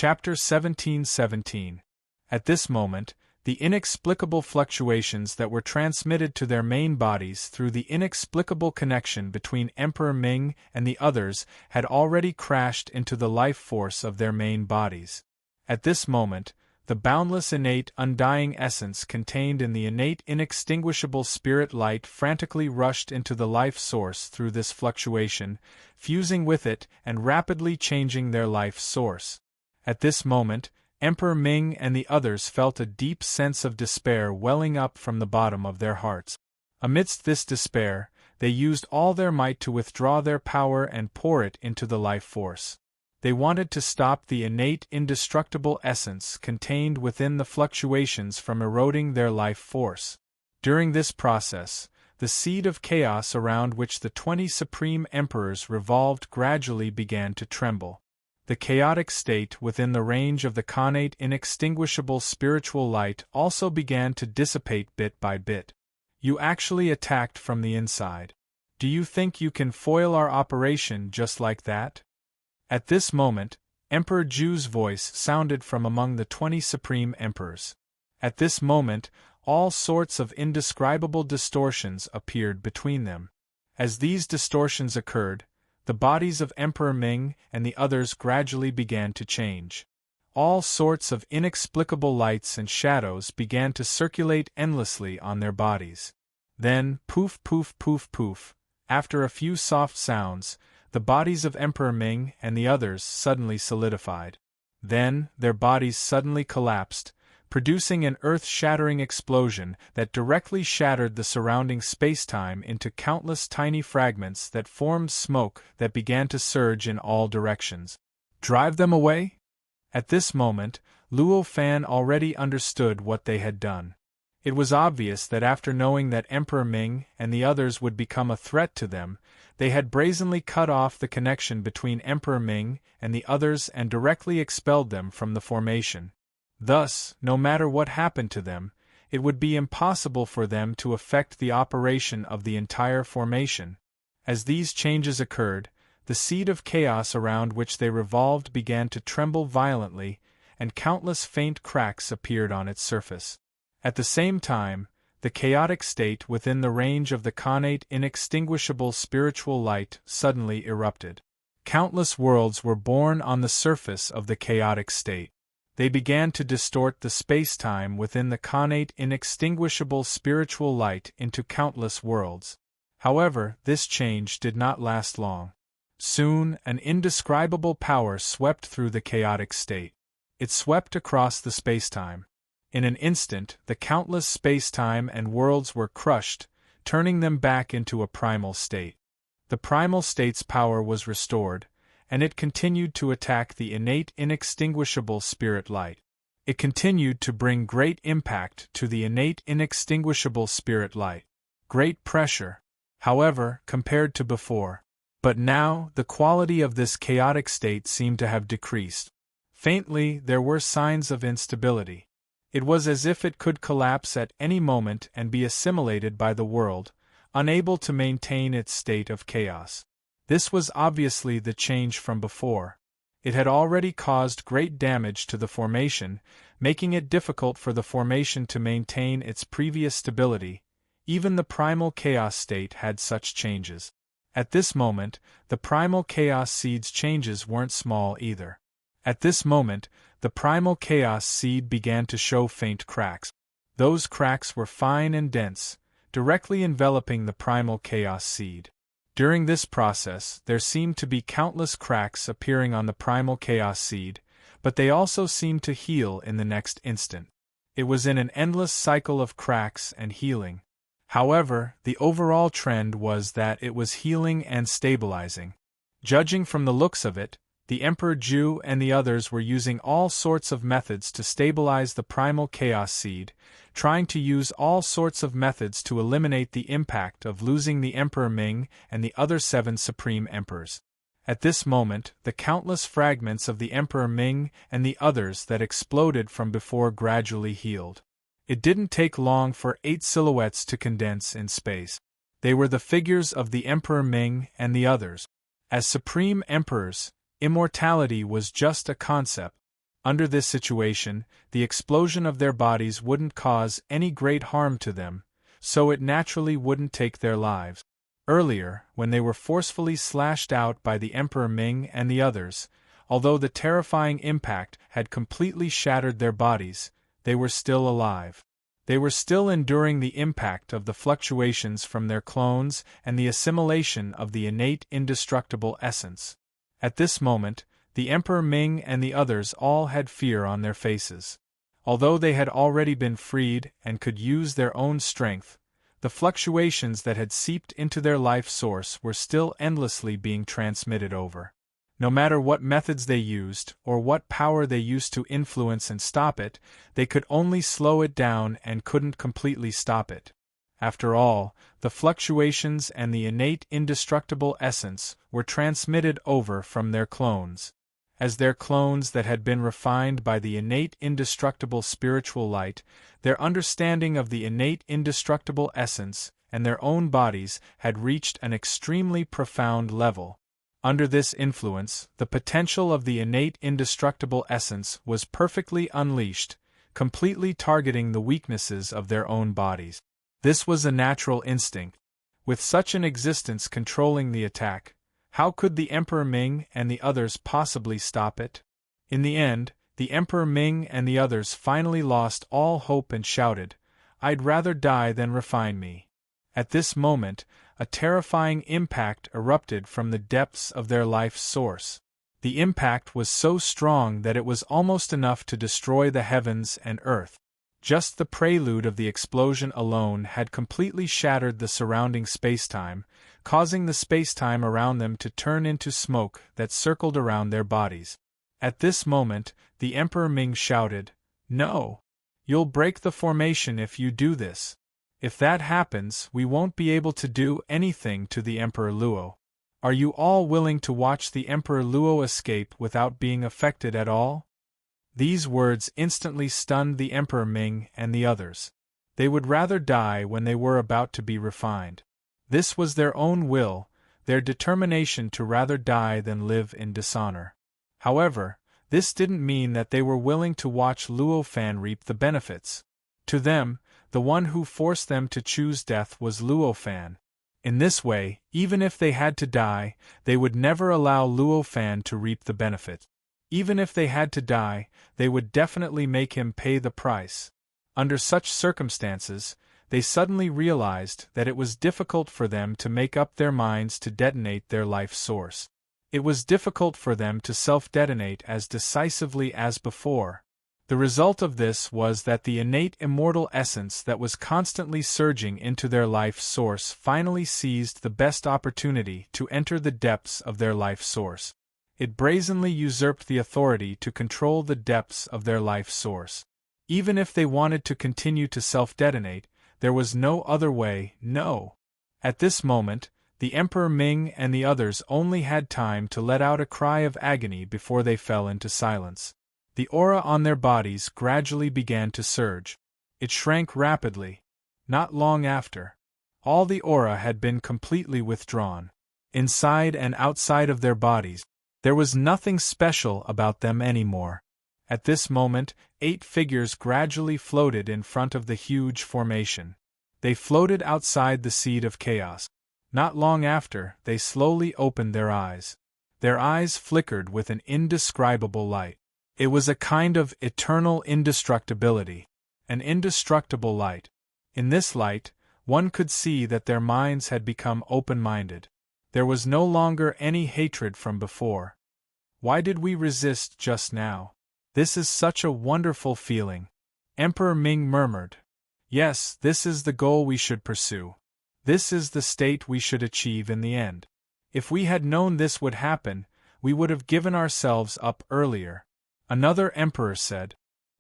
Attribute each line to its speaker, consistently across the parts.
Speaker 1: Chapter 17:17. At this moment, the inexplicable fluctuations that were transmitted to their main bodies through the inexplicable connection between Emperor Ming and the others had already crashed into the life force of their main bodies. At this moment, the boundless innate undying essence contained in the innate inextinguishable spirit light frantically rushed into the life source through this fluctuation, fusing with it and rapidly changing their life source. At this moment, Emperor Ming and the others felt a deep sense of despair welling up from the bottom of their hearts. Amidst this despair, they used all their might to withdraw their power and pour it into the life force. They wanted to stop the innate indestructible essence contained within the fluctuations from eroding their life force. During this process, the seed of chaos around which the 20 supreme emperors revolved gradually began to tremble. The chaotic state within the range of the connate inextinguishable spiritual light also began to dissipate bit by bit. You actually attacked from the inside. Do you think you can foil our operation just like that? At this moment, Emperor Ju's voice sounded from among the 20 supreme emperors. At this moment, all sorts of indescribable distortions appeared between them. As these distortions occurred, the bodies of Emperor Ming and the others gradually began to change. All sorts of inexplicable lights and shadows began to circulate endlessly on their bodies. Then, poof poof poof poof, after a few soft sounds, the bodies of Emperor Ming and the others suddenly solidified. Then, their bodies suddenly collapsed, producing an earth-shattering explosion that directly shattered the surrounding space-time into countless tiny fragments that formed smoke that began to surge in all directions. Drive them away? At this moment, Luo Fan already understood what they had done. It was obvious that after knowing that Emperor Ming and the others would become a threat to them, they had brazenly cut off the connection between Emperor Ming and the others and directly expelled them from the formation. Thus, no matter what happened to them, it would be impossible for them to affect the operation of the entire formation. As these changes occurred, the seed of chaos around which they revolved began to tremble violently, and countless faint cracks appeared on its surface. At the same time, the chaotic state within the range of the connate inextinguishable spiritual light suddenly erupted. Countless worlds were born on the surface of the chaotic state. They began to distort the space-time within the connate inextinguishable spiritual light into countless worlds. However, this change did not last long. Soon, an indescribable power swept through the chaotic state. It swept across the space-time. In an instant, the countless space-time and worlds were crushed, turning them back into a primal state. The primal state's power was restored, and it continued to attack the innate inextinguishable spirit light. It continued to bring great impact to the innate inextinguishable spirit light. Great pressure, however, compared to before. But now, the quality of this chaotic state seemed to have decreased. Faintly, there were signs of instability. It was as if it could collapse at any moment and be assimilated by the world, unable to maintain its state of chaos. This was obviously the change from before. It had already caused great damage to the formation, making it difficult for the formation to maintain its previous stability. Even the primal chaos state had such changes. At this moment, the primal chaos seed's changes weren't small either. At this moment, the primal chaos seed began to show faint cracks. Those cracks were fine and dense, directly enveloping the primal chaos seed. During this process, there seemed to be countless cracks appearing on the primal chaos seed, but they also seemed to heal in the next instant. It was in an endless cycle of cracks and healing. However, the overall trend was that it was healing and stabilizing. Judging from the looks of it, the Emperor Ju and the others were using all sorts of methods to stabilize the primal chaos seed, trying to use all sorts of methods to eliminate the impact of losing the Emperor Ming and the other 7 supreme emperors. At this moment, the countless fragments of the Emperor Ming and the others that exploded from before gradually healed. It didn't take long for 8 silhouettes to condense in space. They were the figures of the Emperor Ming and the others. As supreme emperors, immortality was just a concept. Under this situation, the explosion of their bodies wouldn't cause any great harm to them, so it naturally wouldn't take their lives. Earlier, when they were forcefully slashed out by the Emperor Ming and the others, although the terrifying impact had completely shattered their bodies, they were still alive. They were still enduring the impact of the fluctuations from their clones and the assimilation of the innate indestructible essence. At this moment, the Emperor Ming and the others all had fear on their faces. Although they had already been freed and could use their own strength, the fluctuations that had seeped into their life source were still endlessly being transmitted over. No matter what methods they used, or what power they used to influence and stop it, they could only slow it down and couldn't completely stop it. After all, the fluctuations and the innate indestructible essence were transmitted over from their clones. As their clones that had been refined by the innate indestructible spiritual light, their understanding of the innate indestructible essence and their own bodies had reached an extremely profound level. Under this influence, the potential of the innate indestructible essence was perfectly unleashed, completely targeting the weaknesses of their own bodies. This was a natural instinct. With such an existence controlling the attack, how could the Emperor Ming and the others possibly stop it? In the end, the Emperor Ming and the others finally lost all hope and shouted, "I'd rather die than refine me." At this moment, a terrifying impact erupted from the depths of their life's source. The impact was so strong that it was almost enough to destroy the heavens and earth. Just the prelude of the explosion alone had completely shattered the surrounding spacetime, causing the spacetime around them to turn into smoke that circled around their bodies. At this moment, the Emperor Ming shouted, "No! You'll break the formation if you do this. If that happens, we won't be able to do anything to the Emperor Luo. Are you all willing to watch the Emperor Luo escape without being affected at all?" These words instantly stunned the Emperor Ming and the others. They would rather die when they were about to be refined. This was their own will, their determination to rather die than live in dishonor. However, this didn't mean that they were willing to watch Luo Fan reap the benefits. To them, the one who forced them to choose death was Luo Fan. In this way, even if they had to die, they would never allow Luo Fan to reap the benefit. Even if they had to die, they would definitely make him pay the price. Under such circumstances, they suddenly realized that it was difficult for them to make up their minds to detonate their life source. It was difficult for them to self-detonate as decisively as before. The result of this was that the innate immortal essence that was constantly surging into their life source finally seized the best opportunity to enter the depths of their life source. It brazenly usurped the authority to control the depths of their life source. Even if they wanted to continue to self-detonate, there was no other way, no. At this moment, the Emperor Ming and the others only had time to let out a cry of agony before they fell into silence. The aura on their bodies gradually began to surge. It shrank rapidly. Not long after, all the aura had been completely withdrawn. Inside and outside of their bodies, there was nothing special about them anymore. At this moment, 8 figures gradually floated in front of the huge formation. They floated outside the seed of chaos. Not long after, they slowly opened their eyes. Their eyes flickered with an indescribable light. It was a kind of eternal indestructibility, an indestructible light. In this light, one could see that their minds had become open-minded. There was no longer any hatred from before. Why did we resist just now? This is such a wonderful feeling. Emperor Ming murmured. Yes, this is the goal we should pursue. This is the state we should achieve in the end. If we had known this would happen, we would have given ourselves up earlier. Another emperor said.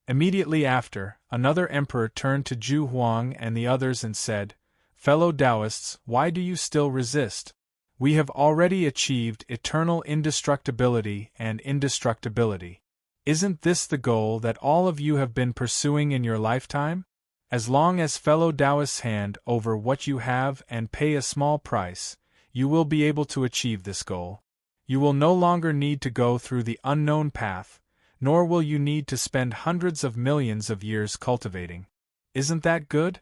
Speaker 1: Immediately after, another emperor turned to Zhu Huang and the others and said, "Fellow Taoists, why do you still resist? We have already achieved eternal indestructibility and indestructibility. Isn't this the goal that all of you have been pursuing in your lifetime? As long as fellow Taoists hand over what you have and pay a small price, you will be able to achieve this goal. You will no longer need to go through the unknown path, nor will you need to spend hundreds of millions of years cultivating. Isn't that good?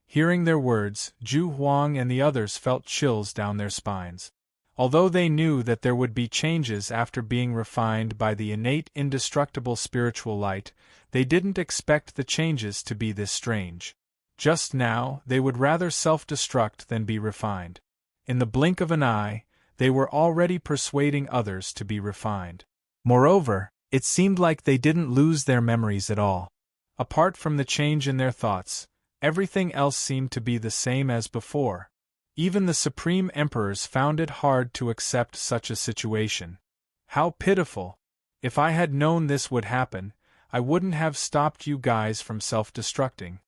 Speaker 1: Hearing their words, Zhu Huang and the others felt chills down their spines. Although they knew that there would be changes after being refined by the innate indestructible spiritual light, they didn't expect the changes to be this strange. Just now, they would rather self-destruct than be refined. In the blink of an eye, they were already persuading others to be refined. Moreover, it seemed like they didn't lose their memories at all. Apart from the change in their thoughts, everything else seemed to be the same as before. Even the Supreme Emperors found it hard to accept such a situation. How pitiful! If I had known this would happen, I wouldn't have stopped you guys from self-destructing.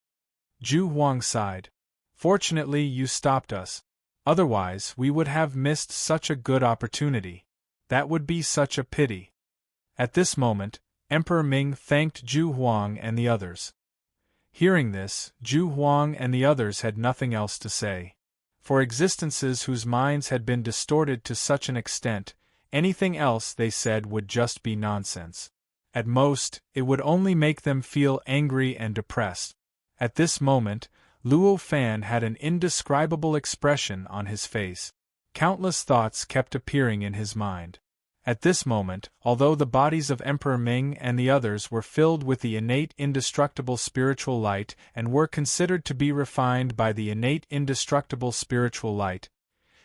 Speaker 1: Zhu Huang sighed. Fortunately, you stopped us. Otherwise, we would have missed such a good opportunity. That would be such a pity. At this moment, Emperor Ming thanked Zhu Huang and the others. Hearing this, Zhu Huang and the others had nothing else to say. For existences whose minds had been distorted to such an extent, anything else they said would just be nonsense. At most, it would only make them feel angry and depressed. At this moment, Luo Fan had an indescribable expression on his face. Countless thoughts kept appearing in his mind. At this moment, although the bodies of Emperor Ming and the others were filled with the innate indestructible spiritual light and were considered to be refined by the innate indestructible spiritual light,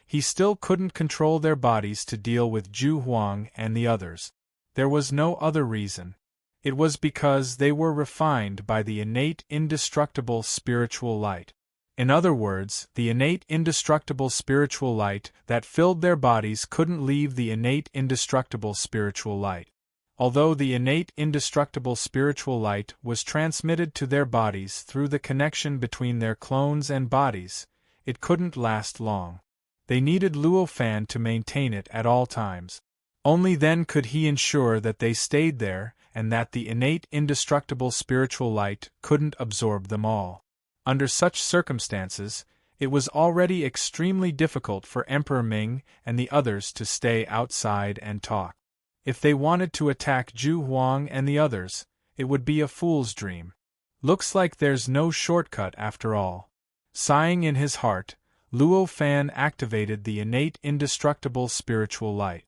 Speaker 1: he still couldn't control their bodies to deal with Zhu Huang and the others. There was no other reason. It was because they were refined by the innate indestructible spiritual light. In other words, the innate indestructible spiritual light that filled their bodies couldn't leave the innate indestructible spiritual light. Although the innate indestructible spiritual light was transmitted to their bodies through the connection between their clones and bodies, it couldn't last long. They needed Luo Fan to maintain it at all times. Only then could he ensure that they stayed there and that the innate indestructible spiritual light couldn't absorb them all. Under such circumstances, it was already extremely difficult for Emperor Ming and the others to stay outside and talk. If they wanted to attack Zhu Huang and the others, it would be a fool's dream. Looks like there's no shortcut after all. Sighing in his heart, Luo Fan activated the innate indestructible spiritual light.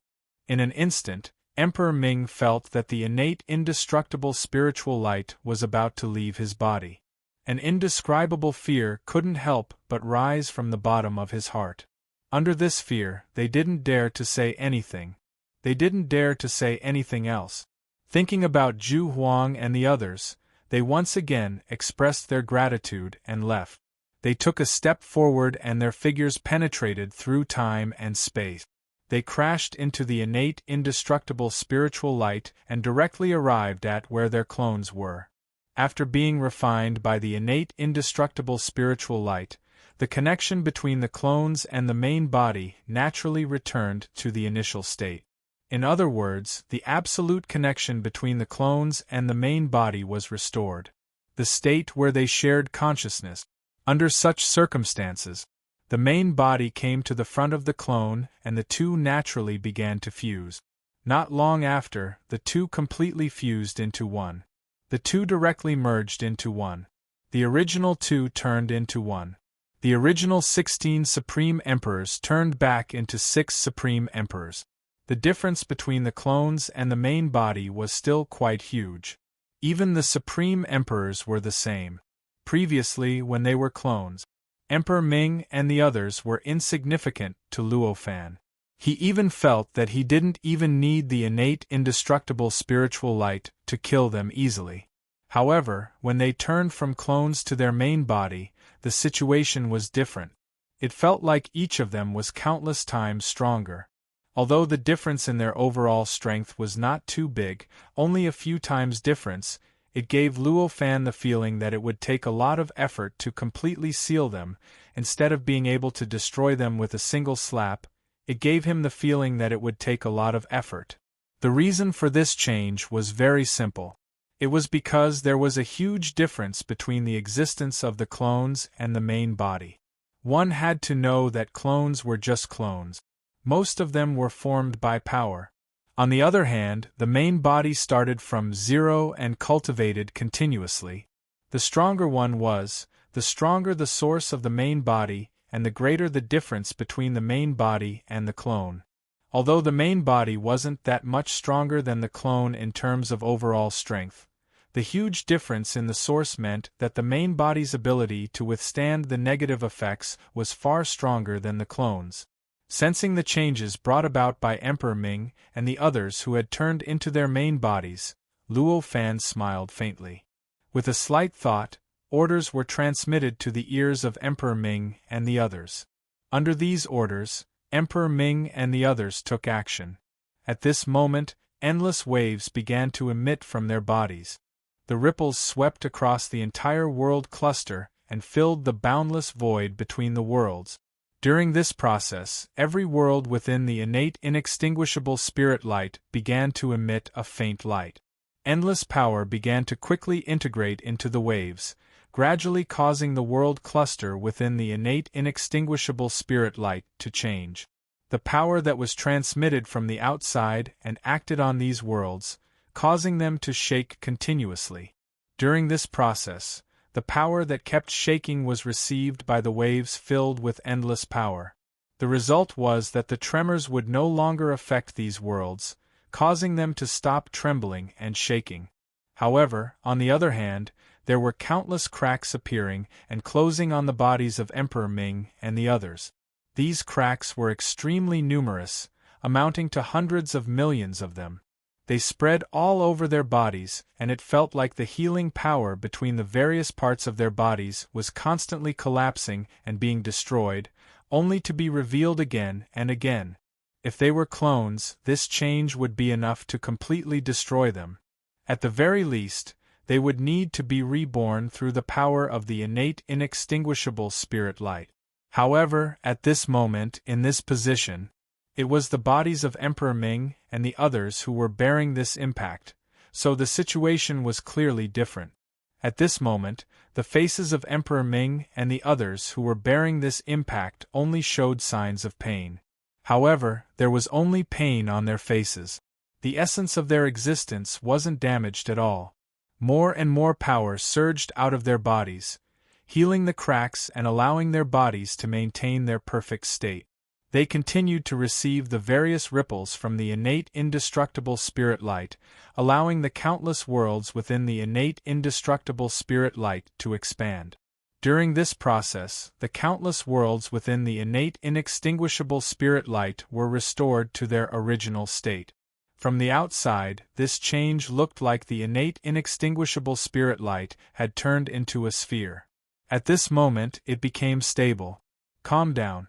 Speaker 1: In an instant, Emperor Ming felt that the innate indestructible spiritual light was about to leave his body. An indescribable fear couldn't help but rise from the bottom of his heart. Under this fear, they didn't dare to say anything. They didn't dare to say anything else. Thinking about Zhu Huang and the others, they once again expressed their gratitude and left. They took a step forward and their figures penetrated through time and space. They crashed into the innate indestructible spiritual light and directly arrived at where their clones were. After being refined by the innate indestructible spiritual light, the connection between the clones and the main body naturally returned to the initial state. In other words, the absolute connection between the clones and the main body was restored. The state where they shared consciousness. Under such circumstances, the main body came to the front of the clone and the two naturally began to fuse. Not long after, the two completely fused into one. The two directly merged into one. The original two turned into one. The original 16 Supreme Emperors turned back into 6 Supreme Emperors. The difference between the clones and the main body was still quite huge. Even the Supreme Emperors were the same. Previously, when they were clones, Emperor Ming and the others were insignificant to Luo Fan. He even felt that he didn't even need the innate indestructible spiritual light to kill them easily. However, when they turned from clones to their main body, the situation was different. It felt like each of them was countless times stronger. Although the difference in their overall strength was not too big, only a few times difference, it gave Luo Fan the feeling that it would take a lot of effort to completely seal them. Instead of being able to destroy them with a single slap, it gave him the feeling that it would take a lot of effort. The reason for this change was very simple. It was because there was a huge difference between the existence of the clones and the main body. One had to know that clones were just clones. Most of them were formed by power. On the other hand, the main body started from zero and cultivated continuously. The stronger one was, the stronger the source of the main body, and the greater the difference between the main body and the clone. Although the main body wasn't that much stronger than the clone in terms of overall strength, the huge difference in the source meant that the main body's ability to withstand the negative effects was far stronger than the clone's. Sensing the changes brought about by Emperor Ming and the others who had turned into their main bodies, Luo Fan smiled faintly. With a slight thought, orders were transmitted to the ears of Emperor Ming and the others. Under these orders, Emperor Ming and the others took action. At this moment, endless waves began to emit from their bodies. The ripples swept across the entire world cluster and filled the boundless void between the worlds. During this process, every world within the innate inextinguishable spirit light began to emit a faint light. Endless power began to quickly integrate into the waves, gradually causing the world cluster within the innate inextinguishable spirit light to change. The power that was transmitted from the outside and acted on these worlds, causing them to shake continuously. During this process, the power that kept shaking was received by the waves filled with endless power. The result was that the tremors would no longer affect these worlds, causing them to stop trembling and shaking. However, on the other hand, there were countless cracks appearing and closing on the bodies of Emperor Ming and the others. These cracks were extremely numerous, amounting to hundreds of millions of them. They spread all over their bodies, and it felt like the healing power between the various parts of their bodies was constantly collapsing and being destroyed, only to be revealed again and again. If they were clones, this change would be enough to completely destroy them. At the very least, they would need to be reborn through the power of the innate inextinguishable spirit light. However, at this moment, in this position, it was the bodies of Emperor Ming and the others who were bearing this impact, so the situation was clearly different. At this moment, the faces of Emperor Ming and the others who were bearing this impact only showed signs of pain. However, there was only pain on their faces. The essence of their existence wasn't damaged at all. More and more power surged out of their bodies, healing the cracks and allowing their bodies to maintain their perfect state. They continued to receive the various ripples from the innate indestructible spirit light, allowing the countless worlds within the innate indestructible spirit light to expand. During this process, the countless worlds within the innate inextinguishable spirit light were restored to their original state. From the outside, this change looked like the innate inextinguishable spirit light had turned into a sphere. At this moment, it became stable. Calm down.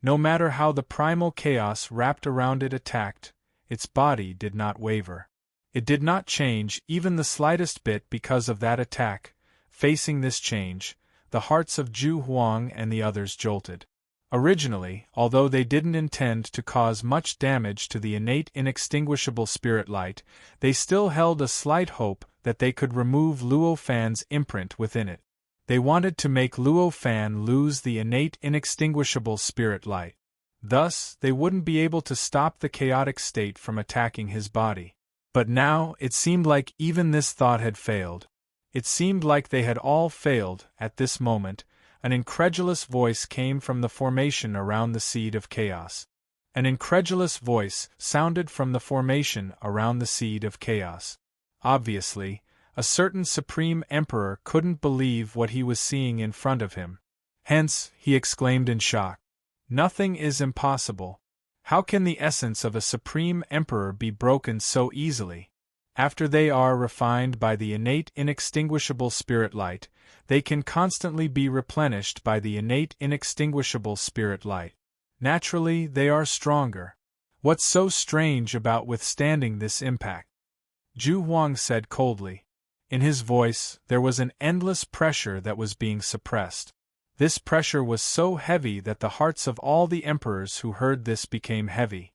Speaker 1: No matter how the primal chaos wrapped around it attacked, its body did not waver. It did not change even the slightest bit because of that attack. Facing this change, the hearts of Zhu Huang and the others jolted. Originally, although they didn't intend to cause much damage to the innate inextinguishable spirit light, they still held a slight hope that they could remove Luo Fan's imprint within it. They wanted to make Luo Fan lose the innate inextinguishable spirit light. Thus, they wouldn't be able to stop the chaotic state from attacking his body. But now, it seemed like even this thought had failed. It seemed like they had all failed. At this moment, an incredulous voice came from the formation around the seed of chaos. An incredulous voice sounded from the formation around the seed of chaos. Obviously, a certain Supreme Emperor couldn't believe what he was seeing in front of him. Hence, he exclaimed in shock. Nothing is impossible. How can the essence of a Supreme Emperor be broken so easily? After they are refined by the innate inextinguishable spirit light, they can constantly be replenished by the innate inextinguishable spirit light. Naturally, they are stronger. What's so strange about withstanding this impact? Zhu Huang said coldly. In his voice, there was an endless pressure that was being suppressed. This pressure was so heavy that the hearts of all the emperors who heard this became heavy.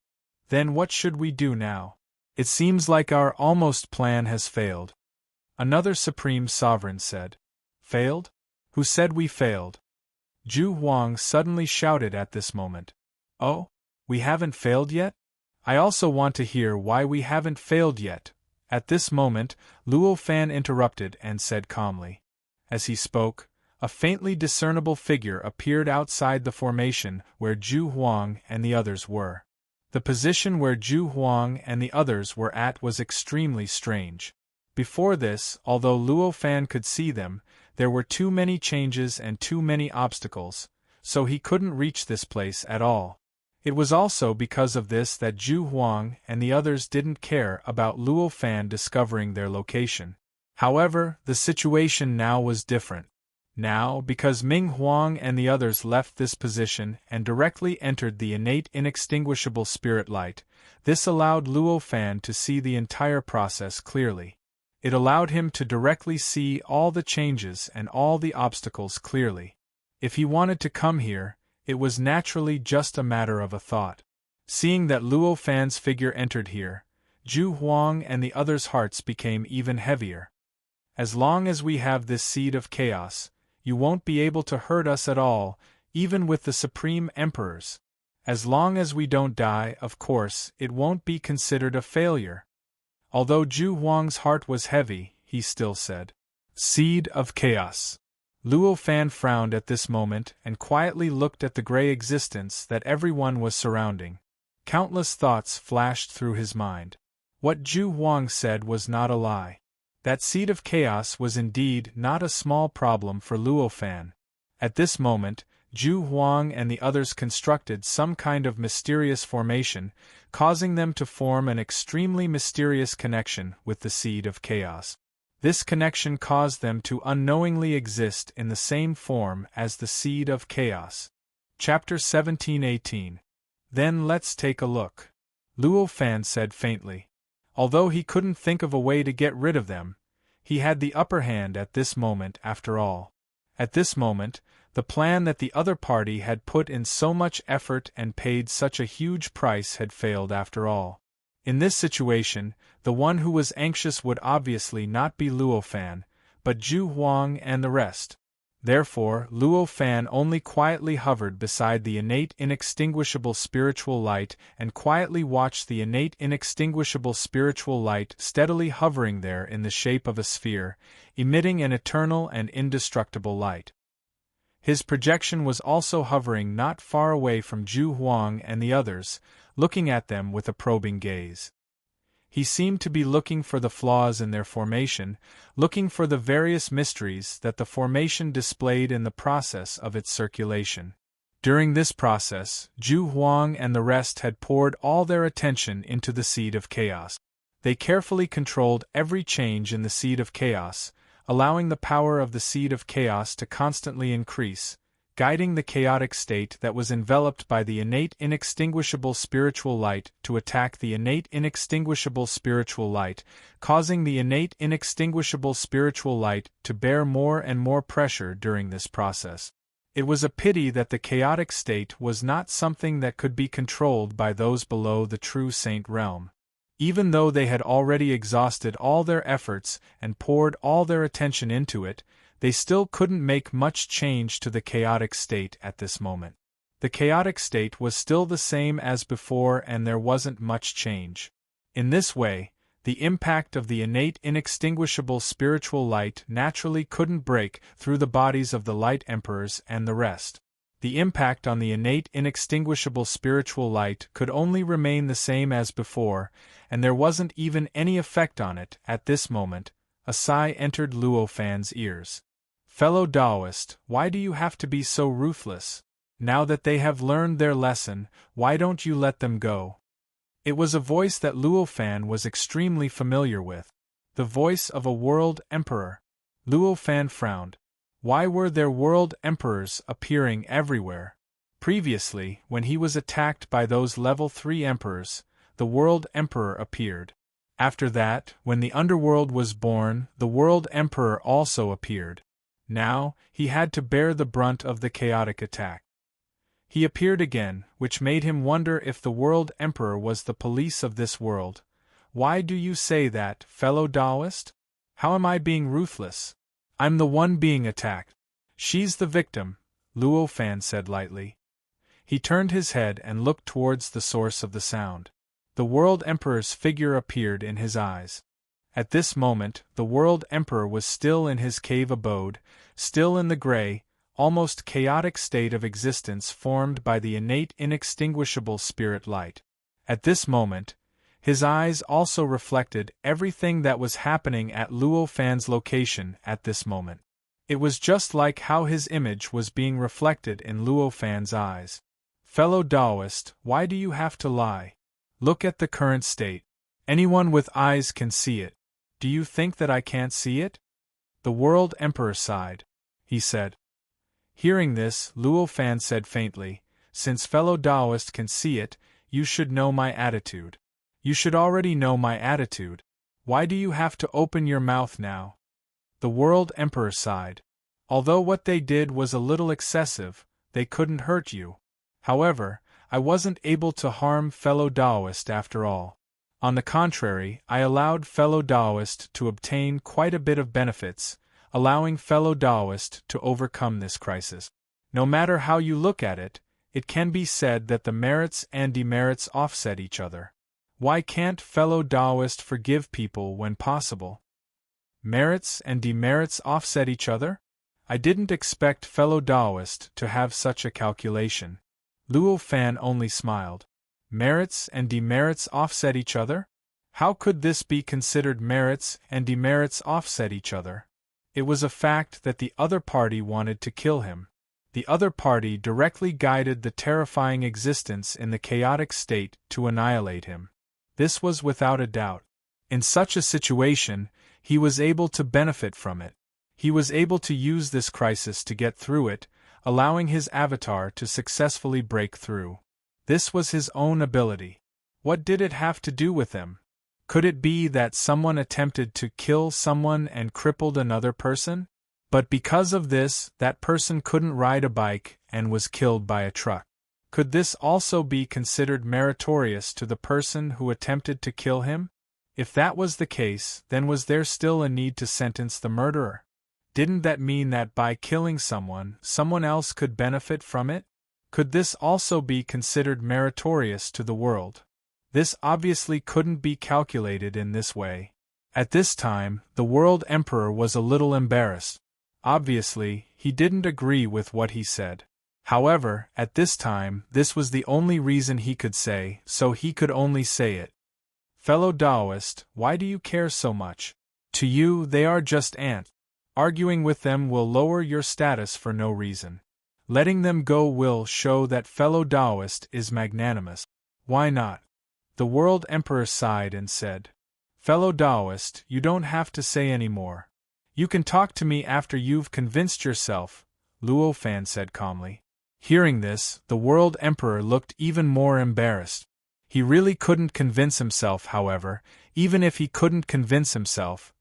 Speaker 1: Then what should we do now? It seems like our almost plan has failed. Another supreme sovereign said. Failed? Who said we failed? Zhu Huang suddenly shouted at this moment. Oh? We haven't failed yet? I also want to hear why we haven't failed yet. At this moment, Luo Fan interrupted and said calmly. As he spoke, a faintly discernible figure appeared outside the formation where Zhu Huang and the others were. The position where Zhu Huang and the others were at was extremely strange. Before this, although Luo Fan could see them, there were too many changes and too many obstacles, so he couldn't reach this place at all. It was also because of this that Zhu Huang and the others didn't care about Luo Fan discovering their location. However, the situation now was different. Now, because Ming Huang and the others left this position and directly entered the innate inextinguishable spirit light, this allowed Luo Fan to see the entire process clearly. It allowed him to directly see all the changes and all the obstacles clearly. If he wanted to come here, it was naturally just a matter of a thought. Seeing that Luo Fan's figure entered here, Zhu Huang and the others' hearts became even heavier. As long as we have this seed of chaos, you won't be able to hurt us at all, even with the Supreme Emperors. As long as we don't die, of course, it won't be considered a failure. Although Zhu Huang's heart was heavy, he still said, "Seed of chaos." Luo Fan frowned at this moment and quietly looked at the gray existence that everyone was surrounding. Countless thoughts flashed through his mind. What Zhu Huang said was not a lie. That seed of chaos was indeed not a small problem for Luo Fan. At this moment, Zhu Huang and the others constructed some kind of mysterious formation, causing them to form an extremely mysterious connection with the seed of chaos. This connection caused them to unknowingly exist in the same form as the seed of chaos. Chapter 17-18. Then let's take a look. Luo Fan said faintly. Although he couldn't think of a way to get rid of them, he had the upper hand at this moment after all. At this moment, the plan that the other party had put in so much effort and paid such a huge price had failed after all. In this situation, the one who was anxious would obviously not be Luo Fan, but Zhu Huang and the rest. Therefore, Luo Fan only quietly hovered beside the innate inextinguishable spiritual light and quietly watched the innate inextinguishable spiritual light steadily hovering there in the shape of a sphere, emitting an eternal and indestructible light. His projection was also hovering not far away from Zhu Huang and the others, looking at them with a probing gaze. He seemed to be looking for the flaws in their formation, looking for the various mysteries that the formation displayed in the process of its circulation. During this process, Zhu Huang and the rest had poured all their attention into the seed of chaos. They carefully controlled every change in the seed of chaos, allowing the power of the seed of chaos to constantly increase, guiding the chaotic state that was enveloped by the innate inextinguishable spiritual light to attack the innate inextinguishable spiritual light, causing the innate inextinguishable spiritual light to bear more and more pressure during this process. It was a pity that the chaotic state was not something that could be controlled by those below the true saint realm. Even though they had already exhausted all their efforts and poured all their attention into it, they still couldn't make much change to the chaotic state at this moment. The chaotic state was still the same as before and there wasn't much change. In this way, the impact of the innate inextinguishable spiritual light naturally couldn't break through the bodies of the light emperors and the rest. The impact on the innate inextinguishable spiritual light could only remain the same as before, and there wasn't even any effect on it at this moment. A sigh entered Luo Fan's ears. "Fellow Taoist, why do you have to be so ruthless? Now that they have learned their lesson, why don't you let them go?" It was a voice that Luo Fan was extremely familiar with. The voice of a world emperor. Luo Fan frowned. Why were there world emperors appearing everywhere? Previously, when he was attacked by those level 3 emperors, the world emperor appeared. After that, when the underworld was born, the world emperor also appeared. Now, he had to bear the brunt of the chaotic attack. He appeared again, which made him wonder if the world emperor was the police of this world. Why do you say that, fellow Taoist? How am I being ruthless? I'm the one being attacked. She's the victim, Luo Fan said lightly. He turned his head and looked towards the source of the sound. The World Emperor's figure appeared in his eyes. At this moment, the World Emperor was still in his cave abode, still in the gray, almost chaotic state of existence formed by the innate inextinguishable spirit light. At this moment, his eyes also reflected everything that was happening at Luo Fan's location at this moment. It was just like how his image was being reflected in Luo Fan's eyes. Fellow Taoist, why do you have to lie? Look at the current state. Anyone with eyes can see it. Do you think that I can't see it? The World Emperor sighed. He said. Hearing this, Luo Fan said faintly, since fellow Taoist can see it, you should know my attitude. You should already know my attitude. Why do you have to open your mouth now? The World Emperor sighed. Although what they did was a little excessive, they couldn't hurt you. However, I wasn't able to harm fellow Taoist after all. On the contrary, I allowed fellow Taoist to obtain quite a bit of benefits, allowing fellow Taoist to overcome this crisis. No matter how you look at it, it can be said that the merits and demerits offset each other. Why can't fellow Taoist forgive people when possible? Merits and demerits offset each other? I didn't expect fellow Taoist to have such a calculation. Luo Fan only smiled. Merits and demerits offset each other? How could this be considered merits and demerits offset each other? It was a fact that the other party wanted to kill him. The other party directly guided the terrifying existence in the chaotic state to annihilate him. This was without a doubt. In such a situation, he was able to benefit from it. He was able to use this crisis to get through it, allowing his avatar to successfully break through. This was his own ability. What did it have to do with him? Could it be that someone attempted to kill someone and crippled another person? But because of this, that person couldn't ride a bike and was killed by a truck. Could this also be considered meritorious to the person who attempted to kill him? If that was the case, then was there still a need to sentence the murderer? Didn't that mean that by killing someone, someone else could benefit from it? Could this also be considered meritorious to the world? This obviously couldn't be calculated in this way. At this time, the World Emperor was a little embarrassed. Obviously, he didn't agree with what he said. However, at this time, this was the only reason he could say, so he could only say it. Fellow Taoist, why do you care so much? To you, they are just ants. Arguing with them will lower your status for no reason. Letting them go will show that fellow Taoist is magnanimous. Why not? The World Emperor sighed and said, Fellow Taoist, you don't have to say any more. You can talk to me after you've convinced yourself, Luo Fan said calmly. Hearing this, the World Emperor looked even more embarrassed. He really couldn't convince himself, however. Even if he couldn't convince himself,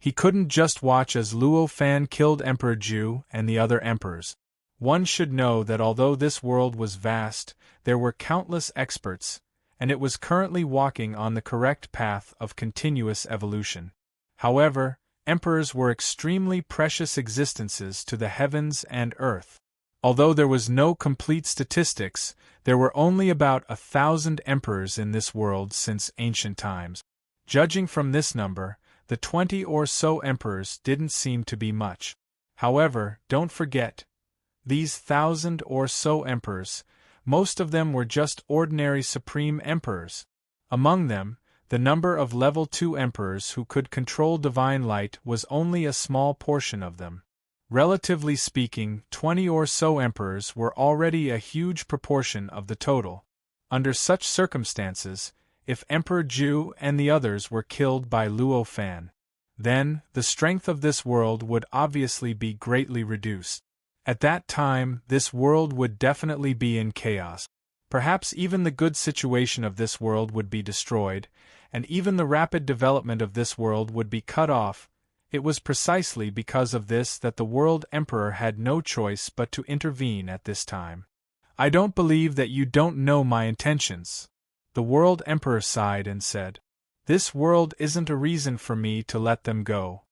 Speaker 1: he couldn't just watch as Luo Fan killed Emperor Ju and the other emperors. One should know that although this world was vast, there were countless experts, and it was currently walking on the correct path of continuous evolution. However, emperors were extremely precious existences to the heavens and earth. Although there was no complete statistics, there were only about 1,000 emperors in this world since ancient times. Judging from this number, the 20 or so emperors didn't seem to be much. However, don't forget, these 1,000 or so emperors, most of them were just ordinary supreme emperors. Among them, the number of level 2 emperors who could control divine light was only a small portion of them. Relatively speaking, 20 or so emperors were already a huge proportion of the total. Under such circumstances, if Emperor Ju and the others were killed by Luo Fan, then the strength of this world would obviously be greatly reduced. At that time, this world would definitely be in chaos. Perhaps even the good situation of this world would be destroyed, and even the rapid development of this world would be cut off. It was precisely because of this that the World Emperor had no choice but to intervene at this time. I don't believe that you don't know my intentions. The World Emperor sighed and said, This world isn't a reason for me to let them go.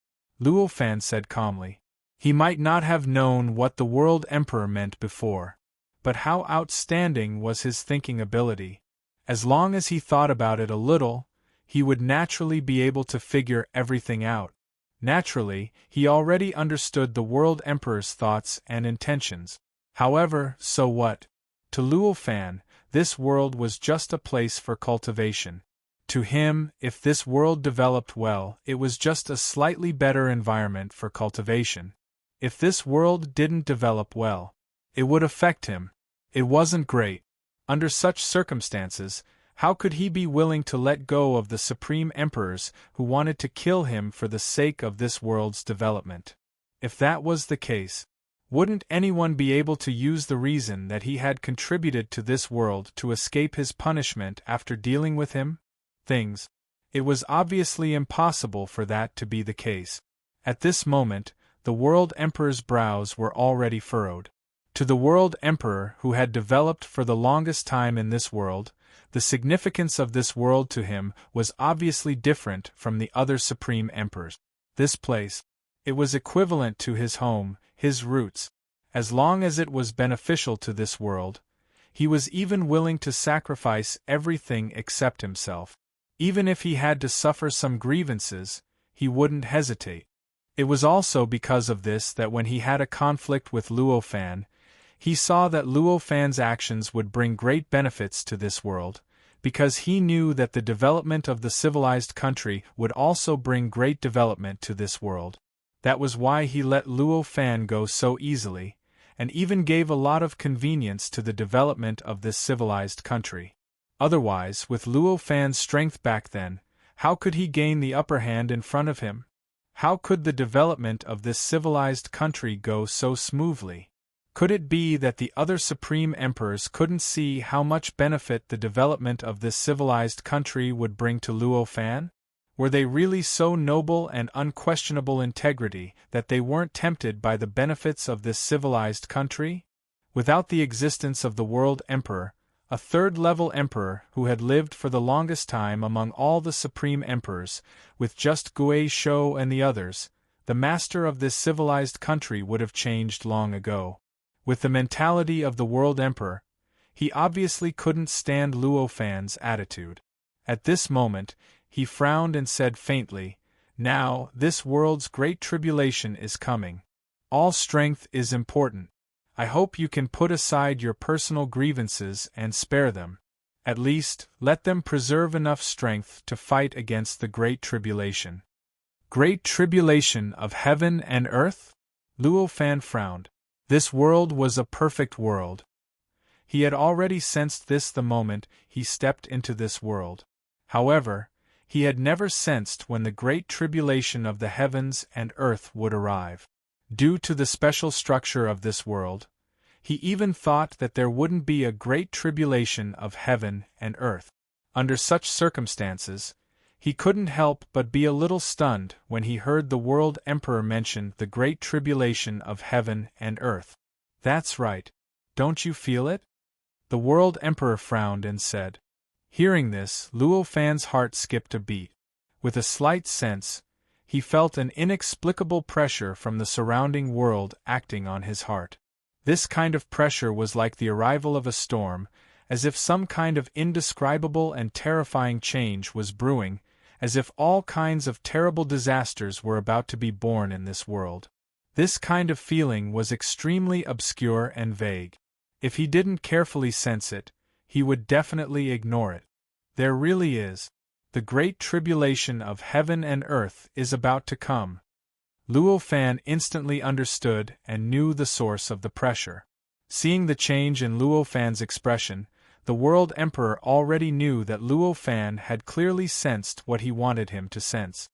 Speaker 1: Luo Fan said calmly. He might not have known what the World Emperor meant before. But how outstanding was his thinking ability. As long as he thought about it a little, he would naturally be able to figure everything out. Naturally, he already understood the World Emperor's thoughts and intentions. However, so what? To Luo Fan, this world was just a place for cultivation. To him, if this world developed well, it was just a slightly better environment for cultivation. If this world didn't develop well, it would affect him. It wasn't great. Under such circumstances, how could he be willing to let go of the Supreme Emperors who wanted to kill him for the sake of this world's development? If that was the case, wouldn't anyone be able to use the reason that he had contributed to this world to escape his punishment after dealing with him? It was obviously impossible for that to be the case. At this moment, the World Emperor's brows were already furrowed. To the World Emperor who had developed for the longest time in this world, the significance of this world to him was obviously different from the other Supreme Emperors. This place, it was equivalent to his home, his roots. As long as it was beneficial to this world, he was even willing to sacrifice everything except himself. Even if he had to suffer some grievances, he wouldn't hesitate. It was also because of this that when he had a conflict with Luo Fan, he saw that Luo Fan's actions would bring great benefits to this world, because he knew that the development of the civilized country would also bring great development to this world. That was why he let Luo Fan go so easily, and even gave a lot of convenience to the development of this civilized country. Otherwise, with Luo Fan's strength back then, how could he gain the upper hand in front of him? How could the development of this civilized country go so smoothly? Could it be that the other Supreme Emperors couldn't see how much benefit the development of this civilized country would bring to Luo Fan? Were they really so noble and unquestionable integrity that they weren't tempted by the benefits of this civilized country? Without the existence of the World Emperor, a third-level emperor who had lived for the longest time among all the Supreme Emperors, with just Gui Shou and the others, the master of this civilized country would have changed long ago. With the mentality of the World Emperor, he obviously couldn't stand Luo Fan's attitude. At this moment, he frowned and said faintly, "Now, this world's great tribulation is coming. All strength is important. I hope you can put aside your personal grievances and spare them. At least, let them preserve enough strength to fight against the Great Tribulation." Great Tribulation of heaven and earth? Luo Fan frowned. This world was a perfect world. He had already sensed this the moment he stepped into this world. However, he had never sensed when the Great Tribulation of the heavens and earth would arrive. Due to the special structure of this world, he even thought that there wouldn't be a great tribulation of heaven and earth. Under such circumstances, he couldn't help but be a little stunned when he heard the World Emperor mention the great tribulation of heaven and earth. "That's right. Don't you feel it?" The World Emperor frowned and said. Hearing this, Luo Fan's heart skipped a beat. With a slight sense, he felt an inexplicable pressure from the surrounding world acting on his heart. This kind of pressure was like the arrival of a storm, as if some kind of indescribable and terrifying change was brewing, as if all kinds of terrible disasters were about to be born in this world. This kind of feeling was extremely obscure and vague. If he didn't carefully sense it, he would definitely ignore it. There really is. The great tribulation of heaven and earth is about to come. Luo Fan instantly understood and knew the source of the pressure. Seeing the change in Luo Fan's expression, the World Emperor already knew that Luo Fan had clearly sensed what he wanted him to sense.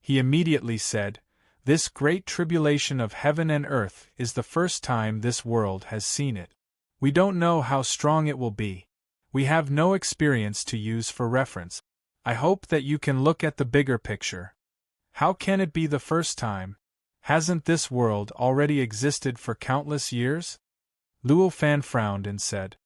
Speaker 1: He immediately said, "This great tribulation of heaven and earth is the first time this world has seen it. We don't know how strong it will be. We have no experience to use for reference. I hope that you can look at the bigger picture. How can it be the first time? Hasn't this world already existed for countless years?" Luo Fan frowned and said.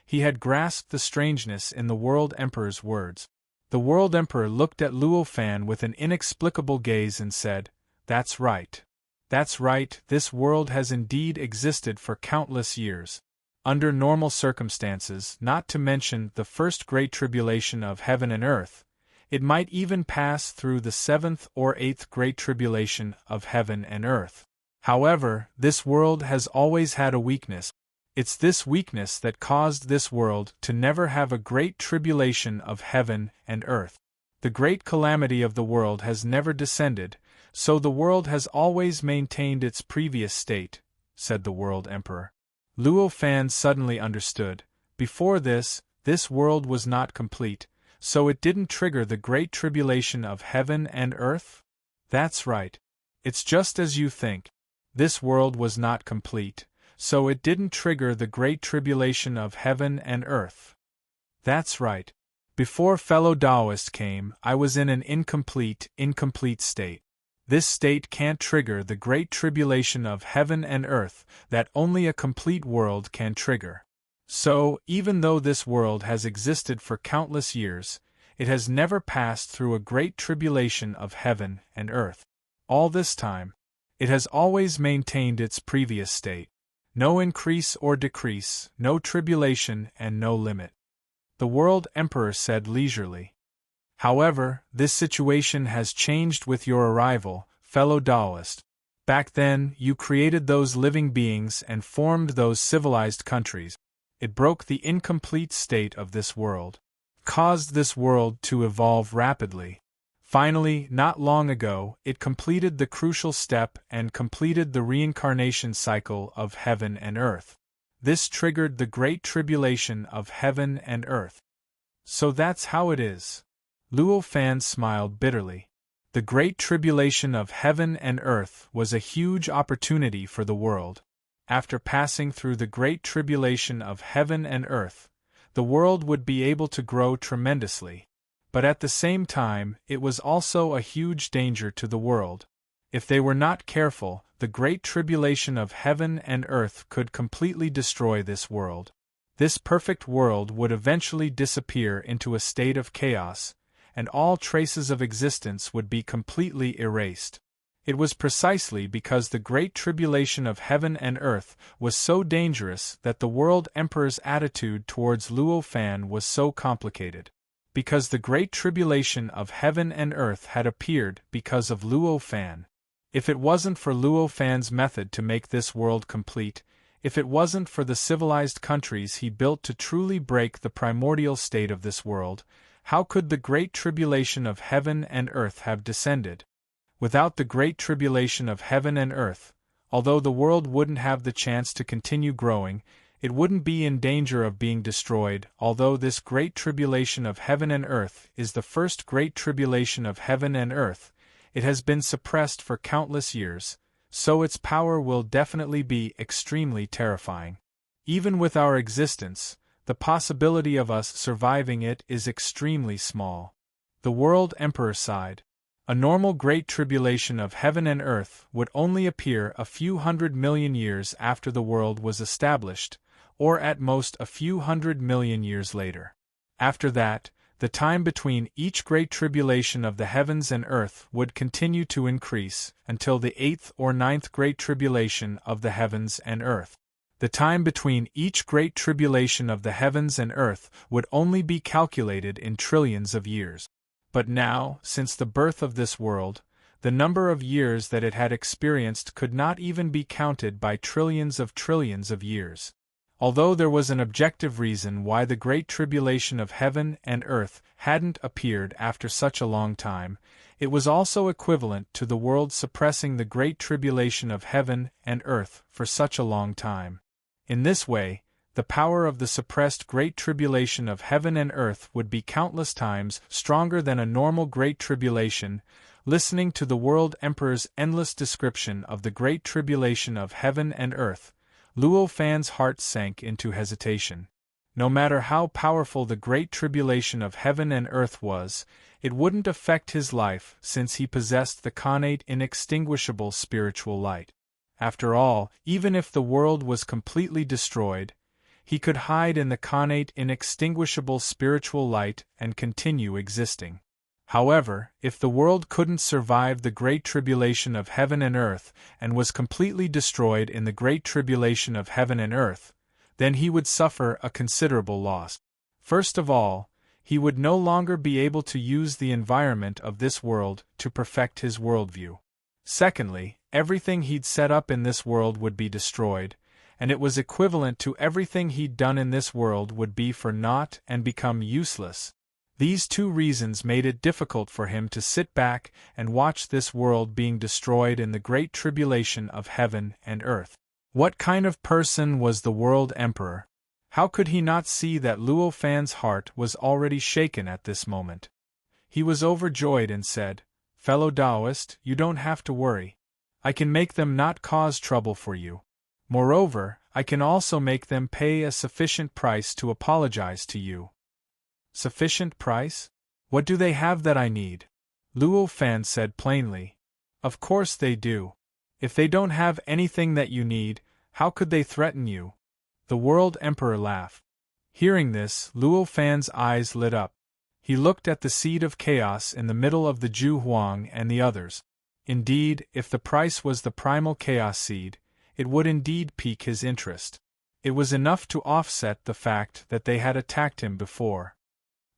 Speaker 1: He had grasped the strangeness in the World Emperor's words. The World Emperor looked at Luo Fan with an inexplicable gaze and said, "That's right. That's right, this world has indeed existed for countless years. under normal circumstances, not to mention the first great tribulation of heaven and earth. It might even pass through the seventh or eighth great tribulation of heaven and earth. However, this world has always had a weakness. It's this weakness that caused this world to never have a great tribulation of heaven and earth. The great calamity of the world has never descended, so the world has always maintained its previous state, said the World Emperor. Luo Fan suddenly understood. Before this world was not complete, so it didn't trigger the great tribulation of heaven and earth? That's right. It's just as you think. This world was not complete, so it didn't trigger the great tribulation of heaven and earth. That's right. Before fellow Taoist came, I was in an incomplete state. This state can't trigger the great tribulation of heaven and earth that only a complete world can trigger. So, even though this world has existed for countless years, it has never passed through a great tribulation of heaven and earth. All this time, it has always maintained its previous state. No increase or decrease, no tribulation and no limit. The World Emperor said leisurely. However, this situation has changed with your arrival, fellow Taoist. Back then, you created those living beings and formed those civilized countries. It broke the incomplete state of this world, caused this world to evolve rapidly. Finally, not long ago, it completed the crucial step and completed the reincarnation cycle of heaven and earth. This triggered the great tribulation of heaven and earth. So that's how it is. Luo Fan smiled bitterly. The great tribulation of heaven and earth was a huge opportunity for the world. After passing through the great tribulation of heaven and earth, the world would be able to grow tremendously. But at the same time, it was also a huge danger to the world. If they were not careful, the great tribulation of heaven and earth could completely destroy this world. This perfect world would eventually disappear into a state of chaos, and all traces of existence would be completely erased. It was precisely because the great tribulation of heaven and earth was so dangerous that the World Emperor's attitude towards Luo Fan was so complicated. Because the great tribulation of heaven and earth had appeared because of Luo Fan. If it wasn't for Luo Fan's method to make this world complete, if it wasn't for the civilized countries he built to truly break the primordial state of this world, how could the great tribulation of heaven and earth have descended? Without the great tribulation of heaven and earth, although the world wouldn't have the chance to continue growing, it wouldn't be in danger of being destroyed. Although this great tribulation of heaven and earth is the first great tribulation of heaven and earth, it has been suppressed for countless years, so its power will definitely be extremely terrifying. Even with our existence, the possibility of us surviving it is extremely small. The World Emperor sighed. A normal great tribulation of heaven and earth would only appear a few 100 million years after the world was established, or at most a few 100 million years later. After that, the time between each great tribulation of the heavens and earth would continue to increase, until the 8th or 9th great tribulation of the heavens and earth. The time between each great tribulation of the heavens and earth would only be calculated in trillions of years. But now, since the birth of this world, the number of years that it had experienced could not even be counted by trillions of years. Although there was an objective reason why the great tribulation of heaven and earth hadn't appeared after such a long time, it was also equivalent to the world suppressing the great tribulation of heaven and earth for such a long time. In this way, the power of the suppressed great tribulation of heaven and earth would be countless times stronger than a normal great tribulation. Listening to the World Emperor's endless description of the great tribulation of heaven and earth, Luo Fan's heart sank into hesitation. No matter how powerful the great tribulation of heaven and earth was, it wouldn't affect his life since he possessed the connate inextinguishable spiritual light. After all, even if the world was completely destroyed, he could hide in the connate inextinguishable spiritual light and continue existing. However, if the world couldn't survive the great tribulation of heaven and earth and was completely destroyed in the great tribulation of heaven and earth, then he would suffer a considerable loss. First of all, he would no longer be able to use the environment of this world to perfect his worldview. Secondly, everything he'd set up in this world would be destroyed, and it was equivalent to everything he'd done in this world would be for naught and become useless. These two reasons made it difficult for him to sit back and watch this world being destroyed in the great tribulation of heaven and earth. What kind of person was the World Emperor? How could he not see that Luo Fan's heart was already shaken at this moment? He was overjoyed and said, "Fellow Taoist, you don't have to worry. I can make them not cause trouble for you. Moreover, I can also make them pay a sufficient price to apologize to you." Sufficient price? What do they have that I need? Luo Fan said plainly. Of course they do. If they don't have anything that you need, how could they threaten you? The World Emperor laughed. Hearing this, Luo Fan's eyes lit up. He looked at the seed of chaos in the middle of the Ju Huang and the others. Indeed, if the price was the primal chaos seed, it would indeed pique his interest. It was enough to offset the fact that they had attacked him before.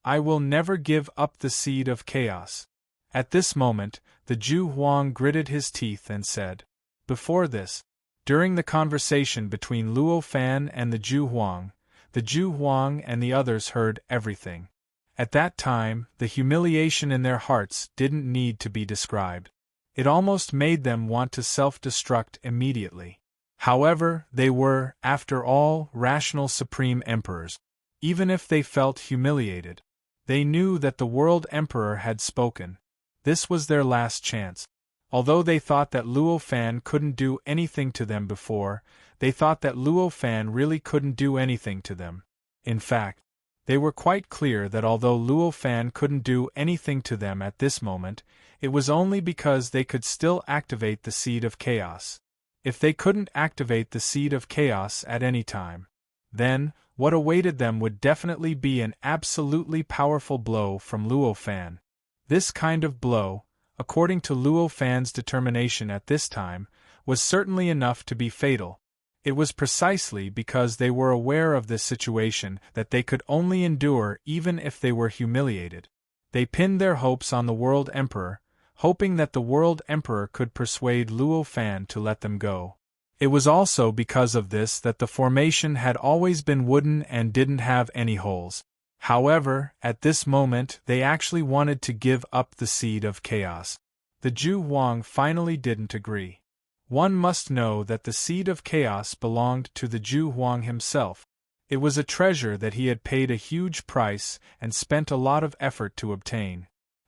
Speaker 1: I will never give up the seed of chaos. At this moment, the Ju Huang gritted his teeth and said, Before this, during the conversation between Luo Fan and the Ju Huang and the others heard everything. At that time, the humiliation in their hearts didn't need to be described. It almost made them want to self-destruct immediately. However, they were, after all, rational supreme emperors. Even if they felt humiliated, they knew that the World Emperor had spoken. This was their last chance. Although they thought that Luo Fan couldn't do anything to them before, they thought that Luo Fan really couldn't do anything to them. In fact, they were quite clear that although Luo Fan couldn't do anything to them at this moment, it was only because they could still activate the seed of chaos. If they couldn't activate the seed of chaos at any time, then, what awaited them would definitely be an absolutely powerful blow from Luo Fan. This kind of blow, according to Luo Fan's determination at this time, was certainly enough to be fatal. It was precisely because they were aware of this situation that they could only endure even if they were humiliated. They pinned their hopes on the World Emperor, hoping that the World Emperor could persuade Luo Fan to let them go. It was also because of this that the formation had always been wooden and didn't have any holes. However, at this moment they actually wanted to give up the seed of chaos. The Ju Huang finally didn't agree. One must know that the seed of chaos belonged to the Ju Huang himself. It was a treasure that he had paid a huge price and spent a lot of effort to obtain.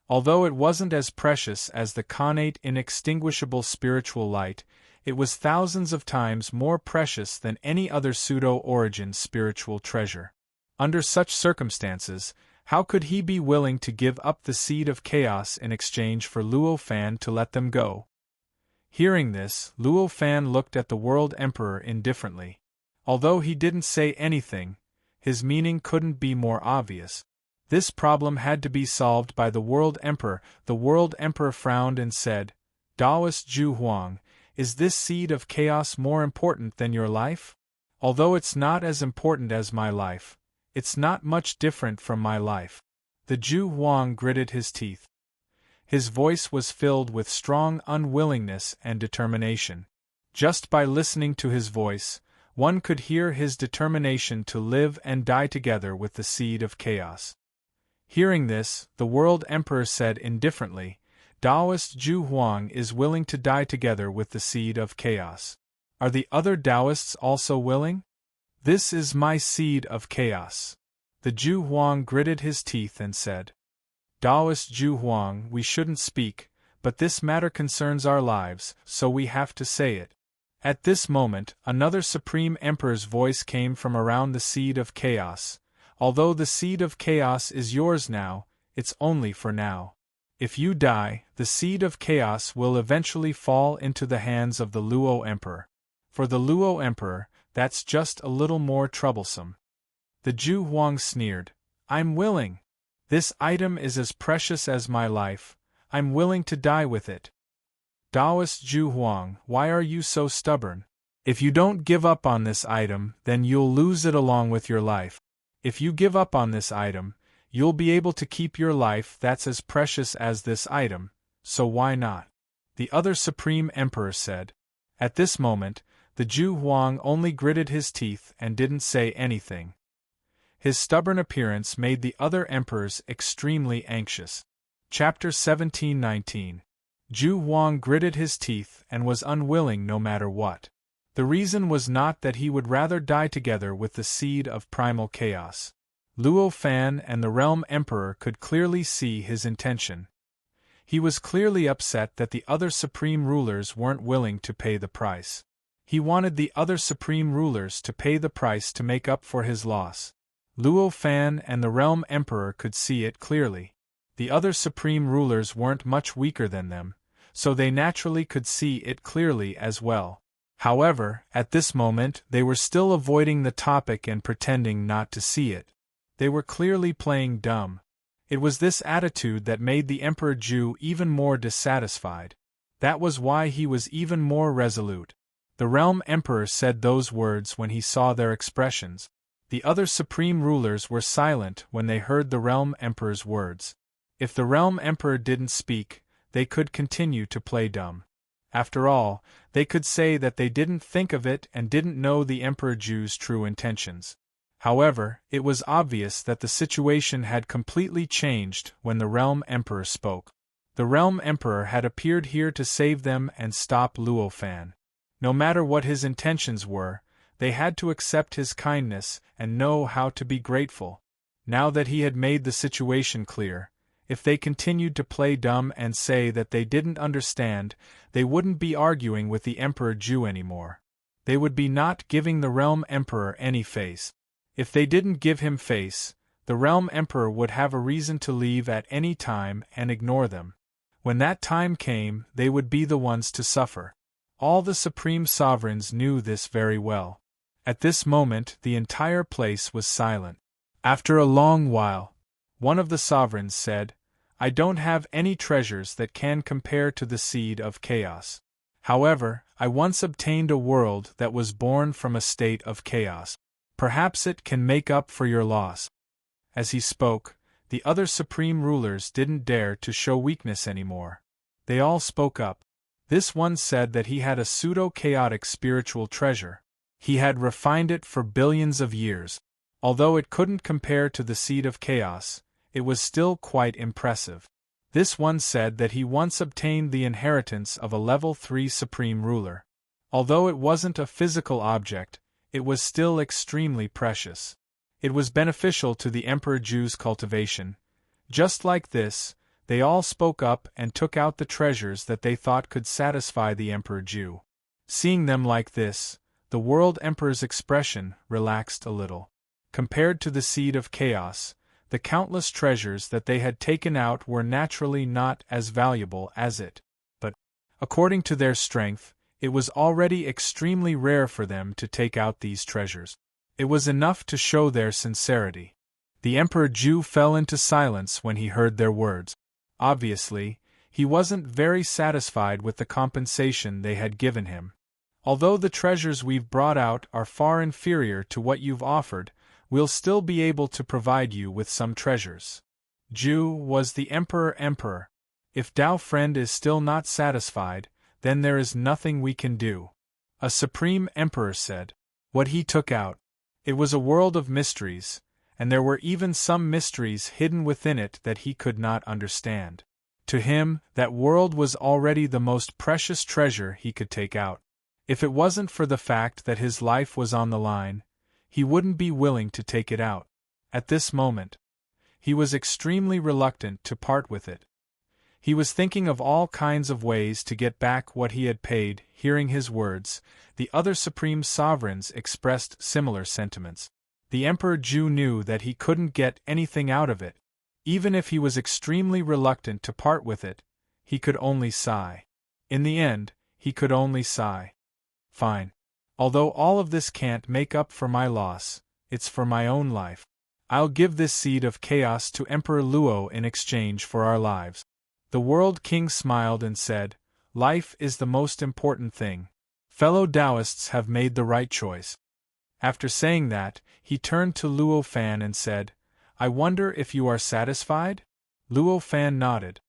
Speaker 1: Although it wasn't as precious as the connate inextinguishable spiritual light, it was thousands of times more precious than any other pseudo-origin spiritual treasure. Under such circumstances, how could he be willing to give up the seed of chaos in exchange for Luo Fan to let them go? Hearing this, Luo Fan looked at the World Emperor indifferently. Although he didn't say anything, his meaning couldn't be more obvious. This problem had to be solved by the World Emperor. The World Emperor frowned and said, Taoist Ju Huang, is this seed of chaos more important than your life? Although it's not as important as my life, it's not much different from my life. The Ju Huang gritted his teeth. His voice was filled with strong unwillingness and determination. Just by listening to his voice, one could hear his determination to live and die together with the seed of chaos. Hearing this, the World Emperor said indifferently, Taoist Ju Huang is willing to die together with the seed of chaos. Are the other Taoists also willing? This is my seed of chaos. The Ju Huang gritted his teeth and said, Taoist Ju Huang, we shouldn't speak, but this matter concerns our lives, so we have to say it. At this moment, another Supreme Emperor's voice came from around the seed of chaos. Although the seed of chaos is yours now, it's only for now. If you die, the seed of chaos will eventually fall into the hands of the Luo Emperor. For the Luo Emperor, that's just a little more troublesome. The Ju Huang sneered, I'm willing. This item is as precious as my life, I'm willing to die with it. Taoist Ju Huang, why are you so stubborn? If you don't give up on this item, then you'll lose it along with your life. If you give up on this item, you'll be able to keep your life that's as precious as this item, so why not? The other Supreme Emperor said. At this moment, the Jew Huang only gritted his teeth and didn't say anything. His stubborn appearance made the other emperors extremely anxious. Chapter 17:19. Zhu Huang gritted his teeth and was unwilling no matter what. The reason was not that he would rather die together with the seed of primal chaos. Luo Fan and the Realm Emperor could clearly see his intention. He was clearly upset that the other supreme rulers weren't willing to pay the price. He wanted the other supreme rulers to pay the price to make up for his loss. Luo Fan and the Realm Emperor could see it clearly. The other supreme rulers weren't much weaker than them, so they naturally could see it clearly as well. However, at this moment they were still avoiding the topic and pretending not to see it. They were clearly playing dumb. It was this attitude that made the Emperor Zhu even more dissatisfied. That was why he was even more resolute. The Realm Emperor said those words when he saw their expressions. The other supreme rulers were silent when they heard the Realm Emperor's words. If the Realm Emperor didn't speak, they could continue to play dumb. After all, they could say that they didn't think of it and didn't know the Emperor Zhu's true intentions. However, it was obvious that the situation had completely changed when the Realm Emperor spoke. The Realm Emperor had appeared here to save them and stop Luo Fan. No matter what his intentions were, they had to accept his kindness and know how to be grateful. Now that he had made the situation clear, if they continued to play dumb and say that they didn't understand, they wouldn't be arguing with the Emperor Zhu anymore. They would be not giving the Realm Emperor any face. If they didn't give him face, the Realm Emperor would have a reason to leave at any time and ignore them. When that time came, they would be the ones to suffer. All the supreme sovereigns knew this very well. At this moment, the entire place was silent. After a long while, one of the sovereigns said, "I don't have any treasures that can compare to the seed of chaos. However, I once obtained a world that was born from a state of chaos. Perhaps it can make up for your loss." As he spoke, the other supreme rulers didn't dare to show weakness anymore. They all spoke up. This one said that he had a pseudo-chaotic spiritual treasure. He had refined it for billions of years. Although it couldn't compare to the seed of chaos, it was still quite impressive. This one said that he once obtained the inheritance of a level 3 supreme ruler. Although it wasn't a physical object, it was still extremely precious. It was beneficial to the Emperor Zhu's cultivation. Just like this, they all spoke up and took out the treasures that they thought could satisfy the Emperor Zhu. Seeing them like this, the World Emperor's expression relaxed a little. Compared to the seed of chaos, the countless treasures that they had taken out were naturally not as valuable as it. But, according to their strength, it was already extremely rare for them to take out these treasures. It was enough to show their sincerity. The Emperor Zhu fell into silence when he heard their words. Obviously, he wasn't very satisfied with the compensation they had given him. "Although the treasures we've brought out are far inferior to what you've offered, we'll still be able to provide you with some treasures." Zhu was the emperor. If Dao Friend is still not satisfied, then there is nothing we can do. A supreme emperor said. What he took out. It was a world of mysteries, and there were even some mysteries hidden within it that he could not understand. To him, that world was already the most precious treasure he could take out. If it wasn't for the fact that his life was on the line, he wouldn't be willing to take it out. At this moment, he was extremely reluctant to part with it. He was thinking of all kinds of ways to get back what he had paid. Hearing his words, the other supreme sovereigns expressed similar sentiments. The Emperor Zhu knew that he couldn't get anything out of it. Even if he was extremely reluctant to part with it, he could only sigh. In the end, he could only sigh. Fine. Although all of this can't make up for my loss, it's for my own life. I'll give this seed of chaos to Emperor Luo in exchange for our lives. The World King smiled and said, "Life is the most important thing. Fellow Taoists have made the right choice. After saying that, he turned to Luo Fan and said, I wonder if you are satisfied? Luo Fan nodded.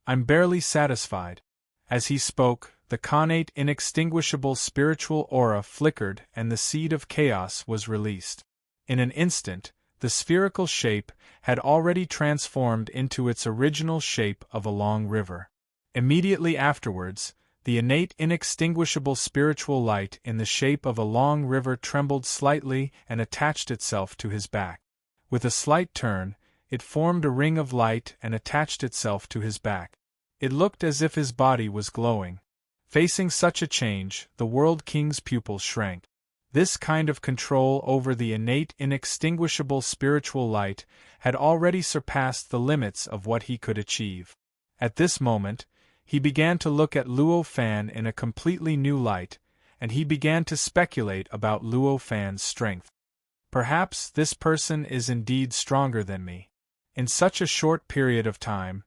Speaker 1: I'm barely satisfied. As he spoke, the connate inextinguishable spiritual aura flickered and the seed of chaos was released. In an instant, the spherical shape had already transformed into its original shape of a long river. Immediately afterwards, the innate inextinguishable spiritual light in the shape of a long river trembled slightly and attached itself to his back. With a slight turn, it formed a ring of light and attached itself to his back. It looked as if his body was glowing. Facing such a change, the World King's pupils shrank. This kind of control over the innate inextinguishable spiritual light had already surpassed the limits of what he could achieve. At this moment, he began to look at Luo Fan in a completely new light, and he began to speculate about Luo Fan's strength. Perhaps this person is indeed stronger than me. In such a short period of time,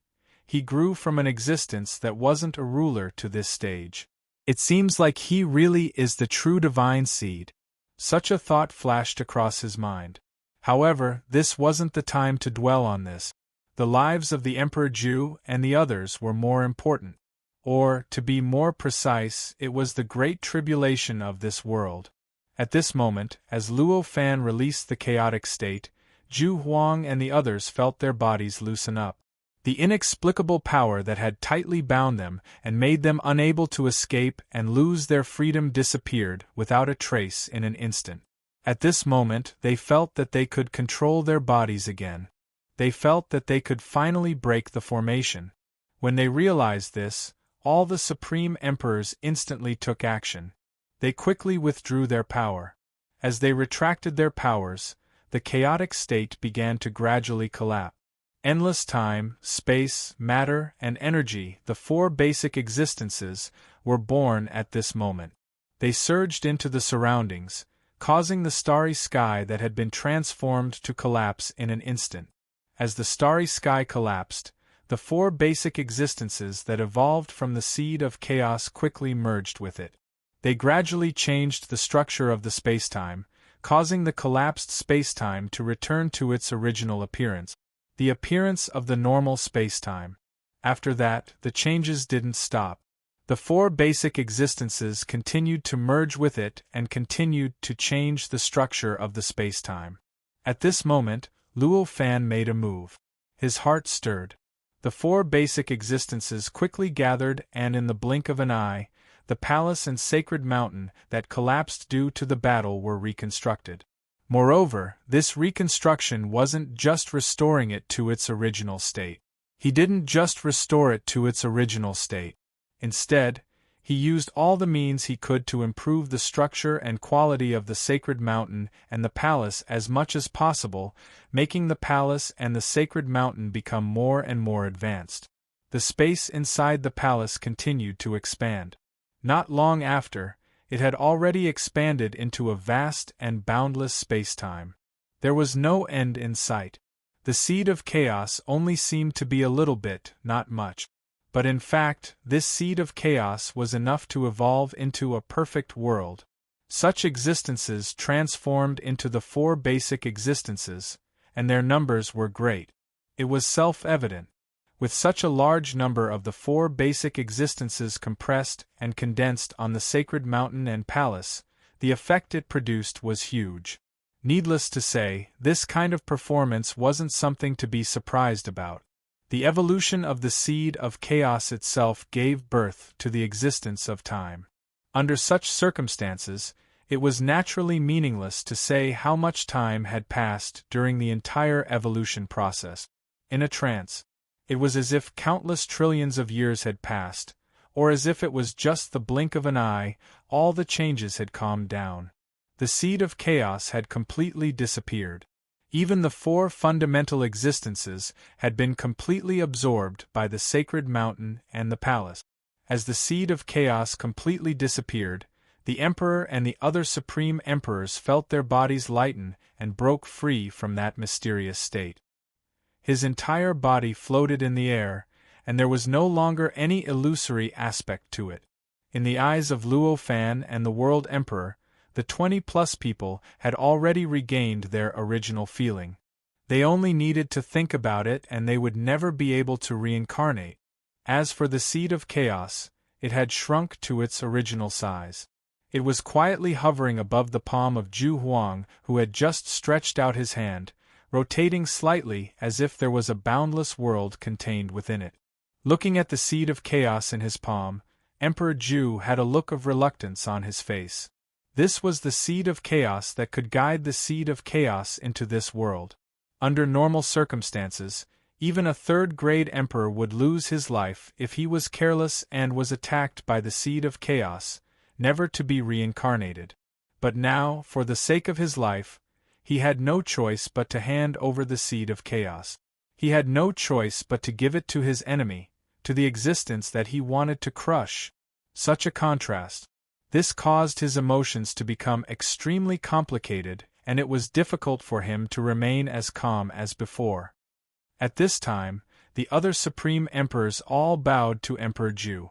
Speaker 1: he grew from an existence that wasn't a ruler to this stage. It seems like he really is the true divine seed. Such a thought flashed across his mind. However, this wasn't the time to dwell on this. The lives of the Emperor Ju and the others were more important. Or, to be more precise, it was the great tribulation of this world. At this moment, as Luo Fan released the chaotic state, Ju Huang and the others felt their bodies loosen up. The inexplicable power that had tightly bound them and made them unable to escape and lose their freedom disappeared without a trace in an instant. At this moment, they felt that they could control their bodies again. They felt that they could finally break the formation. When they realized this, all the Supreme Emperors instantly took action. They quickly withdrew their power. As they retracted their powers, the chaotic state began to gradually collapse. Endless time, space, matter, and energy, the four basic existences, were born at this moment. They surged into the surroundings, causing the starry sky that had been transformed to collapse in an instant. As the starry sky collapsed, the four basic existences that evolved from the seed of chaos quickly merged with it. They gradually changed the structure of the spacetime, causing the collapsed spacetime to return to its original appearance. The appearance of the normal spacetime. After that, the changes didn't stop. The four basic existences continued to merge with it and continued to change the structure of the spacetime. At this moment, Luo Fan made a move. His heart stirred. The four basic existences quickly gathered and in the blink of an eye, the palace and sacred mountain that collapsed due to the battle were reconstructed. Moreover, this reconstruction wasn't just restoring it to its original state. He didn't just restore it to its original state. Instead, he used all the means he could to improve the structure and quality of the sacred mountain and the palace as much as possible, making the palace and the sacred mountain become more and more advanced. The space inside the palace continued to expand. Not long after, it had already expanded into a vast and boundless spacetime. There was no end in sight. The seed of chaos only seemed to be a little bit, not much. But in fact, this seed of chaos was enough to evolve into a perfect world. Such existences transformed into the four basic existences, and their numbers were great. It was self-evident. With such a large number of the four basic existences compressed and condensed on the sacred mountain and palace, the effect it produced was huge. Needless to say, this kind of performance wasn't something to be surprised about. The evolution of the seed of chaos itself gave birth to the existence of time. Under such circumstances, it was naturally meaningless to say how much time had passed during the entire evolution process. In a trance, it was as if countless trillions of years had passed, or as if it was just the blink of an eye, all the changes had calmed down. The seed of chaos had completely disappeared. Even the four fundamental existences had been completely absorbed by the sacred mountain and the palace. As the seed of chaos completely disappeared, the emperor and the other supreme emperors felt their bodies lighten and broke free from that mysterious state. His entire body floated in the air, and there was no longer any illusory aspect to it. In the eyes of Luo Fan and the World Emperor, the 20-plus people had already regained their original feeling. They only needed to think about it and they would never be able to reincarnate. As for the seed of chaos, it had shrunk to its original size. It was quietly hovering above the palm of Zhu Huang, who had just stretched out his hand, rotating slightly as if there was a boundless world contained within it. Looking at the seed of chaos in his palm, Emperor Zhu had a look of reluctance on his face. This was the seed of chaos that could guide the seed of chaos into this world. Under normal circumstances, even a third-grade emperor would lose his life if he was careless and was attacked by the seed of chaos, never to be reincarnated. But now, for the sake of his life, he had no choice but to hand over the seed of chaos. He had no choice but to give it to his enemy, to the existence that he wanted to crush. Such a contrast. This caused his emotions to become extremely complicated, and it was difficult for him to remain as calm as before. At this time, the other supreme emperors all bowed to Emperor Zhu.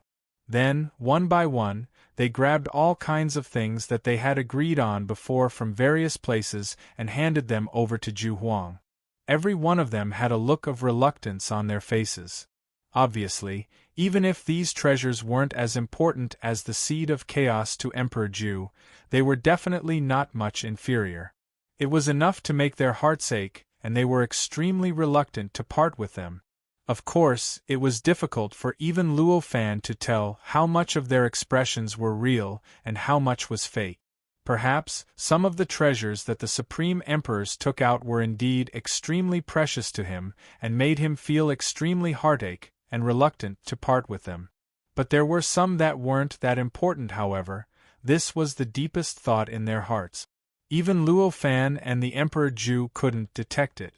Speaker 1: Then, one by one, they grabbed all kinds of things that they had agreed on before from various places and handed them over to Zhu Huang. Every one of them had a look of reluctance on their faces. Obviously, even if these treasures weren't as important as the seed of chaos to Emperor Zhu, they were definitely not much inferior. It was enough to make their hearts ache, and they were extremely reluctant to part with them. Of course, it was difficult for even Luo Fan to tell how much of their expressions were real and how much was fake. Perhaps, some of the treasures that the Supreme Emperors took out were indeed extremely precious to him and made him feel extremely heartache and reluctant to part with them. But there were some that weren't that important, however. This was the deepest thought in their hearts. Even Luo Fan and the Emperor Zhu couldn't detect it.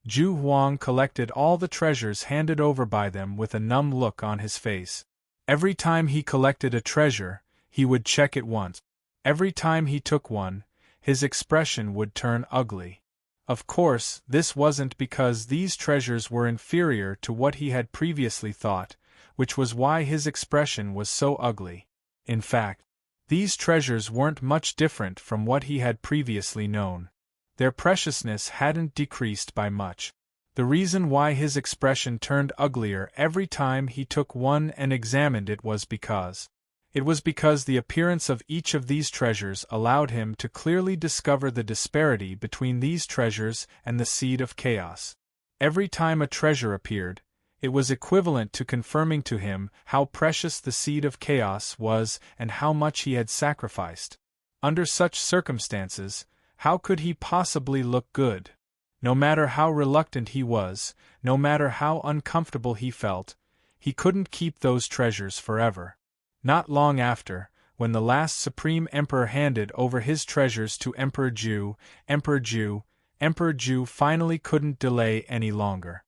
Speaker 1: Zhu Huang collected all the treasures handed over by them with a numb look on his face. Every time he collected a treasure, he would check it once. Every time he took one, his expression would turn ugly. Of course, this wasn't because these treasures were inferior to what he had previously thought, which was why his expression was so ugly. In fact, these treasures weren't much different from what he had previously known. Their preciousness hadn't decreased by much. The reason why his expression turned uglier every time he took one and examined it was because the appearance of each of these treasures allowed him to clearly discover the disparity between these treasures and the seed of chaos. Every time a treasure appeared, it was equivalent to confirming to him how precious the seed of chaos was and how much he had sacrificed. Under such circumstances, how could he possibly look good? No matter how reluctant he was, no matter how uncomfortable he felt, he couldn't keep those treasures forever. Not long after, when the last Supreme Emperor handed over his treasures to Emperor Zhu finally couldn't delay any longer.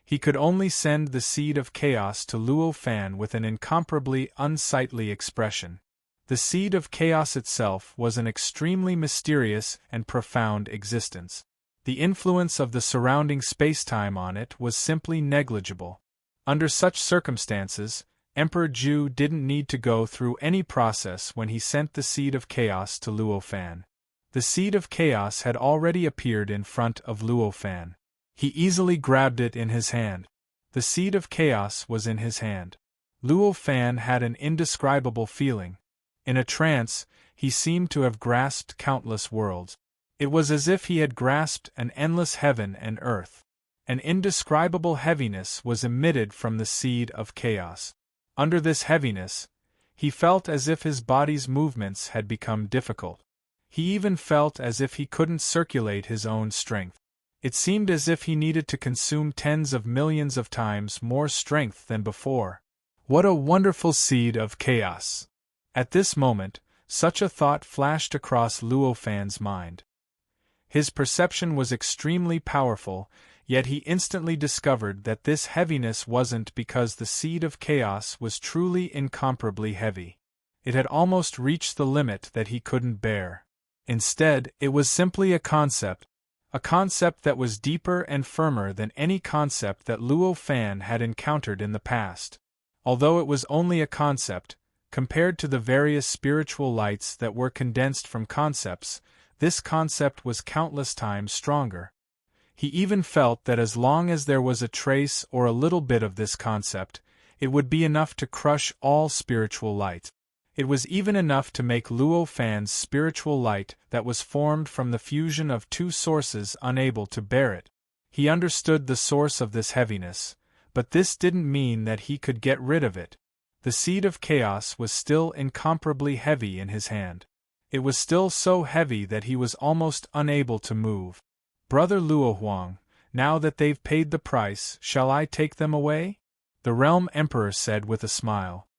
Speaker 1: He could only send the seed of chaos to Luo Fan with an incomparably unsightly expression. The seed of chaos itself was an extremely mysterious and profound existence. The influence of the surrounding space-time on it was simply negligible. Under such circumstances, Emperor Zhu didn't need to go through any process when he sent the seed of chaos to Luo Fan. The seed of chaos had already appeared in front of Luo Fan. He easily grabbed it in his hand. The seed of chaos was in his hand. Luo Fan had an indescribable feeling. In a trance, he seemed to have grasped countless worlds. It was as if he had grasped an endless heaven and earth. An indescribable heaviness was emitted from the seed of chaos. Under this heaviness, he felt as if his body's movements had become difficult. He even felt as if he couldn't circulate his own strength. It seemed as if he needed to consume tens of millions of times more strength than before. What a wonderful seed of chaos! At this moment, such a thought flashed across Luo Fan's mind. His perception was extremely powerful, yet he instantly discovered that this heaviness wasn't because the seed of chaos was truly incomparably heavy. It had almost reached the limit that he couldn't bear. Instead, it was simply a concept that was deeper and firmer than any concept that Luo Fan had encountered in the past. Although it was only a concept, Compared to the various spiritual lights that were condensed from concepts, this concept was countless times stronger. He even felt that as long as there was a trace or a little bit of this concept, it would be enough to crush all spiritual light. It was even enough to make Luo Fan's spiritual light that was formed from the fusion of two sources unable to bear it. He understood the source of this heaviness, but this didn't mean that he could get rid of it. The seed of chaos was still incomparably heavy in his hand. It was still so heavy that he was almost unable to move. "Brother Luo Huang, now that they've paid the price, shall I take them away?" the Realm Emperor said with a smile.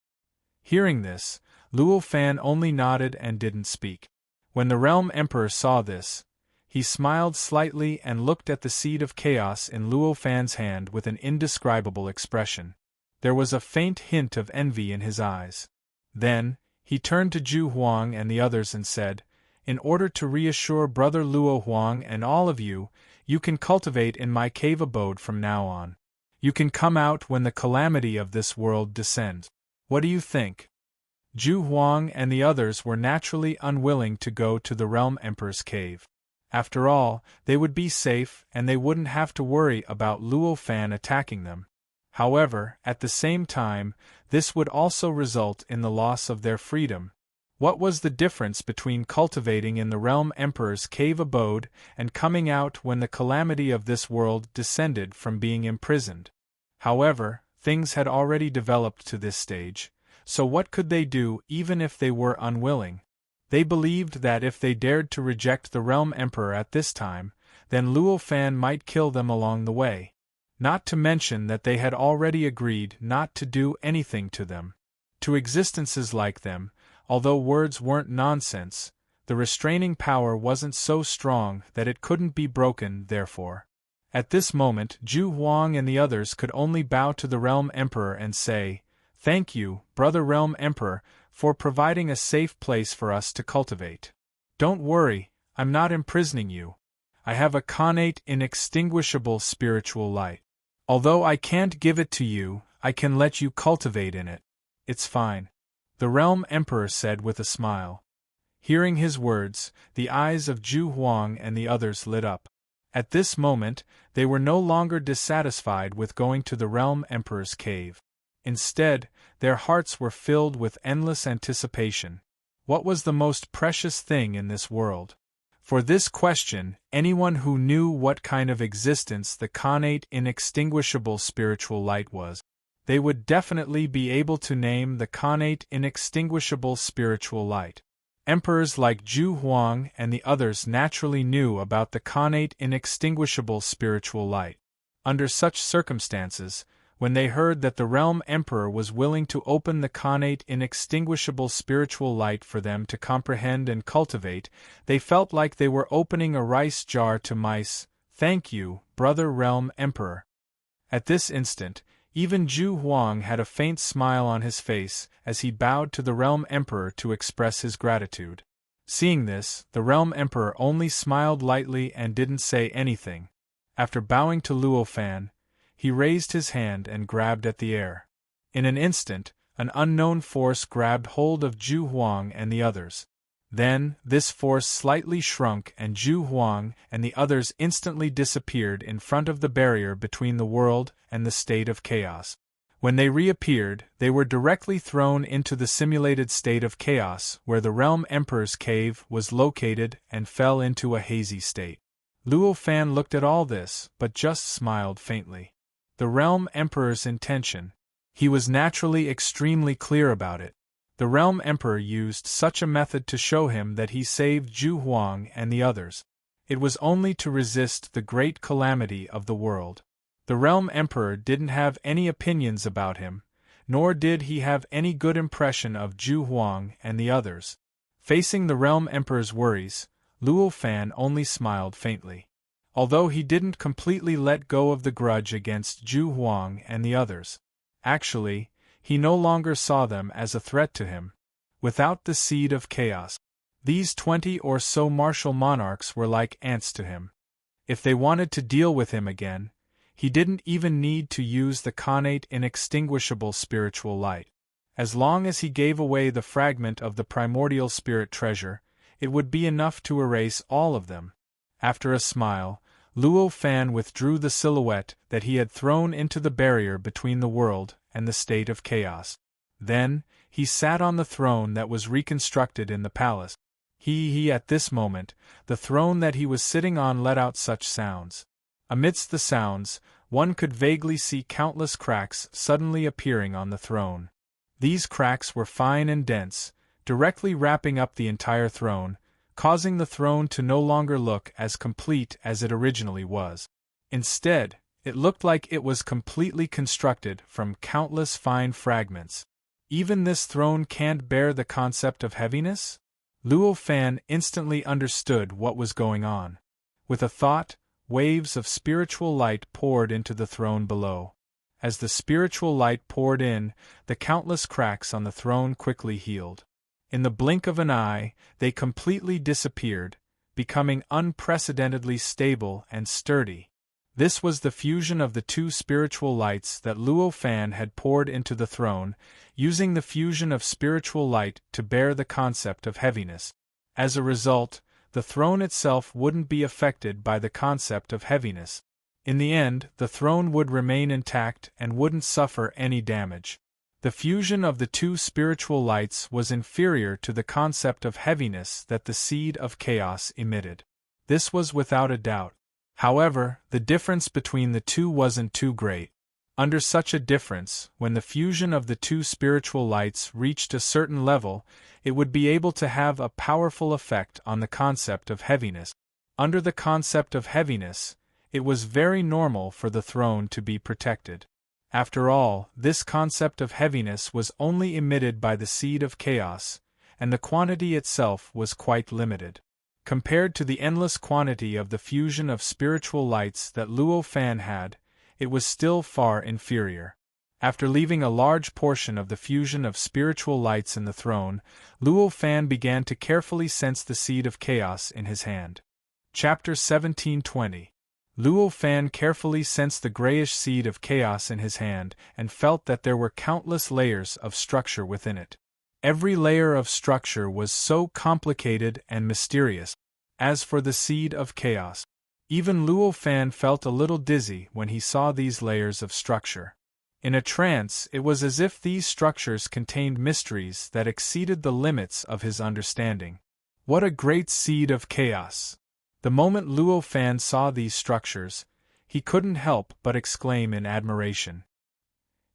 Speaker 1: Hearing this, Luo Fan only nodded and didn't speak. When the Realm Emperor saw this, he smiled slightly and looked at the seed of chaos in Luo Fan's hand with an indescribable expression. There was a faint hint of envy in his eyes. Then, he turned to Zhu Huang and the others and said, "In order to reassure Brother Luo Huang and all of you, you can cultivate in my cave abode from now on. You can come out when the calamity of this world descends. What do you think?" Zhu Huang and the others were naturally unwilling to go to the Realm Emperor's cave. After all, they would be safe and they wouldn't have to worry about Luo Fan attacking them. However, at the same time, this would also result in the loss of their freedom. What was the difference between cultivating in the Realm Emperor's cave abode and coming out when the calamity of this world descended from being imprisoned? However, things had already developed to this stage, so what could they do even if they were unwilling? They believed that if they dared to reject the Realm Emperor at this time, then Luo Fan might kill them along the way. Not to mention that they had already agreed not to do anything to them. To existences like them, although words weren't nonsense, the restraining power wasn't so strong that it couldn't be broken, therefore. At this moment, Zhu Huang and the others could only bow to the Realm Emperor and say, "Thank you, Brother Realm Emperor, for providing a safe place for us to cultivate. Don't worry, I'm not imprisoning you. I have a connate inextinguishable spiritual light. Although I can't give it to you, I can let you cultivate in it. It's fine," the Realm Emperor said with a smile. Hearing his words, the eyes of Zhu Huang and the others lit up. At this moment, they were no longer dissatisfied with going to the Realm Emperor's cave. Instead, their hearts were filled with endless anticipation. What was the most precious thing in this world? For this question, anyone who knew what kind of existence the connate inextinguishable spiritual light was, they would definitely be able to name the connate inextinguishable spiritual light. Emperors like Zhu Huang and the others naturally knew about the connate inextinguishable spiritual light. Under such circumstances, when they heard that the Realm Emperor was willing to open the connate inextinguishable spiritual light for them to comprehend and cultivate, they felt like they were opening a rice jar to mice. "Thank you, Brother Realm Emperor." At this instant, even Zhu Huang had a faint smile on his face as he bowed to the Realm Emperor to express his gratitude. Seeing this, the Realm Emperor only smiled lightly and didn't say anything. After bowing to Luo Fan, he raised his hand and grabbed at the air. In an instant, an unknown force grabbed hold of Zhu Huang and the others. Then, this force slightly shrunk and Zhu Huang and the others instantly disappeared in front of the barrier between the world and the state of chaos. When they reappeared, they were directly thrown into the simulated state of chaos where the Realm Emperor's cave was located and fell into a hazy state. Luo Fan looked at all this, but just smiled faintly. The Realm Emperor's intention. He was naturally extremely clear about it. The Realm Emperor used such a method to show him that he saved Zhu Huang and the others. It was only to resist the great calamity of the world. The Realm Emperor didn't have any opinions about him, nor did he have any good impression of Zhu Huang and the others. Facing the Realm Emperor's worries, Luo Fan only smiled faintly. Although he didn't completely let go of the grudge against Zhu Huang and the others. Actually, he no longer saw them as a threat to him. Without the seed of chaos, these 20 or so martial monarchs were like ants to him. If they wanted to deal with him again, he didn't even need to use the connate inextinguishable spiritual light. As long as he gave away the fragment of the primordial spirit treasure, it would be enough to erase all of them. After a smile, Luo Fan withdrew the silhouette that he had thrown into the barrier between the world and the state of chaos. Then, he sat on the throne that was reconstructed in the palace. At this moment, the throne that he was sitting on let out such sounds. Amidst the sounds, one could vaguely see countless cracks suddenly appearing on the throne. These cracks were fine and dense, directly wrapping up the entire throne, causing the throne to no longer look as complete as it originally was. Instead, it looked like it was completely constructed from countless fine fragments. Even this throne can't bear the concept of heaviness? Luo Fan instantly understood what was going on. With a thought, waves of spiritual light poured into the throne below. As the spiritual light poured in, the countless cracks on the throne quickly healed. In the blink of an eye, they completely disappeared, becoming unprecedentedly stable and sturdy. This was the fusion of the two spiritual lights that Luo Fan had poured into the throne, using the fusion of spiritual light to bear the concept of heaviness. As a result, the throne itself wouldn't be affected by the concept of heaviness. In the end, the throne would remain intact and wouldn't suffer any damage. The fusion of the two spiritual lights was inferior to the concept of heaviness that the seed of chaos emitted. This was without a doubt. However, the difference between the two wasn't too great. Under such a difference, when the fusion of the two spiritual lights reached a certain level, it would be able to have a powerful effect on the concept of heaviness. Under the concept of heaviness, it was very normal for the throne to be protected. After all, this concept of heaviness was only emitted by the seed of chaos, and the quantity itself was quite limited. Compared to the endless quantity of the fusion of spiritual lights that Luo Fan had, it was still far inferior. After leaving a large portion of the fusion of spiritual lights in the throne, Luo Fan began to carefully sense the seed of chaos in his hand. Chapter 1720. Luo Fan carefully sensed the grayish seed of chaos in his hand and felt that there were countless layers of structure within it. Every layer of structure was so complicated and mysterious. As for the seed of chaos, even Luo Fan felt a little dizzy when he saw these layers of structure. In a trance, it was as if these structures contained mysteries that exceeded the limits of his understanding. What a great seed of chaos! The moment Luo Fan saw these structures, he couldn't help but exclaim in admiration.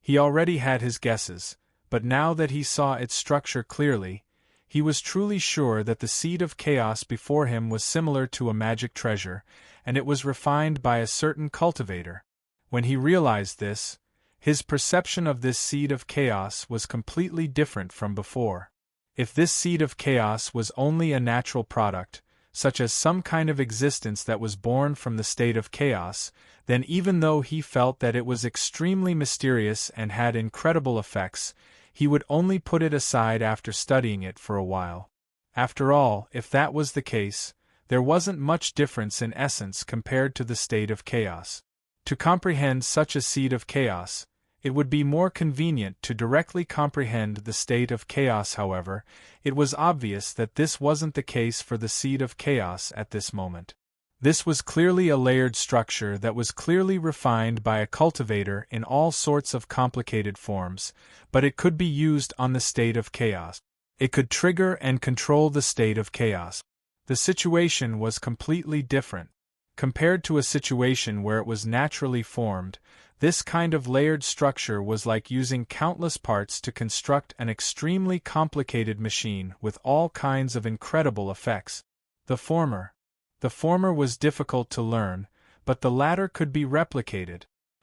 Speaker 1: He already had his guesses, but now that he saw its structure clearly, he was truly sure that the seed of chaos before him was similar to a magic treasure, and it was refined by a certain cultivator. When he realized this, his perception of this seed of chaos was completely different from before. If this seed of chaos was only a natural product, such as some kind of existence that was born from the state of chaos, then even though he felt that it was extremely mysterious and had incredible effects, he would only put it aside after studying it for a while. After all, if that was the case, there wasn't much difference in essence compared to the state of chaos. To comprehend such a seed of chaos, it would be more convenient to directly comprehend the state of chaos. However, it was obvious that this wasn't the case for the seed of chaos at this moment. This was clearly a layered structure that was clearly refined by a cultivator in all sorts of complicated forms, but it could be used on the state of chaos. It could trigger and control the state of chaos. The situation was completely different. Compared to a situation where it was naturally formed, this kind of layered structure was like using countless parts to construct an extremely complicated machine with all kinds of incredible effects. The former was difficult to learn, but the latter could be replicated.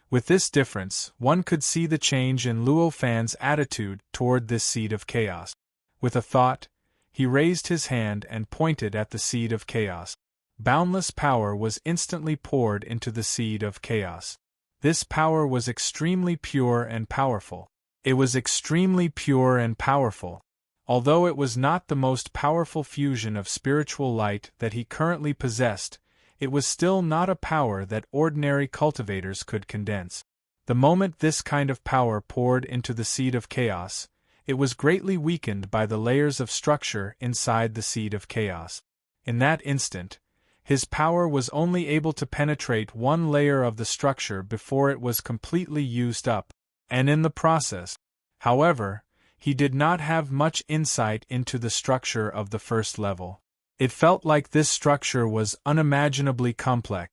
Speaker 1: With this difference, one could see the change in Luo Fan's attitude toward this seed of chaos. With a thought, he raised his hand and pointed at the seed of chaos. Boundless power was instantly poured into the seed of chaos. This power was extremely pure and powerful. It was extremely pure and powerful. Although it was not the most powerful fusion of spiritual light that he currently possessed, it was still not a power that ordinary cultivators could condense. The moment this kind of power poured into the seed of chaos, it was greatly weakened by the layers of structure inside the seed of chaos. In that instant, his power was only able to penetrate one layer of the structure before it was completely used up, and in the process, however, he did not have much insight into the structure of the first level. It felt like this structure was unimaginably complex.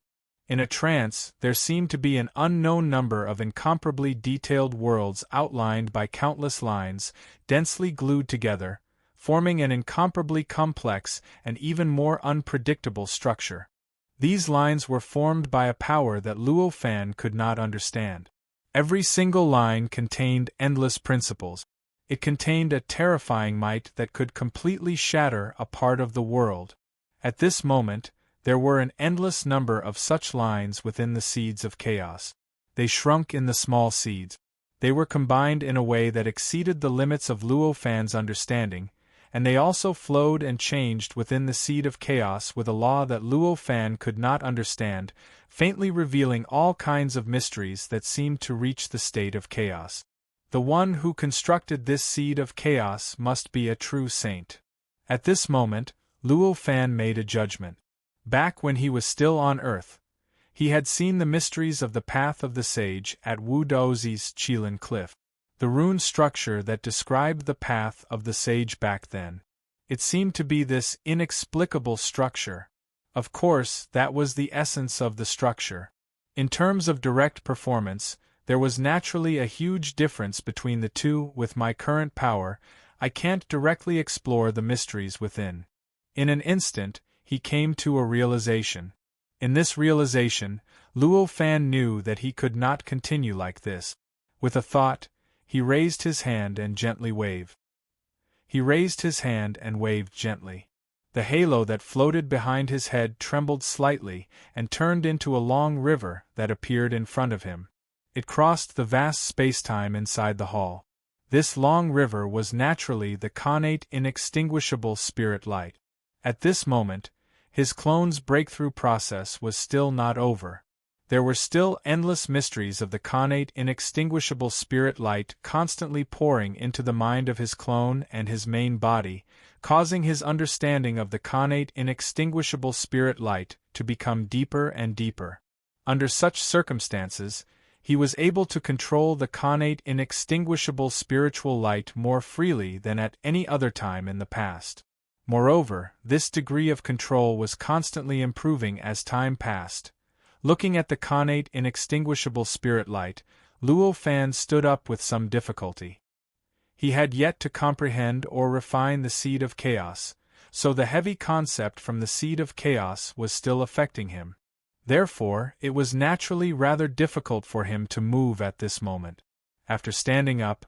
Speaker 1: In a trance, there seemed to be an unknown number of incomparably detailed worlds outlined by countless lines, densely glued together, forming an incomparably complex and even more unpredictable structure. These lines were formed by a power that Luo Fan could not understand. Every single line contained endless principles. It contained a terrifying might that could completely shatter a part of the world. At this moment, there were an endless number of such lines within the seeds of chaos. They shrunk in the small seeds. They were combined in a way that exceeded the limits of Luo Fan's understanding, and they also flowed and changed within the seed of chaos with a law that Luo Fan could not understand, faintly revealing all kinds of mysteries that seemed to reach the state of chaos. The one who constructed this seed of chaos must be a true saint. At this moment, Luo Fan made a judgment. Back when he was still on Earth, he had seen the mysteries of the Path of the Sage at Wu Daozi's Qilin Cliff. The rune structure that described the Path of the Sage back then. It seemed to be this inexplicable structure. Of course, that was the essence of the structure. In terms of direct performance, there was naturally a huge difference between the two. With my current power, I can't directly explore the mysteries within. In an instant, he came to a realization. In this realization, Luo Fan knew that he could not continue like this. With a thought, he raised his hand and gently waved. He raised his hand and waved gently. The halo that floated behind his head trembled slightly and turned into a long river that appeared in front of him. It crossed the vast space-time inside the hall. This long river was naturally the connate inextinguishable spirit light. At this moment, his clone's breakthrough process was still not over. There were still endless mysteries of the connate inextinguishable spirit light constantly pouring into the mind of his clone and his main body, causing his understanding of the connate inextinguishable spirit light to become deeper and deeper. Under such circumstances, he was able to control the connate inextinguishable spiritual light more freely than at any other time in the past. Moreover, this degree of control was constantly improving as time passed. Looking at the connate inextinguishable spirit light, Luo Fan stood up with some difficulty. He had yet to comprehend or refine the seed of chaos, so the heavy concept from the seed of chaos was still affecting him. Therefore, it was naturally rather difficult for him to move at this moment. After standing up,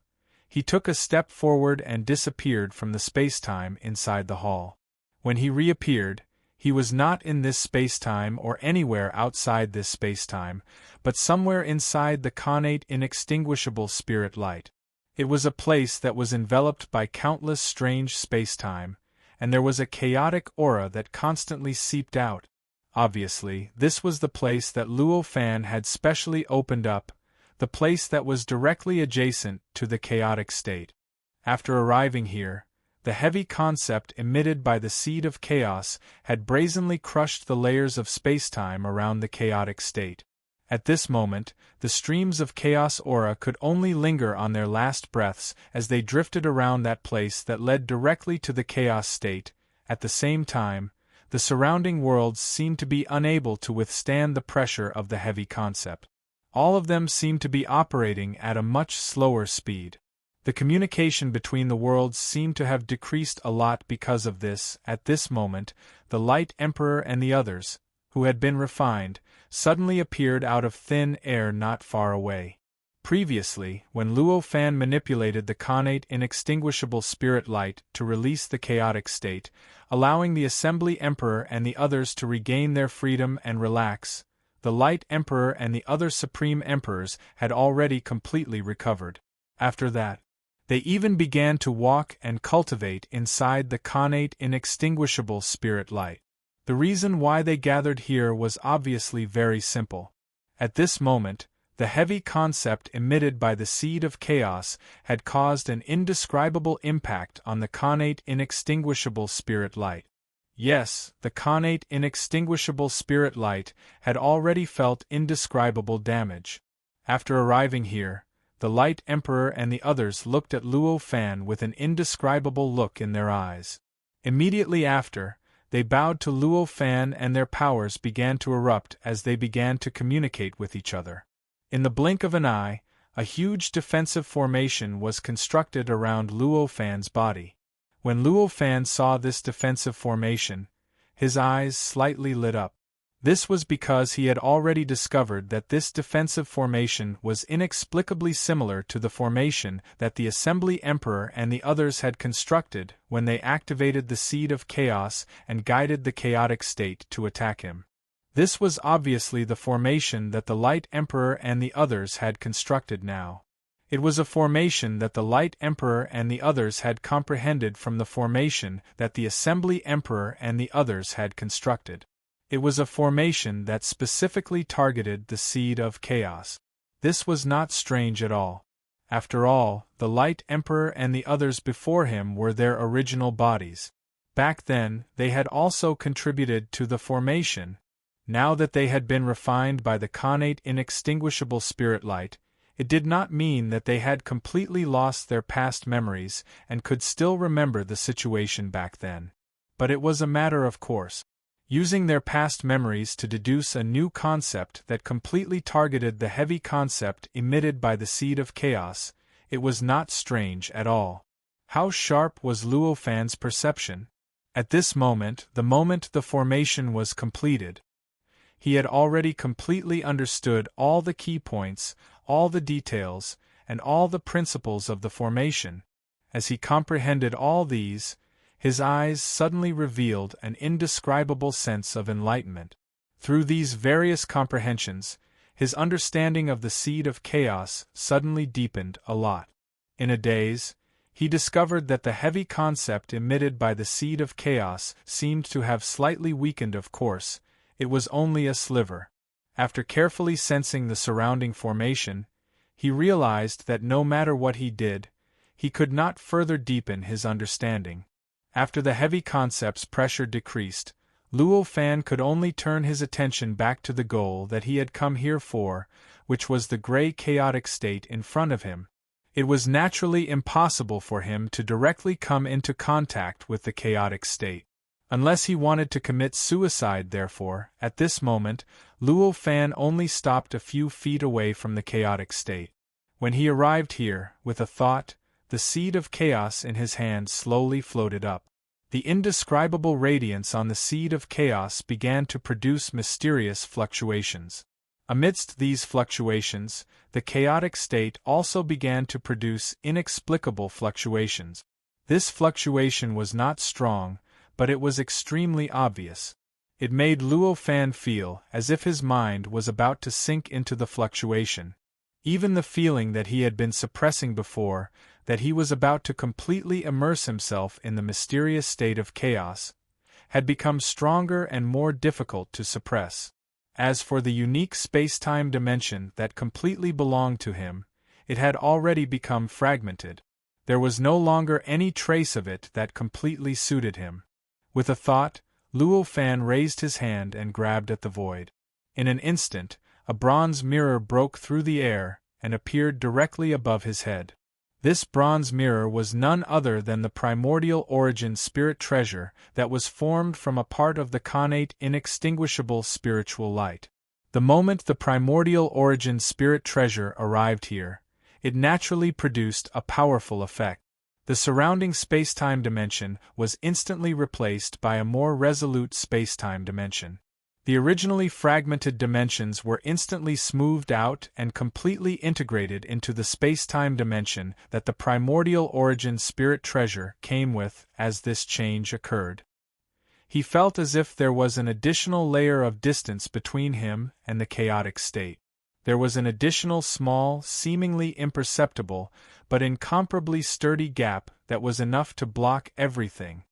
Speaker 1: he took a step forward and disappeared from the space-time inside the hall. When he reappeared, he was not in this space-time or anywhere outside this space-time, but somewhere inside the connate inextinguishable spirit light. It was a place that was enveloped by countless strange space-time, and there was a chaotic aura that constantly seeped out. Obviously, this was the place that Luo Fan had specially opened up, the place that was directly adjacent to the chaotic state. After arriving here, the heavy concept emitted by the seed of chaos had brazenly crushed the layers of spacetime around the chaotic state. At this moment, the streams of chaos aura could only linger on their last breaths as they drifted around that place that led directly to the chaos state. At the same time, the surrounding worlds seemed to be unable to withstand the pressure of the heavy concept. All of them seemed to be operating at a much slower speed. The communication between the worlds seemed to have decreased a lot because of this. At this moment, the Light Emperor and the others, who had been refined, suddenly appeared out of thin air not far away. Previously, when Luo Fan manipulated the connate inextinguishable spirit light to release the chaotic state, allowing the Assembly Emperor and the others to regain their freedom and relax, the Light Emperor and the other Supreme Emperors had already completely recovered. After that, they even began to walk and cultivate inside the connate inextinguishable spirit light. The reason why they gathered here was obviously very simple. At this moment, the heavy concept emitted by the seed of chaos had caused an indescribable impact on the connate inextinguishable spirit light. Yes, the connate inextinguishable spirit light had already felt indescribable damage. After arriving here, the Light Emperor and the others looked at Luo Fan with an indescribable look in their eyes. Immediately after, they bowed to Luo Fan and their powers began to erupt as they began to communicate with each other. In the blink of an eye, a huge defensive formation was constructed around Luo Fan's body. When Luo Fan saw this defensive formation, his eyes slightly lit up. This was because he had already discovered that this defensive formation was inexplicably similar to the formation that the Assembly Emperor and the others had constructed when they activated the Seed of Chaos and guided the chaotic state to attack him. This was obviously the formation that the Light Emperor and the others had constructed now. It was a formation that the Light Emperor and the others had comprehended from the formation that the Assembly Emperor and the others had constructed. It was a formation that specifically targeted the Seed of Chaos. This was not strange at all. After all, the Light Emperor and the others before him were their original bodies. Back then, they had also contributed to the formation. Now that they had been refined by the connate inextinguishable spirit light, it did not mean that they had completely lost their past memories and could still remember the situation back then. But it was a matter of course. Using their past memories to deduce a new concept that completely targeted the heavy concept emitted by the Seed of Chaos, it was not strange at all. How sharp was Luo Fan's perception? At this moment the formation was completed, he had already completely understood all the key points, all the details, and all the principles of the formation. As he comprehended all these, his eyes suddenly revealed an indescribable sense of enlightenment. Through these various comprehensions, his understanding of the Seed of Chaos suddenly deepened a lot. In a daze, he discovered that the heavy concept emitted by the Seed of Chaos seemed to have slightly weakened. Of course, it was only a sliver. After carefully sensing the surrounding formation, he realized that no matter what he did, he could not further deepen his understanding. After the heavy concept's pressure decreased, Luo Fan could only turn his attention back to the goal that he had come here for, which was the gray chaotic state in front of him. It was naturally impossible for him to directly come into contact with the chaotic state. Unless he wanted to commit suicide, therefore, at this moment, Luo Fan only stopped a few feet away from the chaotic state. When he arrived here, with a thought, the Seed of Chaos in his hand slowly floated up. The indescribable radiance on the Seed of Chaos began to produce mysterious fluctuations. Amidst these fluctuations, the chaotic state also began to produce inexplicable fluctuations. This fluctuation was not strong, but it was extremely obvious. It made Luo Fan feel as if his mind was about to sink into the fluctuation. Even the feeling that he had been suppressing before, that he was about to completely immerse himself in the mysterious state of chaos, had become stronger and more difficult to suppress. As for the unique space-time dimension that completely belonged to him, it had already become fragmented. There was no longer any trace of it that completely suited him. With a thought, Luo Fan raised his hand and grabbed at the void. In an instant, a bronze mirror broke through the air and appeared directly above his head. This bronze mirror was none other than the primordial origin spirit treasure that was formed from a part of the connate inextinguishable spiritual light. The moment the primordial origin spirit treasure arrived here, it naturally produced a powerful effect. The surrounding space-time dimension was instantly replaced by a more resolute space-time dimension. The originally fragmented dimensions were instantly smoothed out and completely integrated into the space-time dimension that the primordial origin spirit treasure came with. As this change occurred, he felt as if there was an additional layer of distance between him and the chaotic state. There was an additional small, seemingly imperceptible, but incomparably sturdy gap that was enough to block everything.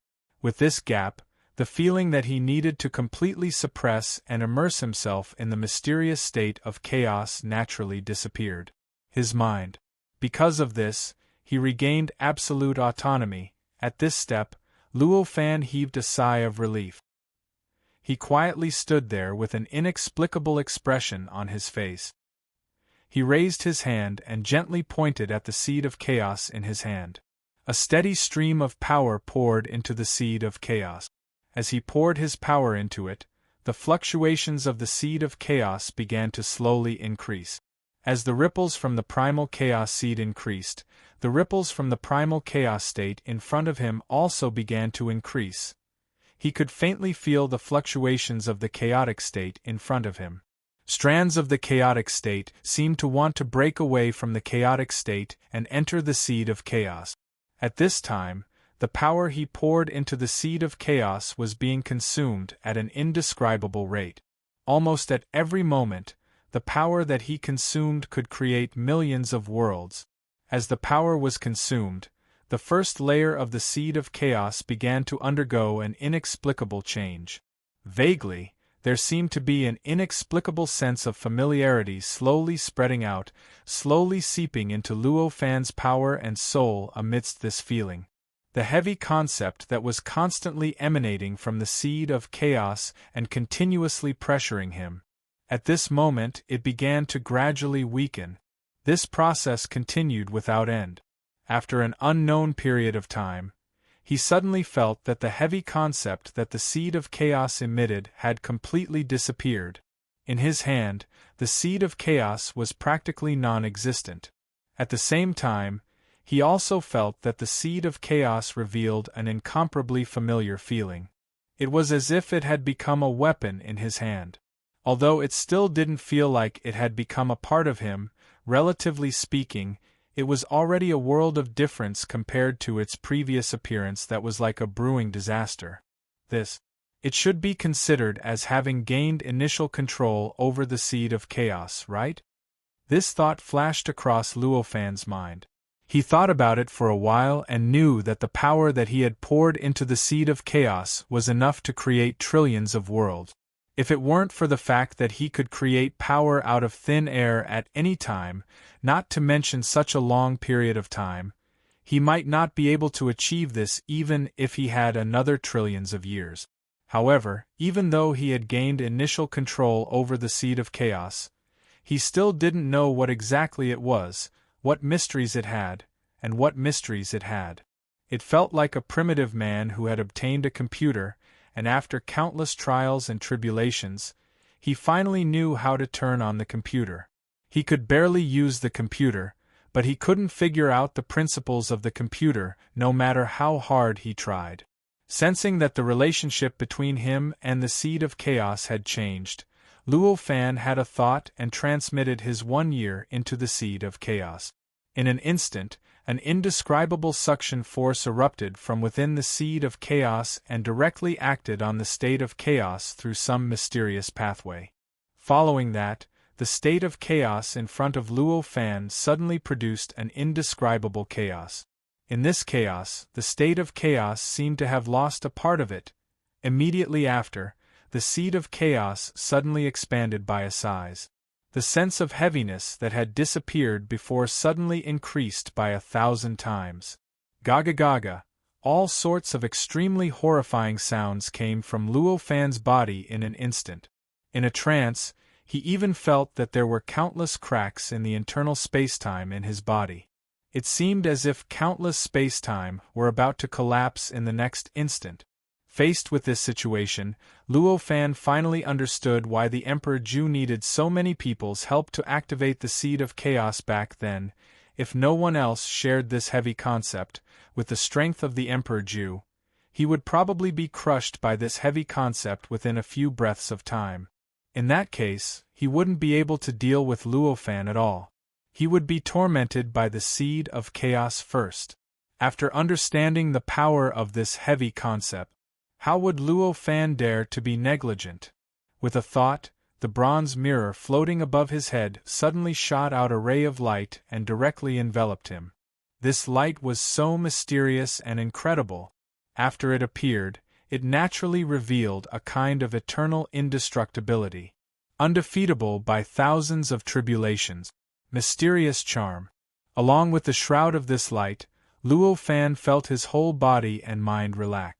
Speaker 1: With this gap, The feeling that he needed to completely suppress and immerse himself in the mysterious state of chaos naturally disappeared. His mind. Because of this, he regained absolute autonomy. At this step, Luo Fan heaved a sigh of relief. He quietly stood there with an inexplicable expression on his face. He raised his hand and gently pointed at the seed of chaos in his hand. A steady stream of power poured into the seed of chaos. As he poured his power into it, the fluctuations of the seed of chaos began to slowly increase. As the ripples from the primal chaos seed increased, the ripples from the primal chaos state in front of him also began to increase. He could faintly feel the fluctuations of the chaotic state in front of him. Strands of the chaotic state seemed to want to break away from the chaotic state and enter the seed of chaos. At this time, the power he poured into the seed of chaos was being consumed at an indescribable rate. Almost at every moment, the power that he consumed could create millions of worlds. As the power was consumed, the first layer of the seed of chaos began to undergo an inexplicable change. Vaguely, there seemed to be an inexplicable sense of familiarity slowly spreading out, slowly seeping into Luo Fan's power and soul amidst this feeling. The heavy concept that was constantly emanating from the seed of chaos and continuously pressuring him. At this moment it began to gradually weaken. This process continued without end. After an unknown period of time, he suddenly felt that the heavy concept that the seed of chaos emitted had completely disappeared. In his hand, the seed of chaos was practically non-existent. At the same time, he also felt that the seed of chaos revealed an incomparably familiar feeling. It was as if it had become a weapon in his hand. Although it still didn't feel like it had become a part of him, relatively speaking, it was already a world of difference compared to its previous appearance that was like a brewing disaster. It should be considered as having gained initial control over the seed of chaos, right? This thought flashed across Luo Fan's mind. He thought about it for a while and knew that the power that he had poured into the seed of chaos was enough to create trillions of worlds. If it weren't for the fact that he could create power out of thin air at any time, not to mention such a long period of time, he might not be able to achieve this even if he had another trillions of years. However, even though he had gained initial control over the seed of chaos, he still didn't know what exactly it was, what mysteries it had, and what mysteries it had. It felt like a primitive man who had obtained a computer, and after countless trials and tribulations, he finally knew how to turn on the computer. He could barely use the computer, but he couldn't figure out the principles of the computer no matter how hard he tried. Sensing that the relationship between him and the seed of chaos had changed, Luo Fan had a thought and transmitted his 1 year into the seed of chaos. In an instant, an indescribable suction force erupted from within the seed of chaos and directly acted on the state of chaos through some mysterious pathway. Following that, the state of chaos in front of Luo Fan suddenly produced an indescribable chaos. In this chaos, the state of chaos seemed to have lost a part of it. Immediately after, the seed of chaos suddenly expanded by a size. The sense of heaviness that had disappeared before suddenly increased by 1,000 times. Gaga gaga! All sorts of extremely horrifying sounds came from Luo Fan's body in an instant. In a trance, he even felt that there were countless cracks in the internal spacetime in his body. It seemed as if countless spacetime were about to collapse in the next instant. Faced with this situation, Luo Fan finally understood why the Emperor Ju needed so many people's help to activate the seed of chaos back then. If no one else shared this heavy concept, with the strength of the Emperor Ju, he would probably be crushed by this heavy concept within a few breaths of time. In that case, he wouldn't be able to deal with Luo Fan at all. He would be tormented by the seed of chaos first. After understanding the power of this heavy concept, how would Luo Fan dare to be negligent? With a thought, the bronze mirror floating above his head suddenly shot out a ray of light and directly enveloped him. This light was so mysterious and incredible. After it appeared, it naturally revealed a kind of eternal indestructibility, undefeatable by thousands of tribulations, mysterious charm. Along with the shroud of this light, Luo Fan felt his whole body and mind relax.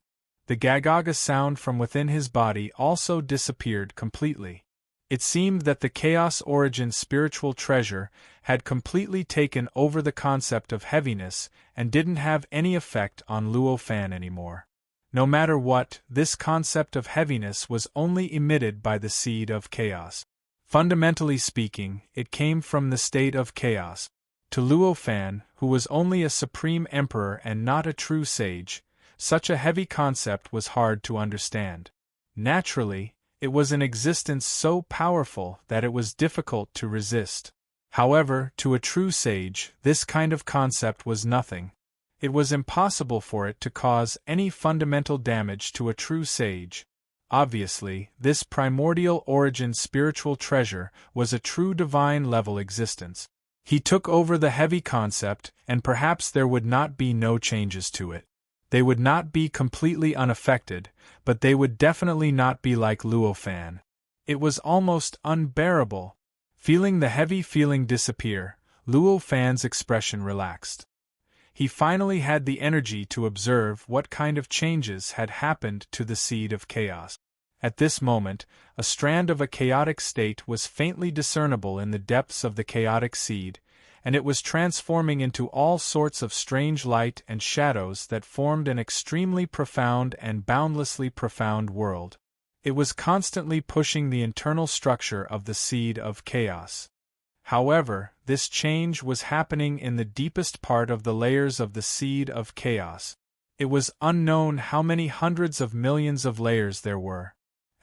Speaker 1: The gagaga sound from within his body also disappeared completely. It seemed that the Chaos Origin spiritual treasure had completely taken over the concept of heaviness and didn't have any effect on Luo Fan anymore. No matter what, this concept of heaviness was only emitted by the seed of chaos. Fundamentally speaking, it came from the state of chaos. To Luo Fan, who was only a supreme emperor and not a true sage, such a heavy concept was hard to understand. Naturally, it was an existence so powerful that it was difficult to resist. However, to a true sage, this kind of concept was nothing. It was impossible for it to cause any fundamental damage to a true sage. Obviously, this primordial origin spiritual treasure was a true divine-level existence. He took over the heavy concept, and perhaps there would not be no changes to it. They would not be completely unaffected, but they would definitely not be like Luo Fan. It was almost unbearable. Feeling the heavy feeling disappear, Luo Fan's expression relaxed. He finally had the energy to observe what kind of changes had happened to the seed of chaos. At this moment, a strand of a chaotic state was faintly discernible in the depths of the chaotic seed, and it was transforming into all sorts of strange light and shadows that formed an extremely profound and boundlessly profound world. It was constantly pushing the internal structure of the seed of chaos. However, this change was happening in the deepest part of the layers of the seed of chaos. It was unknown how many hundreds of millions of layers there were.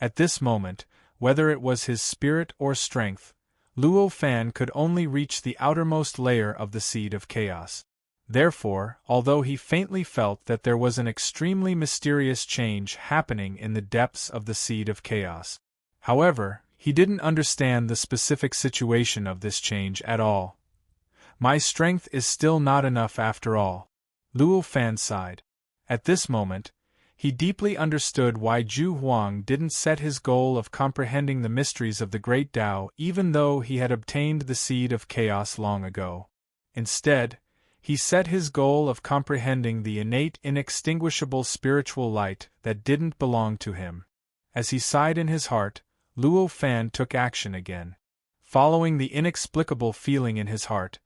Speaker 1: At this moment, whether it was his spirit or strength, Luo Fan could only reach the outermost layer of the seed of chaos. Therefore, although he faintly felt that there was an extremely mysterious change happening in the depths of the seed of chaos, however, he didn't understand the specific situation of this change at all. My strength is still not enough after all. Luo Fan sighed. At this moment, he deeply understood why Zhu Huang didn't set his goal of comprehending the mysteries of the Great Tao even though he had obtained the seed of chaos long ago. Instead, he set his goal of comprehending the innate inextinguishable spiritual light that didn't belong to him. As he sighed in his heart, Luo Fan took action again. Following the inexplicable feeling in his heart,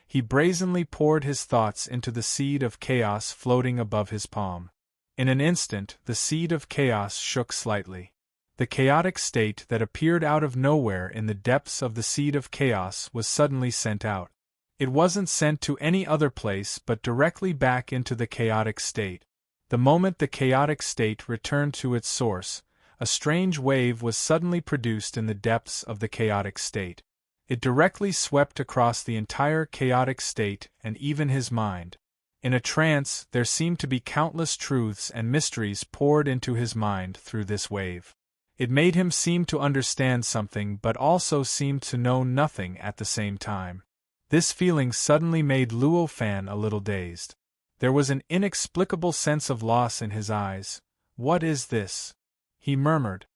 Speaker 1: he brazenly poured his thoughts into the seed of chaos floating above his palm. In an instant, the seed of chaos shook slightly. The chaotic state that appeared out of nowhere in the depths of the seed of chaos was suddenly sent out. It wasn't sent to any other place but directly back into the chaotic state. The moment the chaotic state returned to its source, a strange wave was suddenly produced in the depths of the chaotic state. It directly swept across the entire chaotic state and even his mind. In a trance, there seemed to be countless truths and mysteries poured into his mind through this wave. It made him seem to understand something but also seemed to know nothing at the same time. This feeling suddenly made Luo Fan a little dazed. There was an inexplicable sense of loss in his eyes. "What is this?" he murmured.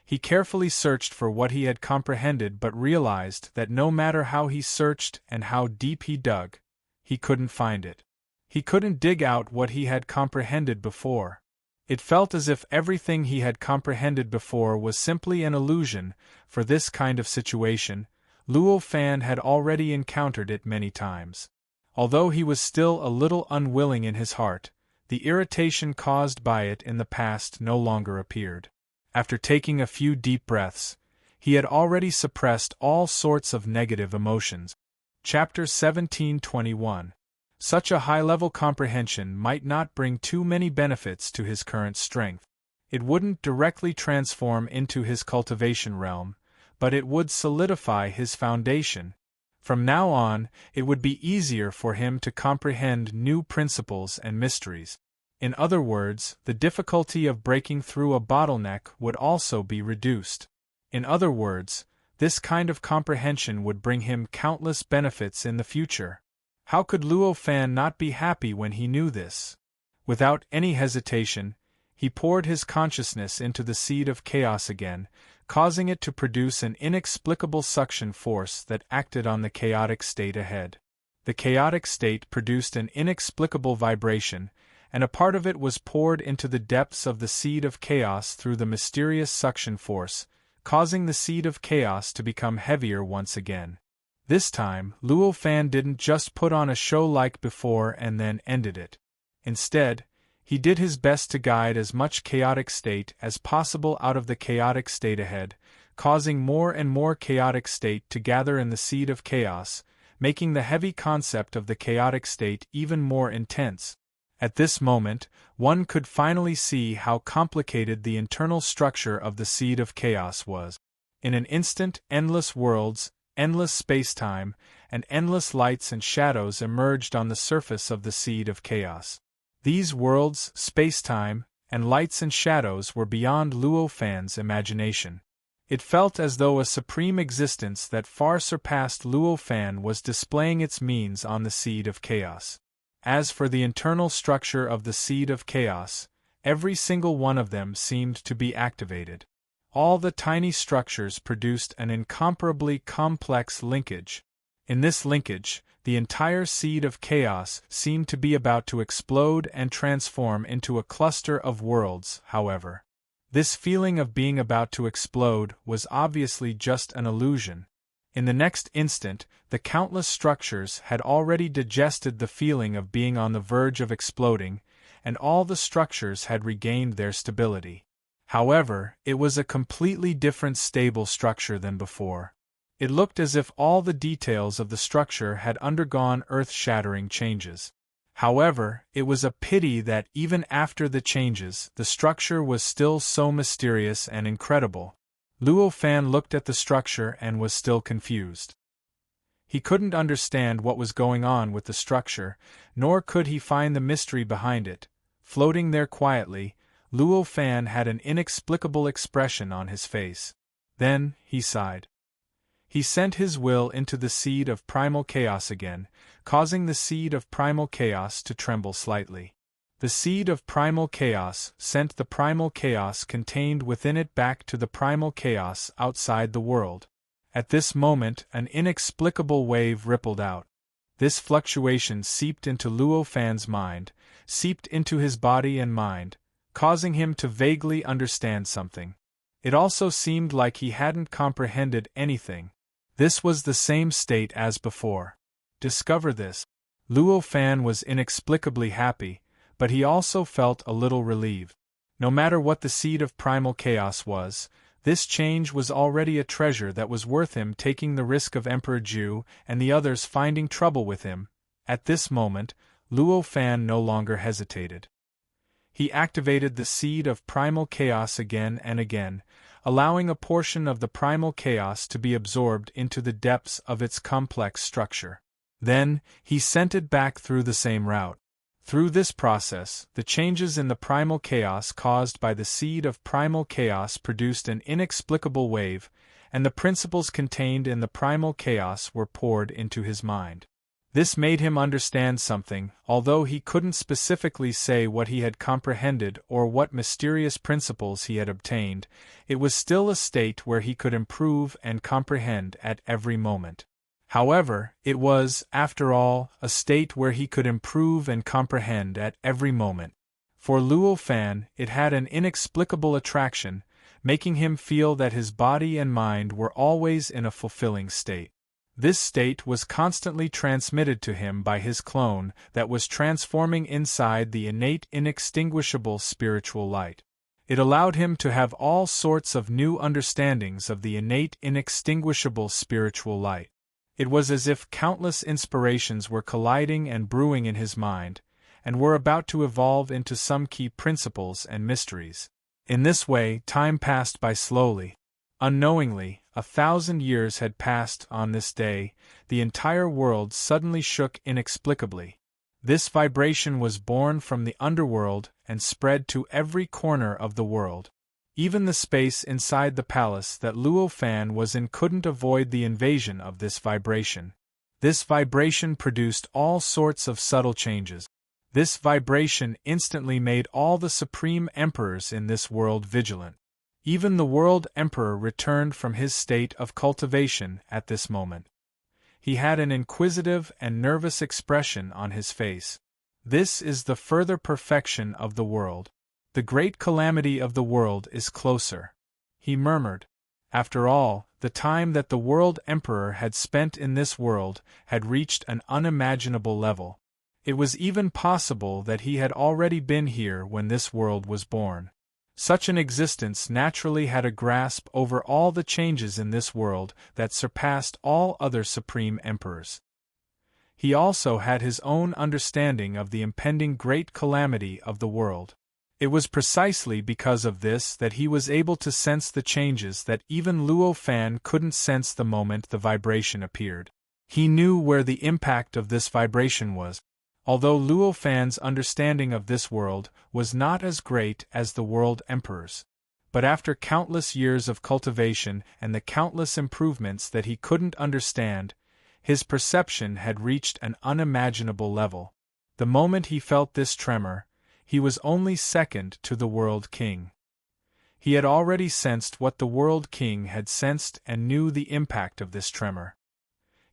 Speaker 1: He carefully searched for what he had comprehended but realized that no matter how he searched and how deep he dug, he couldn't find it. He couldn't dig out what he had comprehended before. It felt as if everything he had comprehended before was simply an illusion. For this kind of situation, Luo Fan had already encountered it many times. Although he was still a little unwilling in his heart, the irritation caused by it in the past no longer appeared. After taking a few deep breaths, he had already suppressed all sorts of negative emotions. Chapter 1721. Such a high-level comprehension might not bring too many benefits to his current strength. It wouldn't directly transform into his cultivation realm, but it would solidify his foundation. From now on, it would be easier for him to comprehend new principles and mysteries. In other words, the difficulty of breaking through a bottleneck would also be reduced. In other words, this kind of comprehension would bring him countless benefits in the future. How could Luo Fan not be happy when he knew this? Without any hesitation, he poured his consciousness into the seed of chaos again, causing it to produce an inexplicable suction force that acted on the chaotic state ahead. The chaotic state produced an inexplicable vibration, and a part of it was poured into the depths of the seed of chaos through the mysterious suction force, causing the seed of chaos to become heavier once again. This time, Luo Fan didn't just put on a show like before and then ended it. Instead, he did his best to guide as much chaotic state as possible out of the chaotic state ahead, causing more and more chaotic state to gather in the seed of chaos, making the heavy concept of the chaotic state even more intense. At this moment, one could finally see how complicated the internal structure of the seed of chaos was. In an instant, endless worlds, endless space-time, and endless lights and shadows emerged on the surface of the seed of chaos. These worlds, space-time, and lights and shadows were beyond Luo Fan's imagination. It felt as though a supreme existence that far surpassed Luo Fan was displaying its means on the seed of chaos. As for the internal structure of the seed of chaos, every single one of them seemed to be activated. All the tiny structures produced an incomparably complex linkage. In this linkage, the entire seed of chaos seemed to be about to explode and transform into a cluster of worlds, however. This feeling of being about to explode was obviously just an illusion. In the next instant, the countless structures had already digested the feeling of being on the verge of exploding, and all the structures had regained their stability. However, it was a completely different stable structure than before. It looked as if all the details of the structure had undergone earth-shattering changes. However, it was a pity that even after the changes, the structure was still so mysterious and incredible. Luo Fan looked at the structure and was still confused. He couldn't understand what was going on with the structure, nor could he find the mystery behind it. Floating there quietly, Luo Fan had an inexplicable expression on his face. Then, he sighed. He sent his will into the seed of primal chaos again, causing the seed of primal chaos to tremble slightly. The seed of primal chaos sent the primal chaos contained within it back to the primal chaos outside the world. At this moment, an inexplicable wave rippled out. This fluctuation seeped into Luo Fan's mind, seeped into his body and mind, causing him to vaguely understand something. It also seemed like he hadn't comprehended anything. This was the same state as before. Discover this. Luo Fan was inexplicably happy, but he also felt a little relieved. No matter what the seed of primal chaos was, this change was already a treasure that was worth him taking the risk of Emperor Ju and the others finding trouble with him. At this moment, Luo Fan no longer hesitated. He activated the seed of primal chaos again and again, allowing a portion of the primal chaos to be absorbed into the depths of its complex structure. Then, he sent it back through the same route. Through this process, the changes in the primal chaos caused by the seed of primal chaos produced an inexplicable wave, and the principles contained in the primal chaos were poured into his mind. This made him understand something, although he couldn't specifically say what he had comprehended or what mysterious principles he had obtained. It was still a state where he could improve and comprehend at every moment. However, it was, after all, a state where he could improve and comprehend at every moment. For Luo Fan, it had an inexplicable attraction, making him feel that his body and mind were always in a fulfilling state. This state was constantly transmitted to him by his clone that was transforming inside the innate inextinguishable spiritual light. It allowed him to have all sorts of new understandings of the innate inextinguishable spiritual light. It was as if countless inspirations were colliding and brewing in his mind, and were about to evolve into some key principles and mysteries. In this way, time passed by slowly. Unknowingly, 1,000 years had passed on this day. The entire world suddenly shook inexplicably. This vibration was born from the underworld and spread to every corner of the world. Even the space inside the palace that Luo Fan was in couldn't avoid the invasion of this vibration. This vibration produced all sorts of subtle changes. This vibration instantly made all the supreme emperors in this world vigilant. Even the world emperor returned from his state of cultivation at this moment. He had an inquisitive and nervous expression on his face. This is the further perfection of the world. The great calamity of the world is closer, he murmured. After all, the time that the world emperor had spent in this world had reached an unimaginable level. It was even possible that he had already been here when this world was born. Such an existence naturally had a grasp over all the changes in this world that surpassed all other supreme emperors. He also had his own understanding of the impending great calamity of the world. It was precisely because of this that he was able to sense the changes that even Luo Fan couldn't sense the moment the vibration appeared. He knew where the impact of this vibration was. Although Luo Fan's understanding of this world was not as great as the world emperor's. But after countless years of cultivation and the countless improvements that he couldn't understand, his perception had reached an unimaginable level. The moment he felt this tremor, he was only second to the World King. He had already sensed what the World King had sensed and knew the impact of this tremor.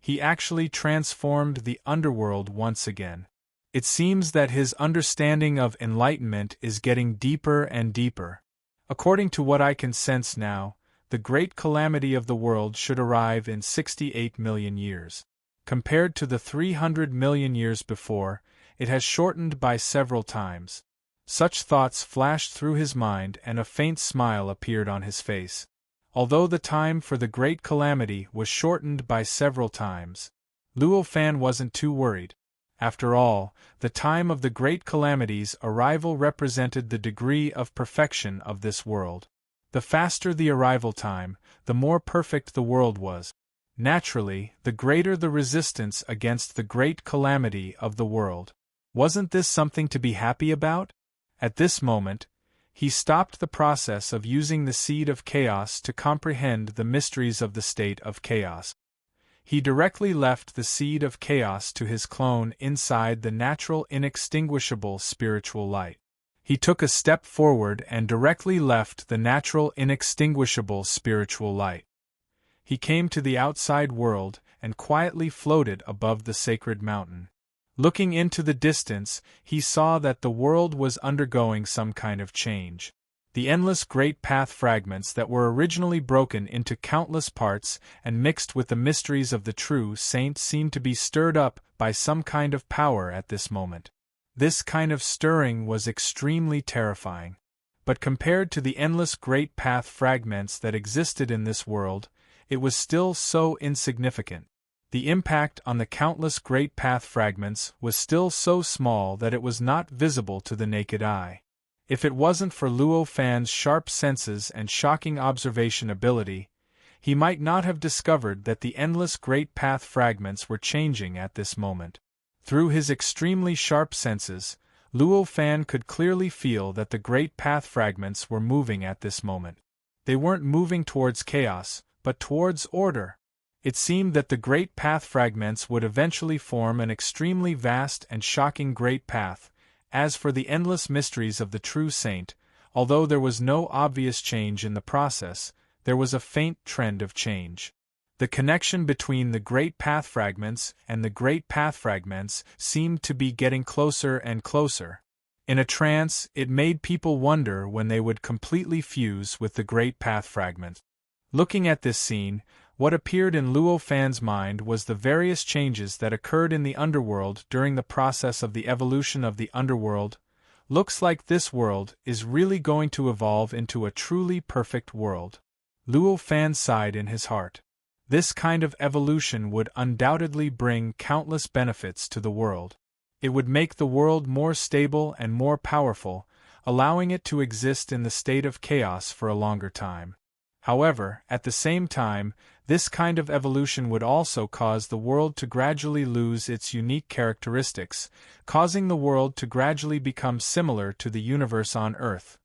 Speaker 1: He actually transformed the underworld once again. It seems that his understanding of enlightenment is getting deeper and deeper. According to what I can sense now, the great calamity of the world should arrive in 68 million years. Compared to the 300 million years before, it has shortened by several times. Such thoughts flashed through his mind and a faint smile appeared on his face. Although the time for the great calamity was shortened by several times, Luo Fan wasn't too worried. After all, the time of the great calamity's arrival represented the degree of perfection of this world. The faster the arrival time, the more perfect the world was. Naturally, the greater the resistance against the great calamity of the world. Wasn't this something to be happy about? At this moment, he stopped the process of using the seed of chaos to comprehend the mysteries of the state of chaos. He directly left the seed of chaos to his clone inside the natural inextinguishable spiritual light. He took a step forward and directly left the natural inextinguishable spiritual light. He came to the outside world and quietly floated above the sacred mountain. Looking into the distance, he saw that the world was undergoing some kind of change. The endless great path fragments that were originally broken into countless parts and mixed with the mysteries of the true saint seemed to be stirred up by some kind of power at this moment. This kind of stirring was extremely terrifying. But compared to the endless great path fragments that existed in this world, it was still so insignificant. The impact on the countless great path fragments was still so small that it was not visible to the naked eye. If it wasn't for Luo Fan's sharp senses and shocking observation ability, he might not have discovered that the endless great path fragments were changing at this moment. Through his extremely sharp senses, Luo Fan could clearly feel that the great path fragments were moving at this moment. They weren't moving towards chaos, but towards order. It seemed that the great path fragments would eventually form an extremely vast and shocking great path. As for the endless mysteries of the true saint, although there was no obvious change in the process, there was a faint trend of change. The connection between the great path fragments and the great path fragments seemed to be getting closer and closer. In a trance, it made people wonder when they would completely fuse with the great path fragment. Looking at this scene, what appeared in Luo Fan's mind was the various changes that occurred in the underworld during the process of the evolution of the underworld. Looks like this world is really going to evolve into a truly perfect world. Luo Fan sighed in his heart. This kind of evolution would undoubtedly bring countless benefits to the world. It would make the world more stable and more powerful, allowing it to exist in the state of chaos for a longer time. However, at the same time, this kind of evolution would also cause the world to gradually lose its unique characteristics, causing the world to gradually become similar to the universe on Earth.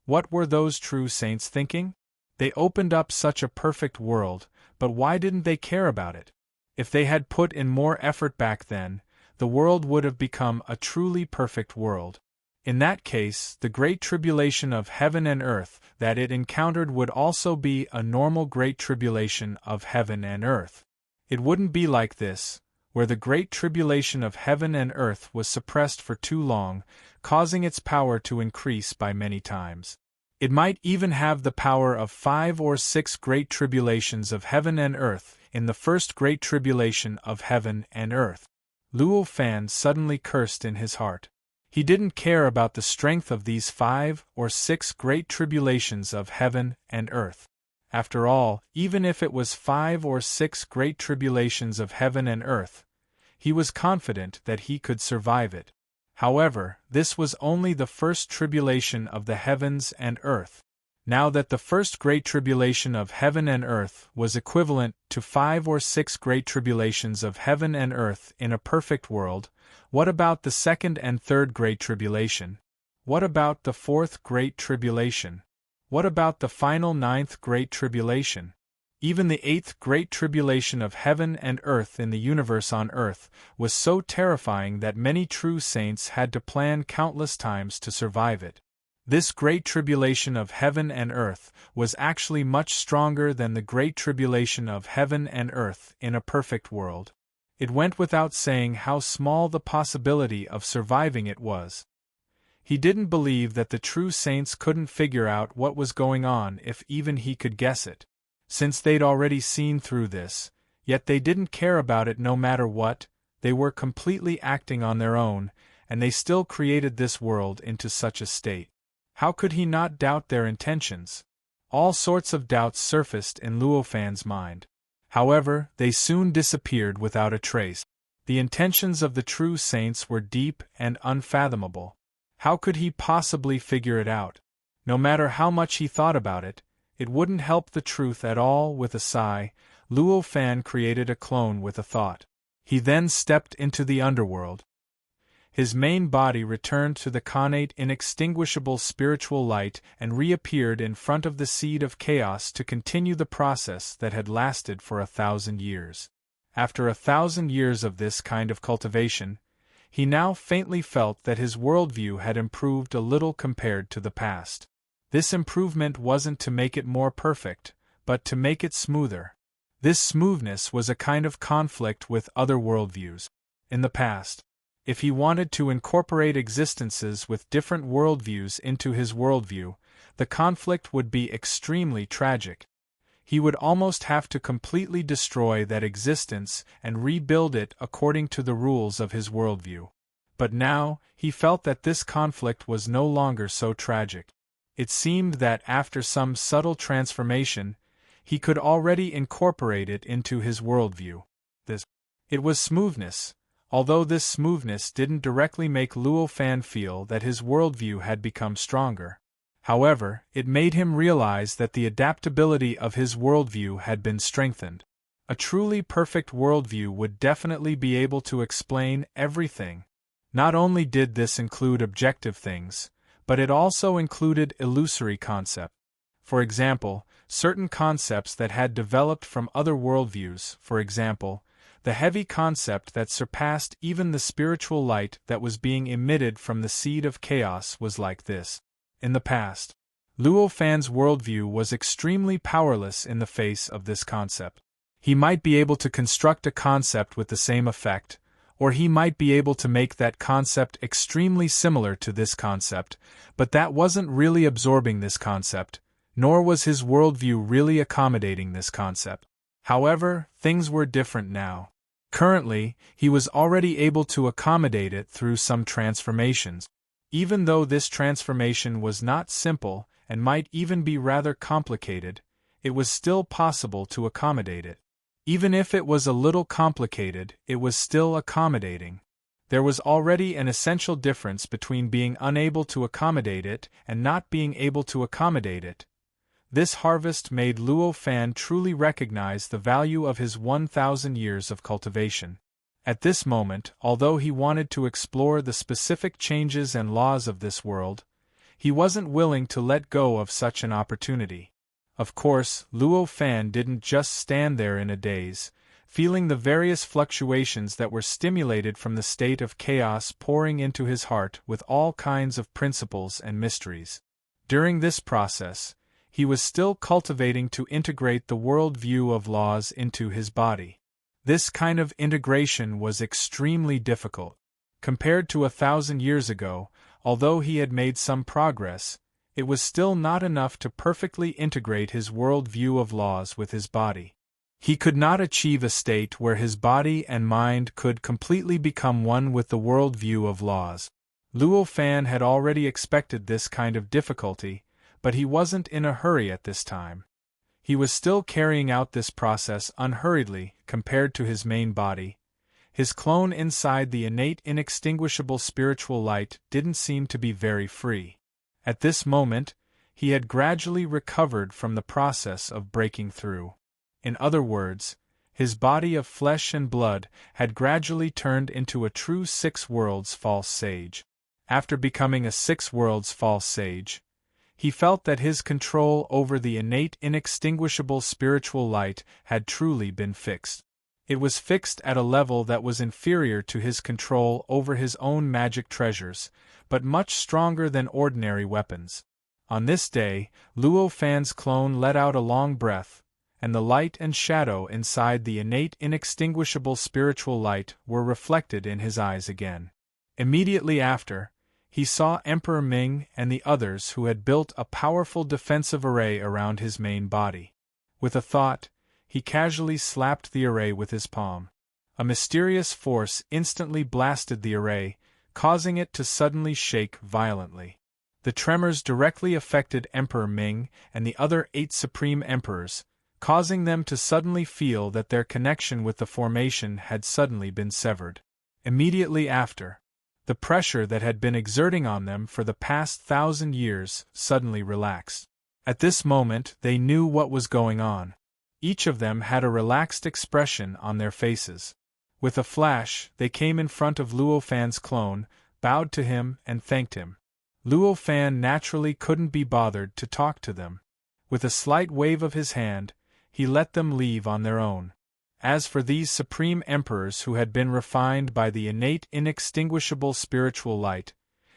Speaker 1: What were those true saints thinking? They opened up such a perfect world, but why didn't they care about it? If they had put in more effort back then, the world would have become a truly perfect world. In that case, the great tribulation of heaven and earth that it encountered would also be a normal great tribulation of heaven and earth. It wouldn't be like this, where the great tribulation of heaven and earth was suppressed for too long, causing its power to increase by many times. It might even have the power of 5 or 6 great tribulations of heaven and earth in the first great tribulation of heaven and earth. Luo Fan suddenly cursed in his heart. He didn't care about the strength of these 5 or 6 great tribulations of heaven and earth. After all, even if it was 5 or 6 great tribulations of heaven and earth, he was confident that he could survive it. However, this was only the first tribulation of the heavens and earth. Now that the first great tribulation of heaven and earth was equivalent to 5 or 6 great tribulations of heaven and earth in a perfect world, what about the second and third great tribulation? What about the fourth great tribulation? What about the final 9th great tribulation? Even the 8th great tribulation of heaven and earth in the universe on earth was so terrifying that many true saints had to plan countless times to survive it. This great tribulation of heaven and earth was actually much stronger than the great tribulation of heaven and earth in a perfect world. It went without saying how small the possibility of surviving it was. He didn't believe that the true saints couldn't figure out what was going on if even he could guess it. Since they'd already seen through this, yet they didn't care about it no matter what, they were completely acting on their own, and they still created this world into such a state. How could he not doubt their intentions? All sorts of doubts surfaced in Luo Fan's mind. However, they soon disappeared without a trace. The intentions of the true saints were deep and unfathomable. How could he possibly figure it out? No matter how much he thought about it, it wouldn't help the truth at all. With a sigh, Luo Fan created a clone with a thought. He then stepped into the underworld. His main body returned to the connate inextinguishable spiritual light and reappeared in front of the seed of chaos to continue the process that had lasted for 1,000 years. After 1,000 years of this kind of cultivation, he now faintly felt that his worldview had improved a little compared to the past. This improvement wasn't to make it more perfect, but to make it smoother. This smoothness was a kind of conflict with other worldviews. In the past, if he wanted to incorporate existences with different worldviews into his worldview, the conflict would be extremely tragic. He would almost have to completely destroy that existence and rebuild it according to the rules of his worldview. But now, he felt that this conflict was no longer so tragic. It seemed that after some subtle transformation, he could already incorporate it into his worldview. It was smoothness, although this smoothness didn't directly make Luo Fan feel that his worldview had become stronger. However, it made him realize that the adaptability of his worldview had been strengthened. A truly perfect worldview would definitely be able to explain everything. Not only did this include objective things, but it also included illusory concepts. For example, certain concepts that had developed from other worldviews, for example, the heavy concept that surpassed even the spiritual light that was being emitted from the seed of chaos was like this. In the past, Luo Fan's worldview was extremely powerless in the face of this concept. He might be able to construct a concept with the same effect, or he might be able to make that concept extremely similar to this concept, but that wasn't really absorbing this concept, nor was his worldview really accommodating this concept. However, things were different now. Currently, he was already able to accommodate it through some transformations. Even though this transformation was not simple and might even be rather complicated, it was still possible to accommodate it. Even if it was a little complicated, it was still accommodating. There was already an essential difference between being unable to accommodate it and not being able to accommodate it. This harvest made Luo Fan truly recognize the value of his 1,000 years of cultivation. At this moment, although he wanted to explore the specific changes and laws of this world, he wasn't willing to let go of such an opportunity. Of course, Luo Fan didn't just stand there in a daze, feeling the various fluctuations that were stimulated from the state of chaos pouring into his heart with all kinds of principles and mysteries. During this process, he was still cultivating to integrate the world view of laws into his body. This kind of integration was extremely difficult. Compared to 1,000 years ago, although he had made some progress, it was still not enough to perfectly integrate his world view of laws with his body. He could not achieve a state where his body and mind could completely become one with the world view of laws. Luo Fan had already expected this kind of difficulty, but he wasn't in a hurry at this time. He was still carrying out this process unhurriedly compared to his main body. His clone inside the innate inextinguishable spiritual light didn't seem to be very free. At this moment, he had gradually recovered from the process of breaking through. In other words, his body of flesh and blood had gradually turned into a true Six Worlds false sage. After becoming a Six Worlds false sage, he felt that his control over the innate inextinguishable spiritual light had truly been fixed. It was fixed at a level that was inferior to his control over his own magic treasures, but much stronger than ordinary weapons. On this day, Luo Fan's clone let out a long breath, and the light and shadow inside the innate inextinguishable spiritual light were reflected in his eyes again. Immediately after, he saw Emperor Ming and the others who had built a powerful defensive array around his main body. With a thought, he casually slapped the array with his palm. A mysterious force instantly blasted the array, causing it to suddenly shake violently. The tremors directly affected Emperor Ming and the other 8 Supreme Emperors, causing them to suddenly feel that their connection with the formation had suddenly been severed. Immediately after, the pressure that had been exerting on them for the past 1,000 years suddenly relaxed. At this moment they knew what was going on. Each of them had a relaxed expression on their faces. With a flash, they came in front of Luo Fan's clone, bowed to him and thanked him. Luo Fan naturally couldn't be bothered to talk to them. With a slight wave of his hand, he let them leave on their own. As for these Supreme Emperors who had been refined by the innate inextinguishable spiritual light,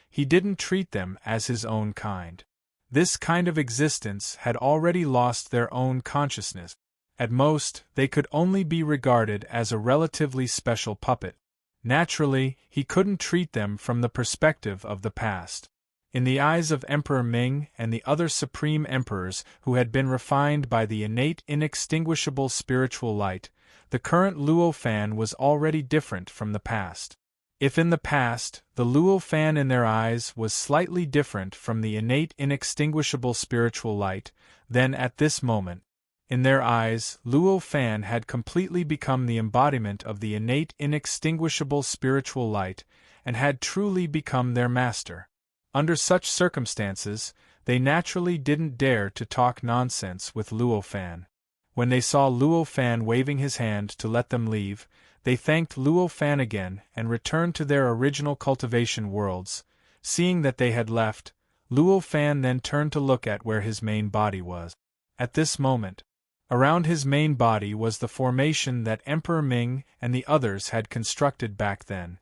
Speaker 1: he didn't treat them as his own kind. This kind of existence had already lost their own consciousness. At most, they could only be regarded as a relatively special puppet. Naturally, he couldn't treat them from the perspective of the past. In the eyes of Emperor Ming and the other Supreme Emperors who had been refined by the innate inextinguishable spiritual light, the current Luo Fan was already different from the past. If in the past, the Luo Fan in their eyes was slightly different from the innate inextinguishable spiritual light, then at this moment, in their eyes, Luo Fan had completely become the embodiment of the innate inextinguishable spiritual light, and had truly become their master. Under such circumstances, they naturally didn't dare to talk nonsense with Luo Fan. When they saw Luo Fan waving his hand to let them leave, they thanked Luo Fan again and returned to their original cultivation worlds. Seeing that they had left, Luo Fan then turned to look at where his main body was. At this moment, around his main body was the formation that Emperor Ming and the others had constructed back then.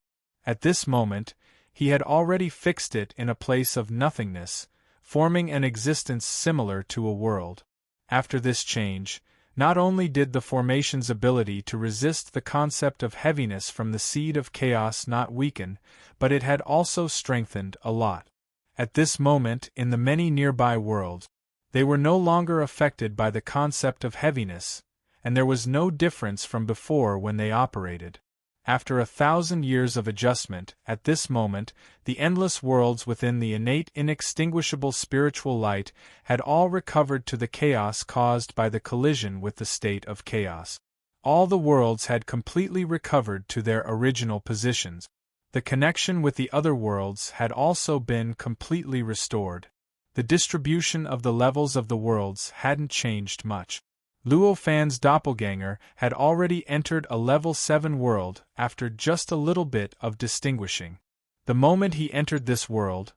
Speaker 1: At this moment, he had already fixed it in a place of nothingness, forming an existence similar to a world. After this change, not only did the formation's ability to resist the concept of heaviness from the seed of chaos not weaken, but it had also strengthened a lot. At this moment in the many nearby worlds, they were no longer affected by the concept of heaviness, and there was no difference from before when they operated. After 1,000 years of adjustment, at this moment, the endless worlds within the innate inextinguishable spiritual light had all recovered to the chaos caused by the collision with the state of chaos. All the worlds had completely recovered to their original positions. The connection with the other worlds had also been completely restored. The distribution of the levels of the worlds hadn't changed much. Luo Fan's doppelganger had already entered a level 7 world after just a little bit of distinguishing. The moment he entered this world,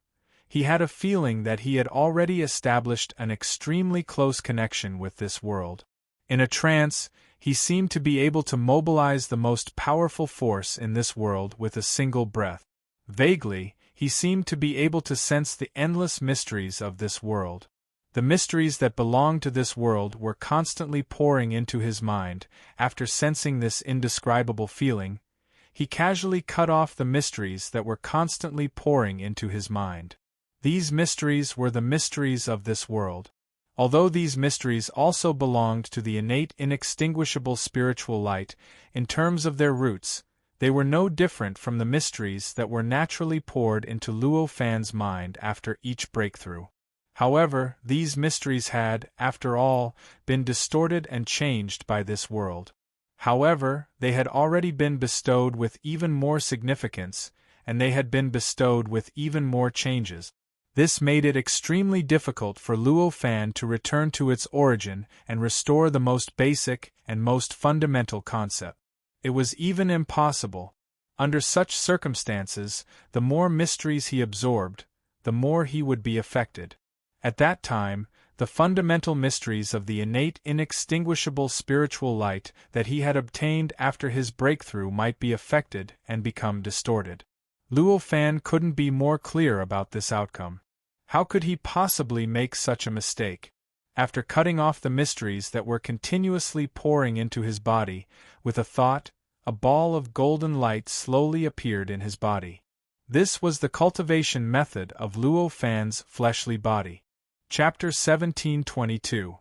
Speaker 1: he had a feeling that he had already established an extremely close connection with this world. In a trance, he seemed to be able to mobilize the most powerful force in this world with a single breath. Vaguely, he seemed to be able to sense the endless mysteries of this world. The mysteries that belonged to this world were constantly pouring into his mind. After sensing this indescribable feeling, he casually cut off the mysteries that were constantly pouring into his mind. These mysteries were the mysteries of this world. Although these mysteries also belonged to the innate inextinguishable spiritual light, in terms of their roots, they were no different from the mysteries that were naturally poured into Luo Fan's mind after each breakthrough. However, these mysteries had, after all, been distorted and changed by this world. However, they had already been bestowed with even more significance, and they had been bestowed with even more changes. This made it extremely difficult for Luo Fan to return to its origin and restore the most basic and most fundamental concept. It was even impossible. Under such circumstances, the more mysteries he absorbed, the more he would be affected. At that time, the fundamental mysteries of the innate inextinguishable spiritual light that he had obtained after his breakthrough might be affected and become distorted. Luo Fan couldn't be more clear about this outcome. How could he possibly make such a mistake? After cutting off the mysteries that were continuously pouring into his body, with a thought, a ball of golden light slowly appeared in his body. This was the cultivation method of Luo Fan's fleshly body. Chapter 1722.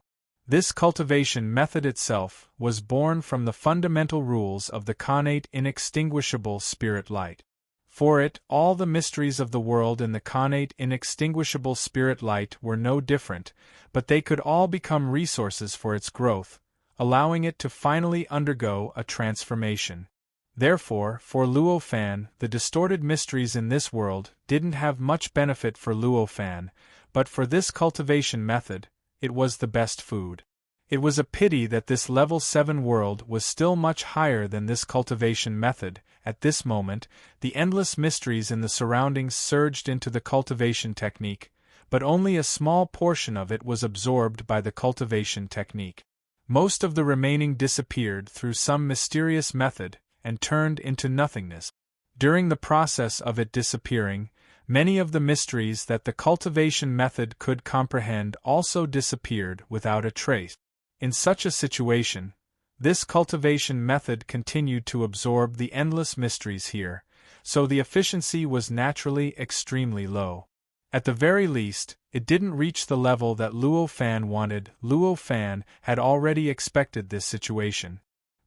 Speaker 1: This cultivation method itself was born from the fundamental rules of the connate inextinguishable spirit light. For it, all the mysteries of the world in the connate inextinguishable spirit light were no different, but they could all become resources for its growth, allowing it to finally undergo a transformation. Therefore, for Luo Fan, the distorted mysteries in this world didn't have much benefit for Luo Fan, but for this cultivation method, it was the best food. It was a pity that this level 7 world was still much higher than this cultivation method. At this moment, the endless mysteries in the surroundings surged into the cultivation technique, but only a small portion of it was absorbed by the cultivation technique. Most of the remaining disappeared through some mysterious method and turned into nothingness. During the process of it disappearing, many of the mysteries that the cultivation method could comprehend also disappeared without a trace. In such a situation, this cultivation method continued to absorb the endless mysteries here, so the efficiency was naturally extremely low. At the very least, it didn't reach the level that Luo Fan wanted. Luo Fan had already expected this situation.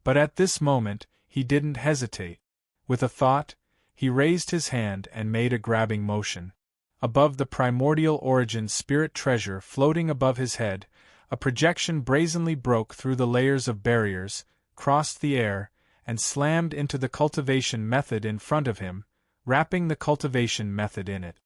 Speaker 1: But at this moment, he didn't hesitate. With a thought, he raised his hand and made a grabbing motion. Above the primordial origin spirit treasure floating above his head, a projection brazenly broke through the layers of barriers, crossed the air, and slammed into the cultivation method in front of him, wrapping the cultivation method in it.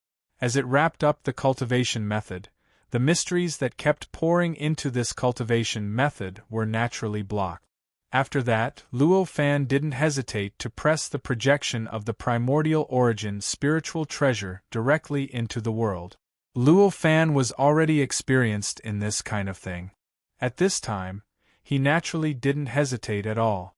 Speaker 1: As it wrapped up the cultivation method, the mysteries that kept pouring into this cultivation method were naturally blocked. After that, Luo Fan didn't hesitate to press the projection of the primordial origin spiritual treasure directly into the world. Luo Fan was already experienced in this kind of thing. At this time, he naturally didn't hesitate at all.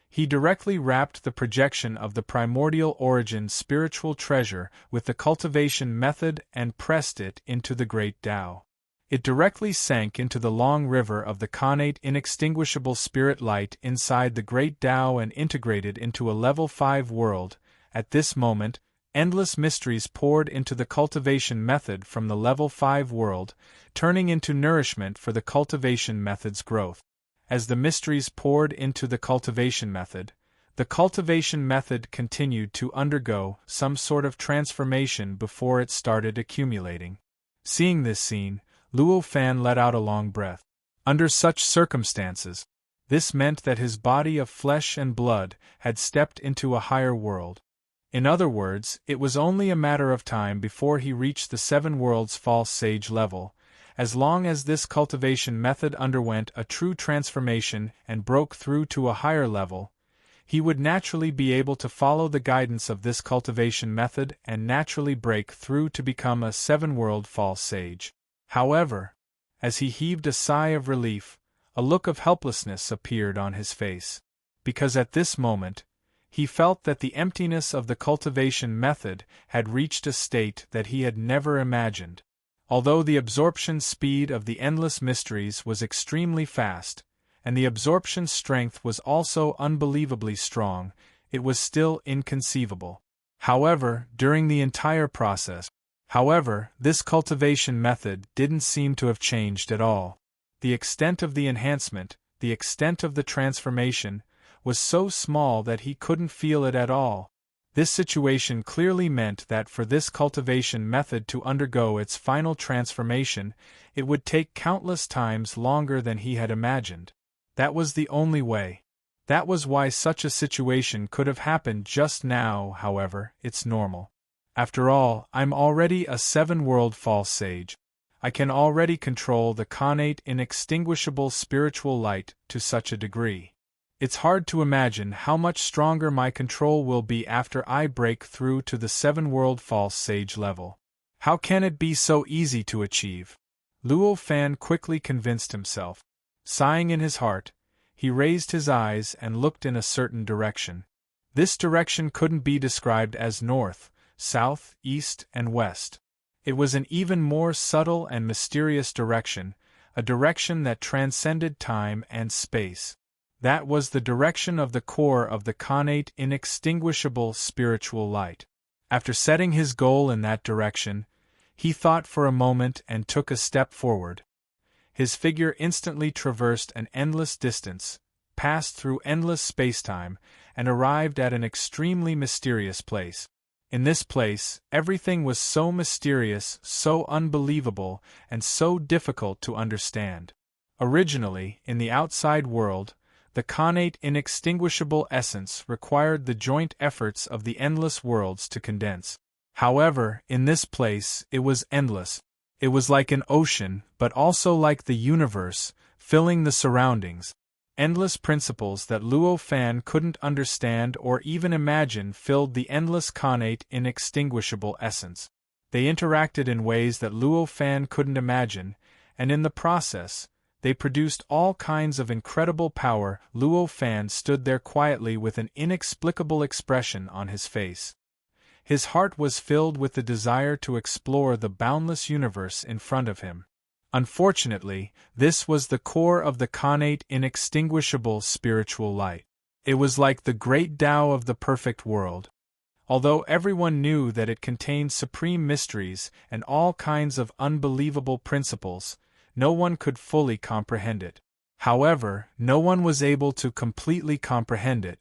Speaker 1: He directly wrapped the projection of the primordial origin spiritual treasure with the cultivation method and pressed it into the great Tao. It directly sank into the long river of the connate inextinguishable spirit light inside the great Tao and integrated into a level 5 world. At this moment, endless mysteries poured into the cultivation method from the level 5 world, turning into nourishment for the cultivation method's growth. As the mysteries poured into the cultivation method continued to undergo some sort of transformation before it started accumulating. Seeing this scene, Luo Fan let out a long breath. Under such circumstances, this meant that his body of flesh and blood had stepped into a higher world. In other words, it was only a matter of time before he reached the 7 worlds false sage level. As long as this cultivation method underwent a true transformation and broke through to a higher level, he would naturally be able to follow the guidance of this cultivation method and naturally break through to become a 7-world false sage. However, as he heaved a sigh of relief, a look of helplessness appeared on his face. Because at this moment, he felt that the emptiness of the cultivation method had reached a state that he had never imagined. Although the absorption speed of the endless mysteries was extremely fast, and the absorption strength was also unbelievably strong, it was still inconceivable. However, during the entire process, this cultivation method didn't seem to have changed at all. The extent of the enhancement, the extent of the transformation, was so small that he couldn't feel it at all. This situation clearly meant that for this cultivation method to undergo its final transformation, it would take countless times longer than he had imagined. That was the only way. That was why such a situation could have happened just now. However, it's normal. After all, I'm already a 7-world false sage. I can already control the connate inextinguishable spiritual light to such a degree. It's hard to imagine how much stronger my control will be after I break through to the 7-world false sage level. How can it be so easy to achieve? Luo Fan quickly convinced himself. Sighing in his heart, he raised his eyes and looked in a certain direction. This direction couldn't be described as north, south, east, and west. It was an even more subtle and mysterious direction, a direction that transcended time and space. That was the direction of the core of the connate inextinguishable spiritual light. After setting his goal in that direction, he thought for a moment and took a step forward. His figure instantly traversed an endless distance, passed through endless spacetime, and arrived at an extremely mysterious place. In this place, everything was so mysterious, so unbelievable, and so difficult to understand. Originally, in the outside world, the connate inextinguishable essence required the joint efforts of the endless worlds to condense. However, in this place, it was endless. It was like an ocean, but also like the universe, filling the surroundings. Endless principles that Luo Fan couldn't understand or even imagine filled the endless connate inextinguishable essence. They interacted in ways that Luo Fan couldn't imagine, and in the process, they produced all kinds of incredible power. Luo Fan stood there quietly with an inexplicable expression on his face. His heart was filled with the desire to explore the boundless universe in front of him. Unfortunately, this was the core of the connate inextinguishable spiritual light. It was like the great Tao of the perfect world. Although everyone knew that it contained supreme mysteries and all kinds of unbelievable principles, no one could fully comprehend it. However, no one was able to completely comprehend it.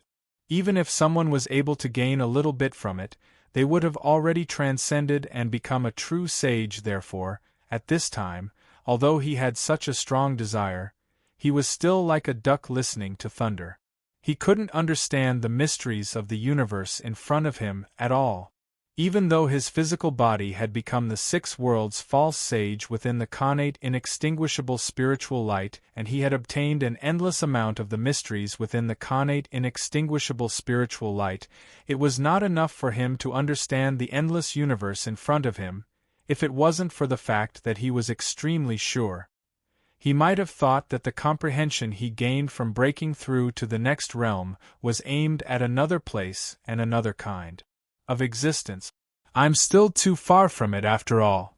Speaker 1: Even if someone was able to gain a little bit from it, they would have already transcended and become a true sage. Therefore, at this time, although he had such a strong desire, he was still like a duck listening to thunder. He couldn't understand the mysteries of the universe in front of him at all. Even though his physical body had become the 6 worlds false sage within the connate inextinguishable spiritual light, and he had obtained an endless amount of the mysteries within the connate inextinguishable spiritual light, it was not enough for him to understand the endless universe in front of him, if it wasn't for the fact that he was extremely sure. He might have thought that the comprehension he gained from breaking through to the next realm was aimed at another place and another kind of existence. I'm still too far from it after all.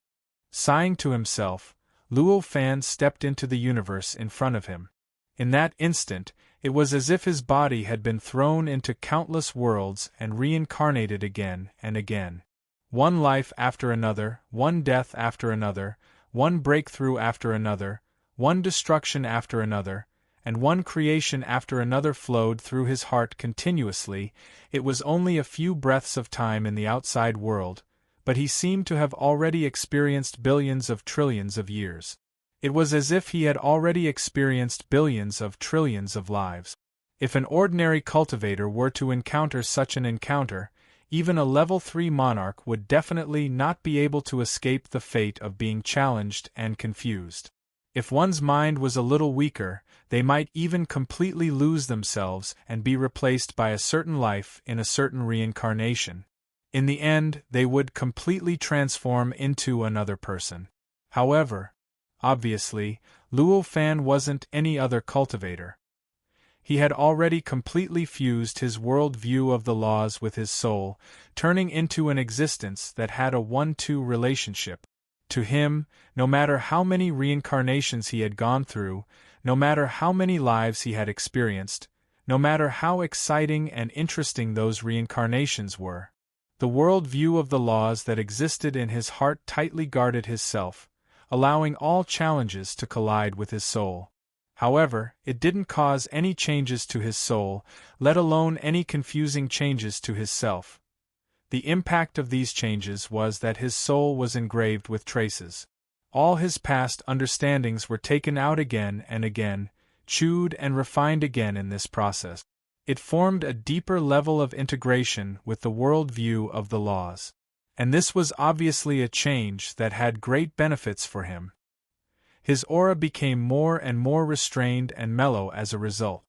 Speaker 1: Sighing to himself, Luo Fan stepped into the universe in front of him. In that instant, it was as if his body had been thrown into countless worlds and reincarnated again and again. One life after another, one death after another, one breakthrough after another, one destruction after another, and one creation after another flowed through his heart continuously. It was only a few breaths of time in the outside world, but he seemed to have already experienced billions of trillions of years. It was as if he had already experienced billions of trillions of lives. If an ordinary cultivator were to encounter such an encounter, even a level 3 monarch would definitely not be able to escape the fate of being challenged and confused. If one's mind was a little weaker, they might even completely lose themselves and be replaced by a certain life in a certain reincarnation. In the end, they would completely transform into another person. However, Obviously, Luo Fan wasn't any other cultivator. He had already completely fused his world view of the laws with his soul, turning into an existence that had a one-two relationship. To him, no matter how many reincarnations he had gone through, no matter how many lives he had experienced, no matter how exciting and interesting those reincarnations were, the world view of the laws that existed in his heart tightly guarded his self, allowing all challenges to collide with his soul. However, it didn't cause any changes to his soul, let alone any confusing changes to his self. The impact of these changes was that his soul was engraved with traces. All his past understandings were taken out again and again, chewed and refined again in this process. It formed a deeper level of integration with the world view of the laws. And this was obviously a change that had great benefits for him. His aura became more and more restrained and mellow as a result.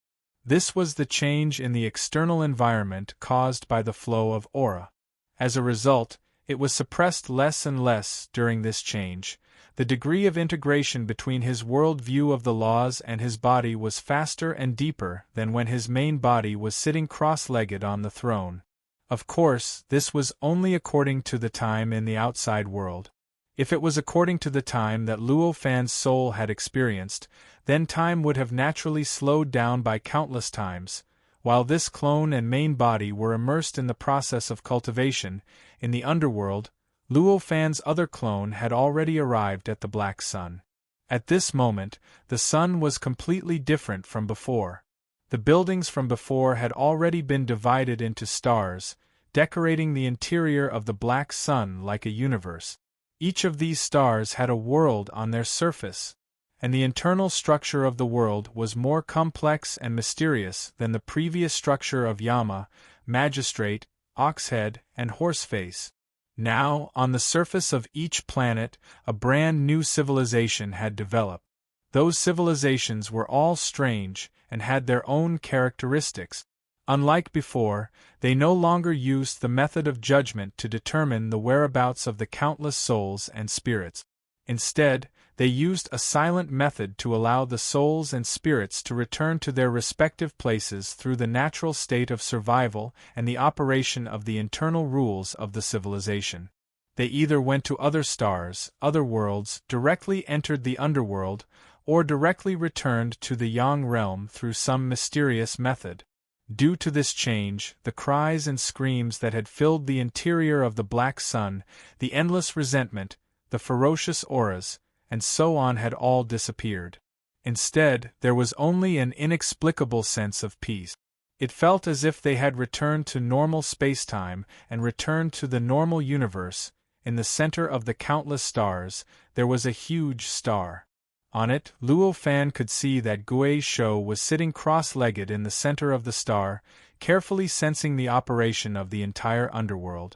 Speaker 1: This was the change in the external environment caused by the flow of aura. As a result, it was suppressed less and less during this change. The degree of integration between his world view of the laws and his body was faster and deeper than when his main body was sitting cross-legged on the throne. Of course, this was only according to the time in the outside world. If it was according to the time that Luo Fan's soul had experienced, then time would have naturally slowed down by countless times. While this clone and main body were immersed in the process of cultivation, in the underworld, Luo Fan's other clone had already arrived at the Black Sun. At this moment, the sun was completely different from before. The buildings from before had already been divided into stars, decorating the interior of the Black Sun like a universe. Each of these stars had a world on their surface, and the internal structure of the world was more complex and mysterious than the previous structure of Yama, Magistrate, Oxhead, and Horseface. Now, on the surface of each planet, a brand new civilization had developed. Those civilizations were all strange and had their own characteristics. Unlike before, they no longer used the method of judgment to determine the whereabouts of the countless souls and spirits. Instead, they used a silent method to allow the souls and spirits to return to their respective places through the natural state of survival and the operation of the internal rules of the civilization. They either went to other stars, other worlds, directly entered the underworld, or directly returned to the Yang realm through some mysterious method. Due to this change, the cries and screams that had filled the interior of the Black Sun, the endless resentment, the ferocious auras, and so on had all disappeared. Instead, there was only an inexplicable sense of peace. It felt as if they had returned to normal space-time and returned to the normal universe. In the center of the countless stars, there was a huge star. On it, Luo Fan could see that Gui Shou was sitting cross-legged in the center of the star, carefully sensing the operation of the entire underworld.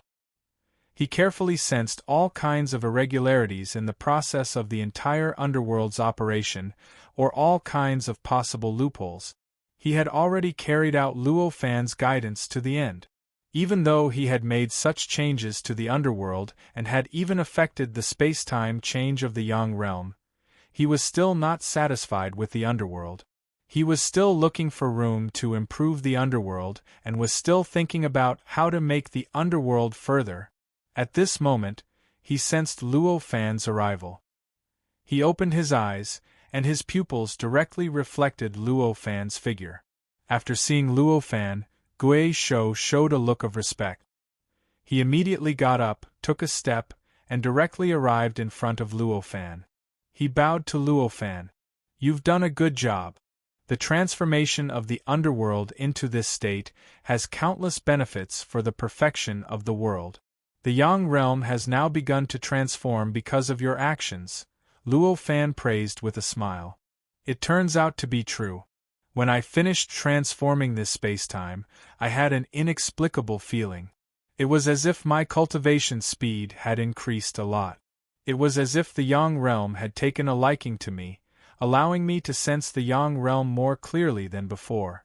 Speaker 1: He carefully sensed all kinds of irregularities in the process of the entire underworld's operation, or all kinds of possible loopholes. He had already carried out Luo Fan's guidance to the end. Even though he had made such changes to the underworld and had even affected the space-time change of the Yang realm, he was still not satisfied with the underworld. He was still looking for room to improve the underworld and was still thinking about how to make the underworld further. At this moment, he sensed Luo Fan's arrival. He opened his eyes, and his pupils directly reflected Luo Fan's figure. After seeing Luo Fan, Gui Shou showed a look of respect. He immediately got up, took a step, and directly arrived in front of Luo Fan. He bowed to Luo Fan. "You've done a good job. The transformation of the underworld into this state has countless benefits for the perfection of the world. The Yang realm has now begun to transform because of your actions," Luo Fan praised with a smile. "It turns out to be true. When I finished transforming this space-time, I had an inexplicable feeling. It was as if my cultivation speed had increased a lot. It was as if the Yang realm had taken a liking to me, allowing me to sense the Yang realm more clearly than before."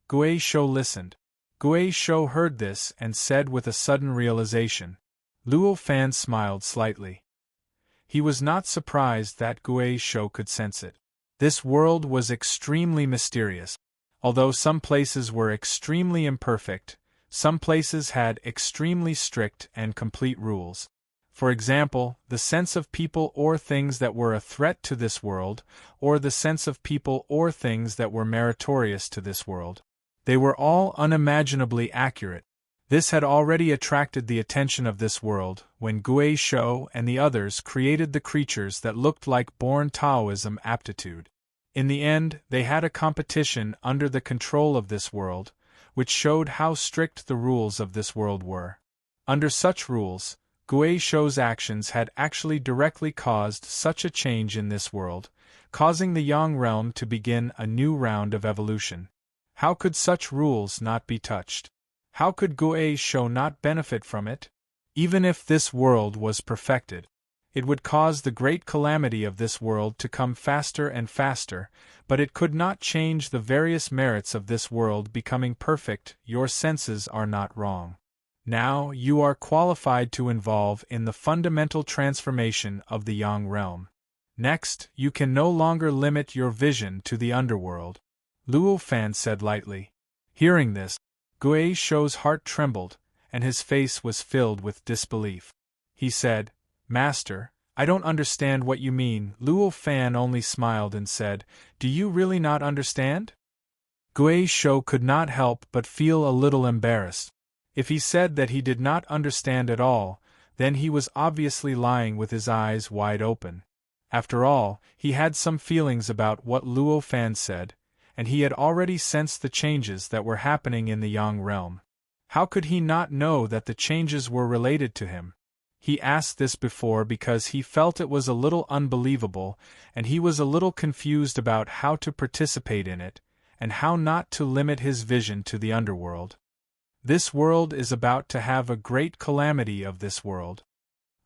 Speaker 1: Gui Shou listened. Gui Shou heard this and said with a sudden realization. Luo Fan smiled slightly. He was not surprised that Gui Shou could sense it. This world was extremely mysterious. Although some places were extremely imperfect, some places had extremely strict and complete rules. For example, the sense of people or things that were a threat to this world, or the sense of people or things that were meritorious to this world. They were all unimaginably accurate. This had already attracted the attention of this world when Gui Shou and the others created the creatures that looked like born Taoism aptitude. In the end, they had a competition under the control of this world, which showed how strict the rules of this world were. Under such rules, Gui Shou's actions had actually directly caused such a change in this world, causing the Yang realm to begin a new round of evolution. How could such rules not be touched? How could Gui Shou not benefit from it? Even if this world was perfected, it would cause the great calamity of this world to come faster and faster, but it could not change the various merits of this world becoming perfect. Your senses are not wrong. Now you are qualified to involve in the fundamental transformation of the Yang realm. Next, you can no longer limit your vision to the underworld, Luo Fan said lightly. Hearing this, Gui Shou's heart trembled, and his face was filled with disbelief. He said, Master, I don't understand what you mean. Luo Fan only smiled and said, Do you really not understand? Gui Shou could not help but feel a little embarrassed. If he said that he did not understand at all, then he was obviously lying with his eyes wide open. After all, he had some feelings about what Luo Fan said, and he had already sensed the changes that were happening in the Yang realm. How could he not know that the changes were related to him? He asked this before because he felt it was a little unbelievable, and he was a little confused about how to participate in it, and how not to limit his vision to the underworld. This world is about to have a great calamity of this world.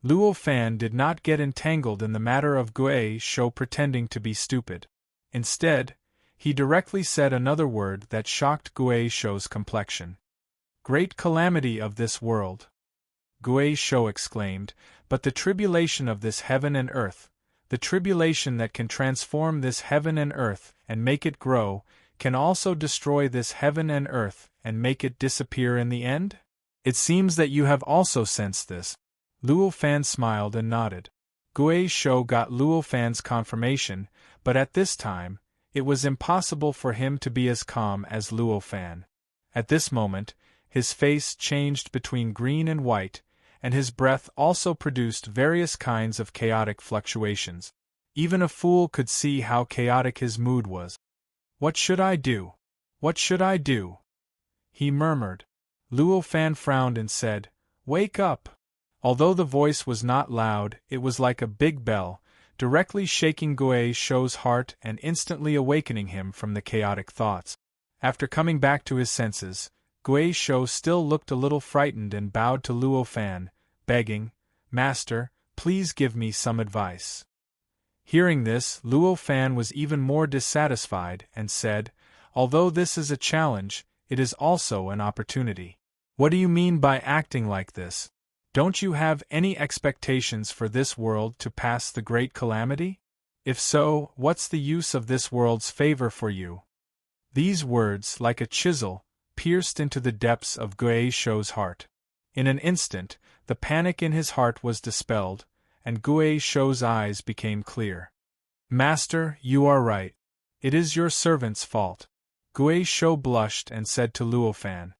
Speaker 1: Luo Fan did not get entangled in the matter of Gui Shou pretending to be stupid. Instead, he directly said another word that shocked Gui Shou's complexion. Great calamity of this world. Gui Shou exclaimed, but the tribulation of this heaven and earth, the tribulation that can transform this heaven and earth and make it grow, can also destroy this heaven and earth and make it disappear in the end? It seems that you have also sensed this. Luo Fan smiled and nodded. Gui Shou got Luo Fan's confirmation, but at this time, it was impossible for him to be as calm as Luo Fan. At this moment, his face changed between green and white, and his breath also produced various kinds of chaotic fluctuations. Even a fool could see how chaotic his mood was. What should I do? What should I do? He murmured. Luo Fan frowned and said, Wake up! Although the voice was not loud, it was like a big bell, directly shaking Gui Shou's heart and instantly awakening him from the chaotic thoughts. After coming back to his senses, Gui Shou still looked a little frightened and bowed to Luo Fan, begging, Master, please give me some advice. Hearing this, Luo Fan was even more dissatisfied and said, Although this is a challenge, it is also an opportunity. What do you mean by acting like this? Don't you have any expectations for this world to pass the great calamity? If so, what's the use of this world's favor for you? These words, like a chisel, pierced into the depths of Gui Shou's heart. In an instant, the panic in his heart was dispelled, and Gui Shou's eyes became clear. Master, you are right. It is your servant's fault. Gui Shou blushed and said to Luo Fan.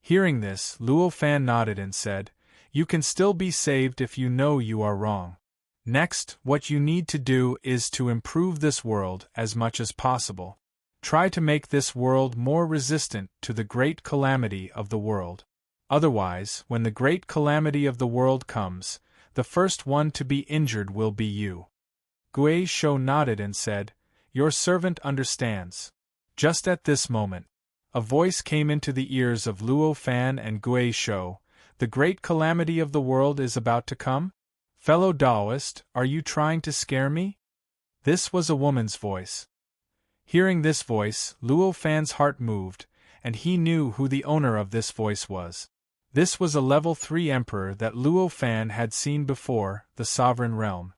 Speaker 1: Hearing this, Luo Fan nodded and said, You can still be saved if you know you are wrong. Next, what you need to do is to improve this world as much as possible. Try to make this world more resistant to the great calamity of the world. Otherwise, when the great calamity of the world comes, the first one to be injured will be you. Gui Shou nodded and said, Your servant understands. Just at this moment, a voice came into the ears of Luo Fan and Gui Shou. The great calamity of the world is about to come? Fellow Taoist, are you trying to scare me? This was a woman's voice. Hearing this voice, Luo Fan's heart moved, and he knew who the owner of this voice was. This was a level 3 emperor that Luo Fan had seen before, the sovereign realm.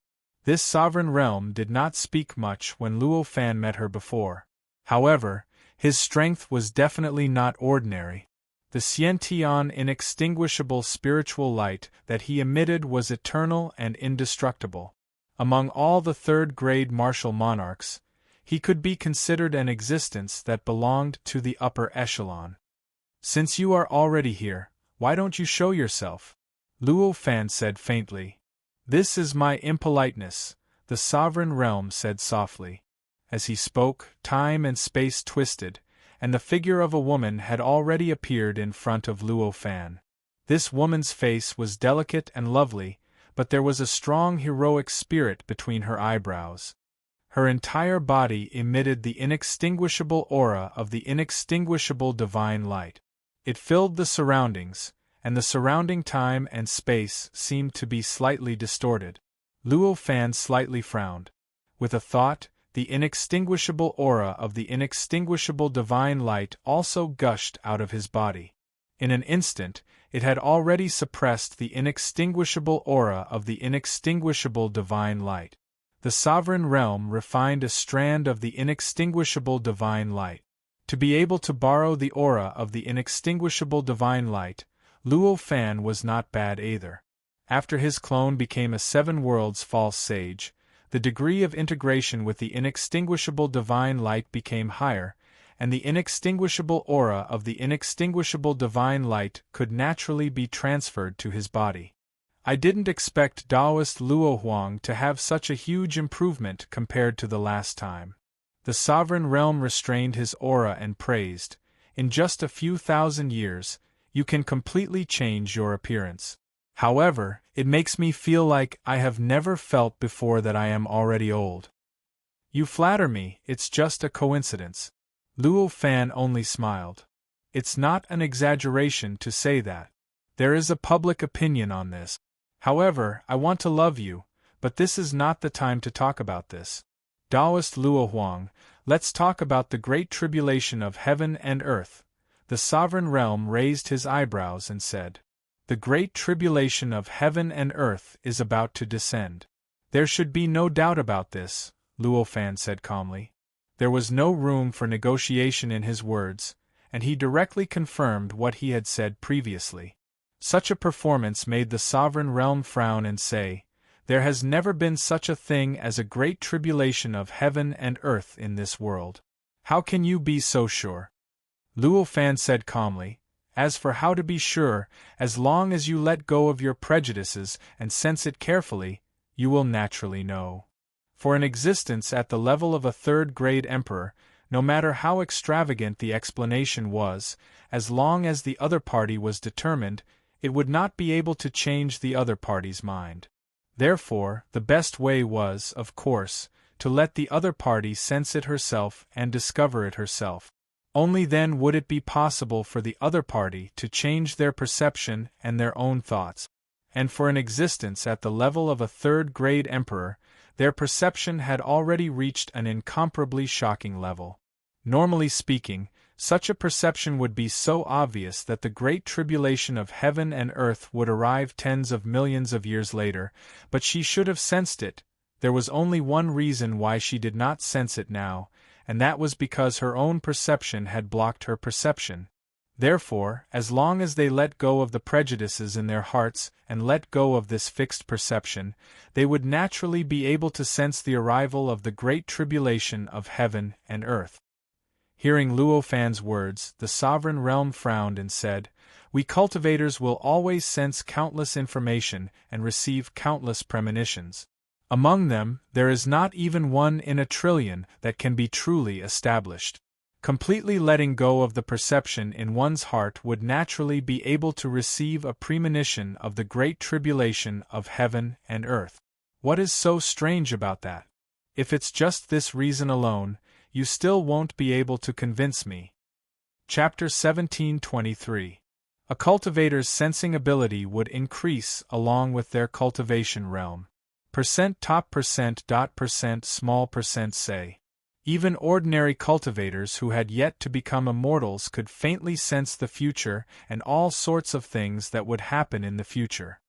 Speaker 1: This sovereign realm did not speak much when Luo Fan met her before. However, his strength was definitely not ordinary. The Xiantian inextinguishable spiritual light that he emitted was eternal and indestructible. Among all the third-grade martial monarchs, he could be considered an existence that belonged to the upper echelon. Since you are already here, why don't you show yourself? Luo Fan said faintly. This is my impoliteness, the sovereign realm said softly. As he spoke, time and space twisted, and the figure of a woman had already appeared in front of Luo Fan. This woman's face was delicate and lovely, but there was a strong heroic spirit between her eyebrows. Her entire body emitted the inextinguishable aura of the inextinguishable divine light. It filled the surroundings, and the surrounding time and space seemed to be slightly distorted. Luo Fan slightly frowned. With a thought, the inextinguishable aura of the inextinguishable divine light also gushed out of his body. In an instant, it had already suppressed the inextinguishable aura of the inextinguishable divine light. The sovereign realm refined a strand of the inextinguishable divine light. To be able to borrow the aura of the inextinguishable divine light, Luo Fan was not bad either. After his clone became a 7 worlds false sage, the degree of integration with the inextinguishable divine light became higher, and the inextinguishable aura of the inextinguishable divine light could naturally be transferred to his body. I didn't expect Taoist Luo Huang to have such a huge improvement compared to the last time. The sovereign realm restrained his aura and praised, in just a few thousand years, you can completely change your appearance. However, it makes me feel like I have never felt before that I am already old. You flatter me, it's just a coincidence. Luo Fan only smiled. It's not an exaggeration to say that. There is a public opinion on this. However, I want to love you, but this is not the time to talk about this. Taoist Luo Huang, let's talk about the great tribulation of heaven and earth. The sovereign realm raised his eyebrows and said, the great tribulation of heaven and earth is about to descend. There should be no doubt about this, Luo Fan said calmly. There was no room for negotiation in his words, and he directly confirmed what he had said previously. Such a performance made the sovereign realm frown and say, there has never been such a thing as a great tribulation of heaven and earth in this world. How can you be so sure? Luo Fan said calmly, as for how to be sure, as long as you let go of your prejudices and sense it carefully, you will naturally know. For an existence at the level of a third-grade emperor, no matter how extravagant the explanation was, as long as the other party was determined, it would not be able to change the other party's mind. Therefore, the best way was, of course, to let the other party sense it herself and discover it herself. Only then would it be possible for the other party to change their perception and their own thoughts. And for an existence at the level of a third-grade emperor, their perception had already reached an incomparably shocking level. Normally speaking, such a perception would be so obvious that the great tribulation of heaven and earth would arrive tens of millions of years later, but she should have sensed it. There was only one reason why she did not sense it now, and that was because her own perception had blocked her perception. Therefore, as long as they let go of the prejudices in their hearts and let go of this fixed perception, they would naturally be able to sense the arrival of the great tribulation of heaven and earth. Hearing Luo Fan's words, the sovereign realm frowned and said, we cultivators will always sense countless information and receive countless premonitions. Among them, there is not even one in a trillion that can be truly established. Completely letting go of the perception in one's heart would naturally be able to receive a premonition of the great tribulation of heaven and earth. What is so strange about that? If it's just this reason alone, you still won't be able to convince me. Chapter 1723. A cultivator's sensing ability would increase along with their cultivation realm. Top %, small % say. Even ordinary cultivators who had yet to become immortals could faintly sense the future and all sorts of things that would happen in the future.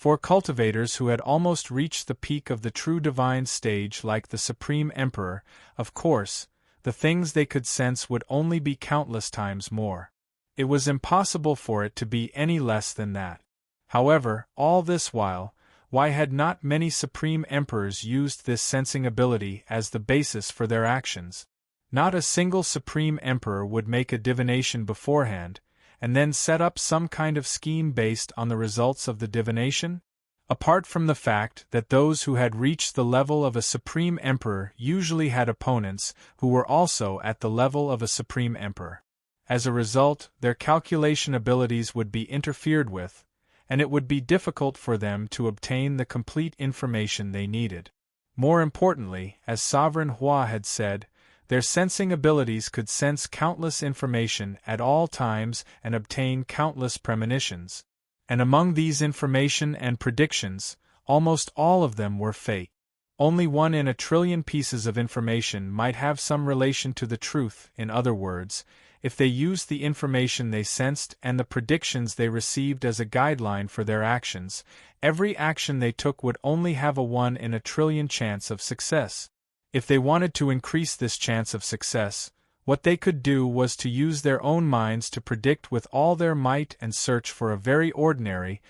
Speaker 1: For cultivators who had almost reached the peak of the true divine stage like the Supreme Emperor, of course, the things they could sense would only be countless times more. It was impossible for it to be any less than that. However, all this while, why had not many Supreme Emperors used this sensing ability as the basis for their actions? Not a single Supreme Emperor would make a divination beforehand, and then set up some kind of scheme based on the results of the divination? Apart from the fact that those who had reached the level of a Supreme Emperor usually had opponents who were also at the level of a Supreme Emperor. As a result, their calculation abilities would be interfered with, and it would be difficult for them to obtain the complete information they needed. More importantly, as Sovereign Hua had said, their sensing abilities could sense countless information at all times and obtain countless premonitions. And among these information and predictions, almost all of them were fake. Only 1 in a trillion pieces of information might have some relation to the truth. In other words, if they used the information they sensed and the predictions they received as a guideline for their actions, every action they took would only have a 1 in a trillion chance of success. If they wanted to increase this chance of success, what they could do was to use their own minds to predict with all their might and search for a very ordinary,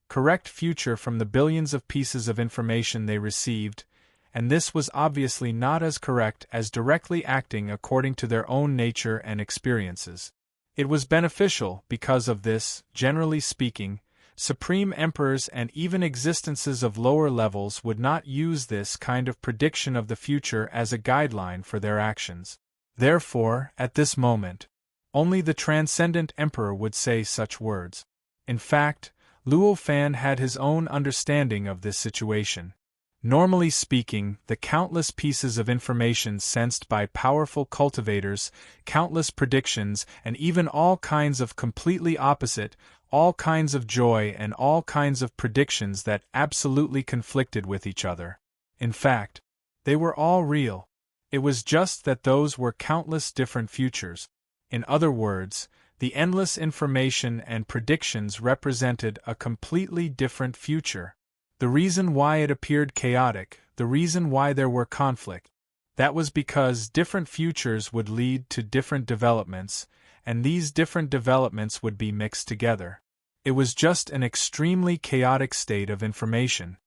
Speaker 1: correct future from the billions of pieces of information they received, and this was obviously not as correct as directly acting according to their own nature and experiences. It was beneficial because of this, generally speaking. Supreme Emperors and even existences of lower levels would not use this kind of prediction of the future as a guideline for their actions. Therefore, at this moment, only the Transcendent Emperor would say such words. In fact, Luo Fan had his own understanding of this situation. Normally speaking, the countless pieces of information sensed by powerful cultivators, countless predictions, and even all kinds of completely opposite, all kinds of joy and all kinds of predictions that absolutely conflicted with each other. In fact, they were all real. It was just that those were countless different futures. In other words, the endless information and predictions represented a completely different future. The reason why it appeared chaotic, the reason why there were conflict, that was because different futures would lead to different developments, and these different developments would be mixed together. It was just an extremely chaotic state of information.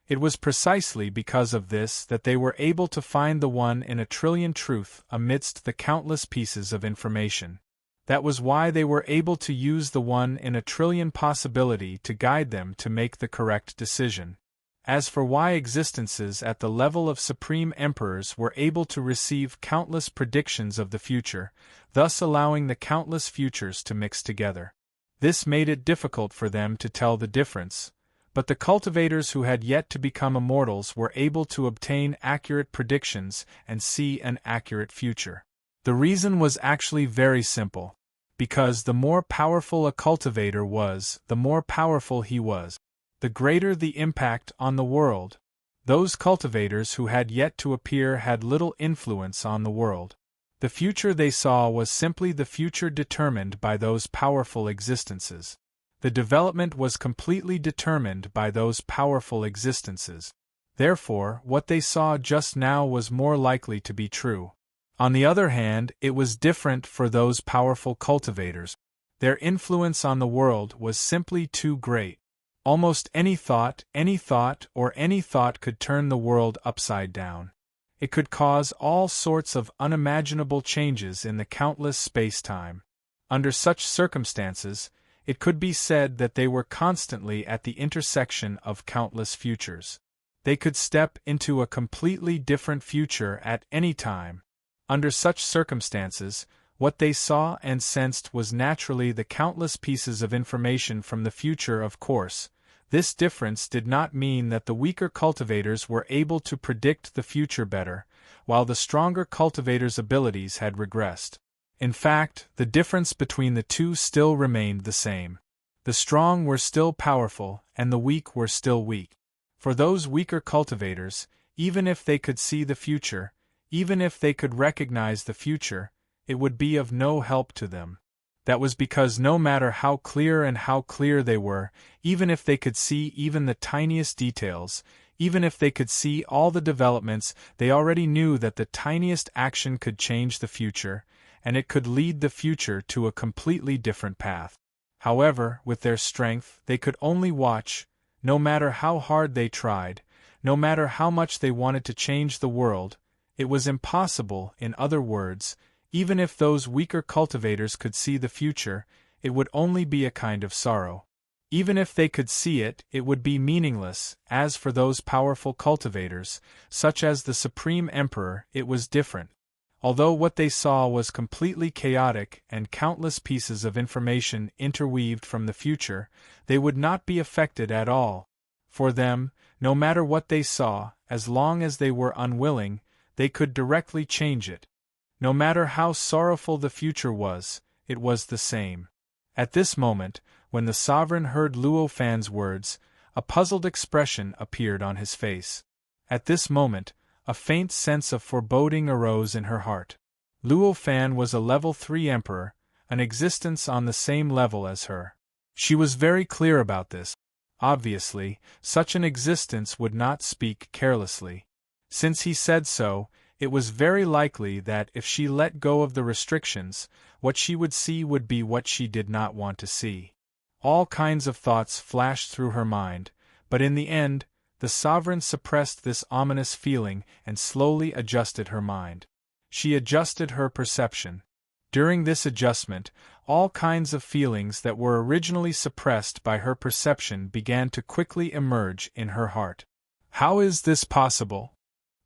Speaker 1: It was precisely because of this that they were able to find the 1 in a trillion truth amidst the countless pieces of information. That was why they were able to use the 1 in a trillion possibility to guide them to make the correct decision. As for why existences at the level of Supreme Emperors were able to receive countless predictions of the future, thus allowing the countless futures to mix together. This made it difficult for them to tell the difference, but the cultivators who had yet to become immortals were able to obtain accurate predictions and see an accurate future. The reason was actually very simple. Because the more powerful a cultivator was, the more powerful he was, the greater the impact on the world. Those cultivators who had yet to appear had little influence on the world. The future they saw was simply the future determined by those powerful existences. The development was completely determined by those powerful existences. Therefore, what they saw just now was more likely to be true. On the other hand, it was different for those powerful cultivators. Their influence on the world was simply too great. Almost any thought could turn the world upside down. It could cause all sorts of unimaginable changes in the countless space-time. Under such circumstances, it could be said that they were constantly at the intersection of countless futures. They could step into a completely different future at any time. Under such circumstances, what they saw and sensed was naturally the countless pieces of information from the future. Of course, this difference did not mean that the weaker cultivators were able to predict the future better, while the stronger cultivators' abilities had regressed. In fact, the difference between the two still remained the same. The strong were still powerful, and the weak were still weak. For those weaker cultivators, even if they could see the future, even if they could recognize the future, it would be of no help to them. That was because no matter how clear they were, even if they could see even the tiniest details, even if they could see all the developments, they already knew that the tiniest action could change the future, and it could lead the future to a completely different path. However, with their strength, they could only watch, no matter how hard they tried, no matter how much they wanted to change the world. It was impossible, in other words. Even if those weaker cultivators could see the future, it would only be a kind of sorrow. Even if they could see it, it would be meaningless. As for those powerful cultivators, such as the Supreme Emperor, it was different. Although what they saw was completely chaotic and countless pieces of information interweaved from the future, they would not be affected at all. For them, no matter what they saw, as long as they were unwilling, they could directly change it. No matter how sorrowful the future was, it was the same. At this moment, when the sovereign heard Luo Fan's words, a puzzled expression appeared on his face. At this moment, a faint sense of foreboding arose in her heart. Luo Fan was a level 3 emperor, an existence on the same level as her. She was very clear about this. Obviously, such an existence would not speak carelessly. Since he said so, it was very likely that if she let go of the restrictions, what she would see would be what she did not want to see. All kinds of thoughts flashed through her mind, but in the end, the sovereign suppressed this ominous feeling and slowly adjusted her mind. She adjusted her perception. During this adjustment, all kinds of feelings that were originally suppressed by her perception began to quickly emerge in her heart. How is this possible?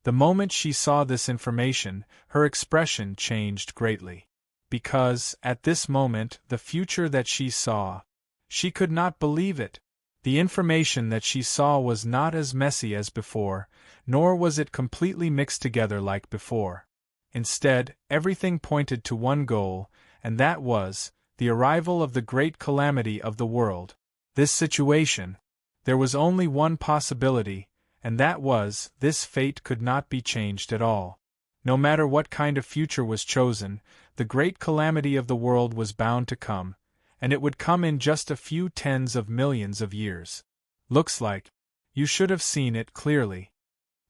Speaker 1: The moment she saw this information, her expression changed greatly. Because, at this moment, the future that she saw, she could not believe it. The information that she saw was not as messy as before, nor was it completely mixed together like before. Instead, everything pointed to one goal, and that was the arrival of the great calamity of the world. This situation. There was only one possibility, and that was, this fate could not be changed at all. No matter what kind of future was chosen, the great calamity of the world was bound to come, and it would come in just a few tens of millions of years. Looks like. You should have seen it clearly.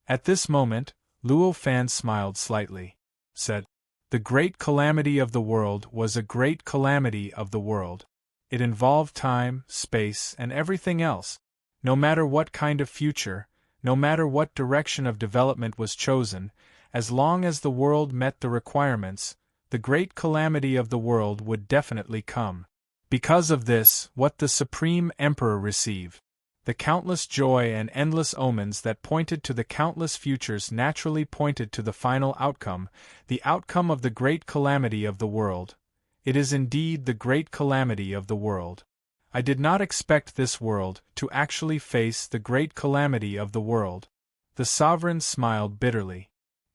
Speaker 1: At this moment, Luo Fan smiled slightly. Said, the great calamity of the world was a great calamity of the world. It involved time, space, and everything else. No matter what kind of future, no matter what direction of development was chosen, as long as the world met the requirements, the great calamity of the world would definitely come. Because of this, what the Supreme Emperor received, the countless joy and endless omens that pointed to the countless futures naturally pointed to the final outcome, the outcome of the great calamity of the world. It is indeed the great calamity of the world. I did not expect this world to actually face the great calamity of the world. The sovereign smiled bitterly.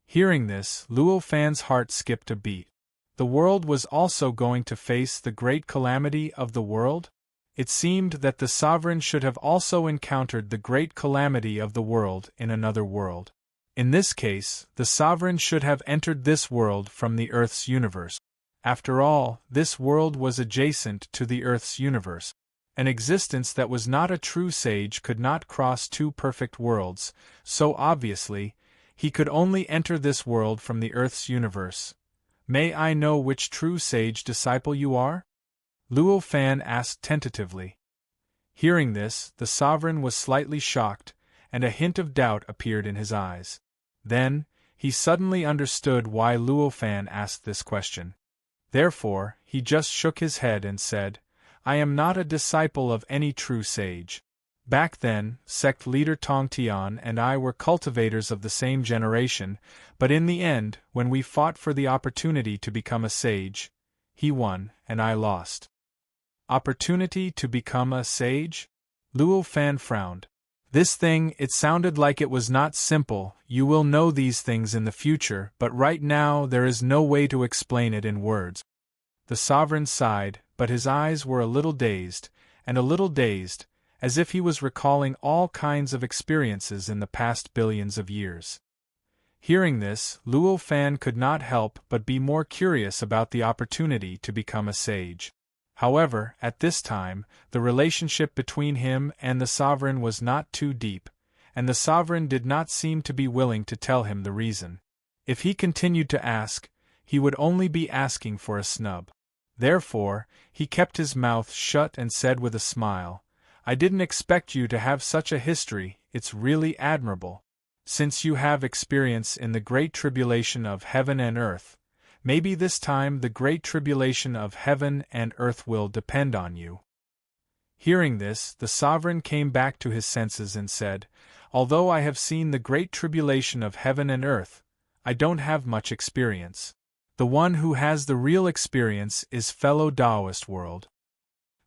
Speaker 1: Hearing this, Luo Fan's heart skipped a beat. The world was also going to face the great calamity of the world? It seemed that the sovereign should have also encountered the great calamity of the world in another world. In this case, the sovereign should have entered this world from the Earth's universe. After all, this world was adjacent to the Earth's universe. An existence that was not a true sage could not cross two perfect worlds, so obviously, he could only enter this world from the Earth's universe. May I know which true sage disciple you are? Luo Fan asked tentatively. Hearing this, the sovereign was slightly shocked, and a hint of doubt appeared in his eyes. Then, he suddenly understood why Luo Fan asked this question. Therefore, he just shook his head and said, I am not a disciple of any true sage. Back then, sect leader Tong Tian and I were cultivators of the same generation, but in the end, when we fought for the opportunity to become a sage, he won, and I lost. Opportunity to become a sage? Luo Fan frowned. This thing, it sounded like it was not simple. You will know these things in the future, but right now there is no way to explain it in words. The sovereign sighed, but his eyes were a little dazed, as if he was recalling all kinds of experiences in the past billions of years. Hearing this, Luo Fan could not help but be more curious about the opportunity to become a sage. However, at this time, the relationship between him and the sovereign was not too deep, and the sovereign did not seem to be willing to tell him the reason. If he continued to ask, he would only be asking for a snub. Therefore, he kept his mouth shut and said with a smile, "I didn't expect you to have such a history, it's really admirable. Since you have experience in the great tribulation of heaven and earth, maybe this time the great tribulation of heaven and earth will depend on you." Hearing this, the sovereign came back to his senses and said, "Although I have seen the great tribulation of heaven and earth, I don't have much experience. The one who has the real experience is fellow Taoist world.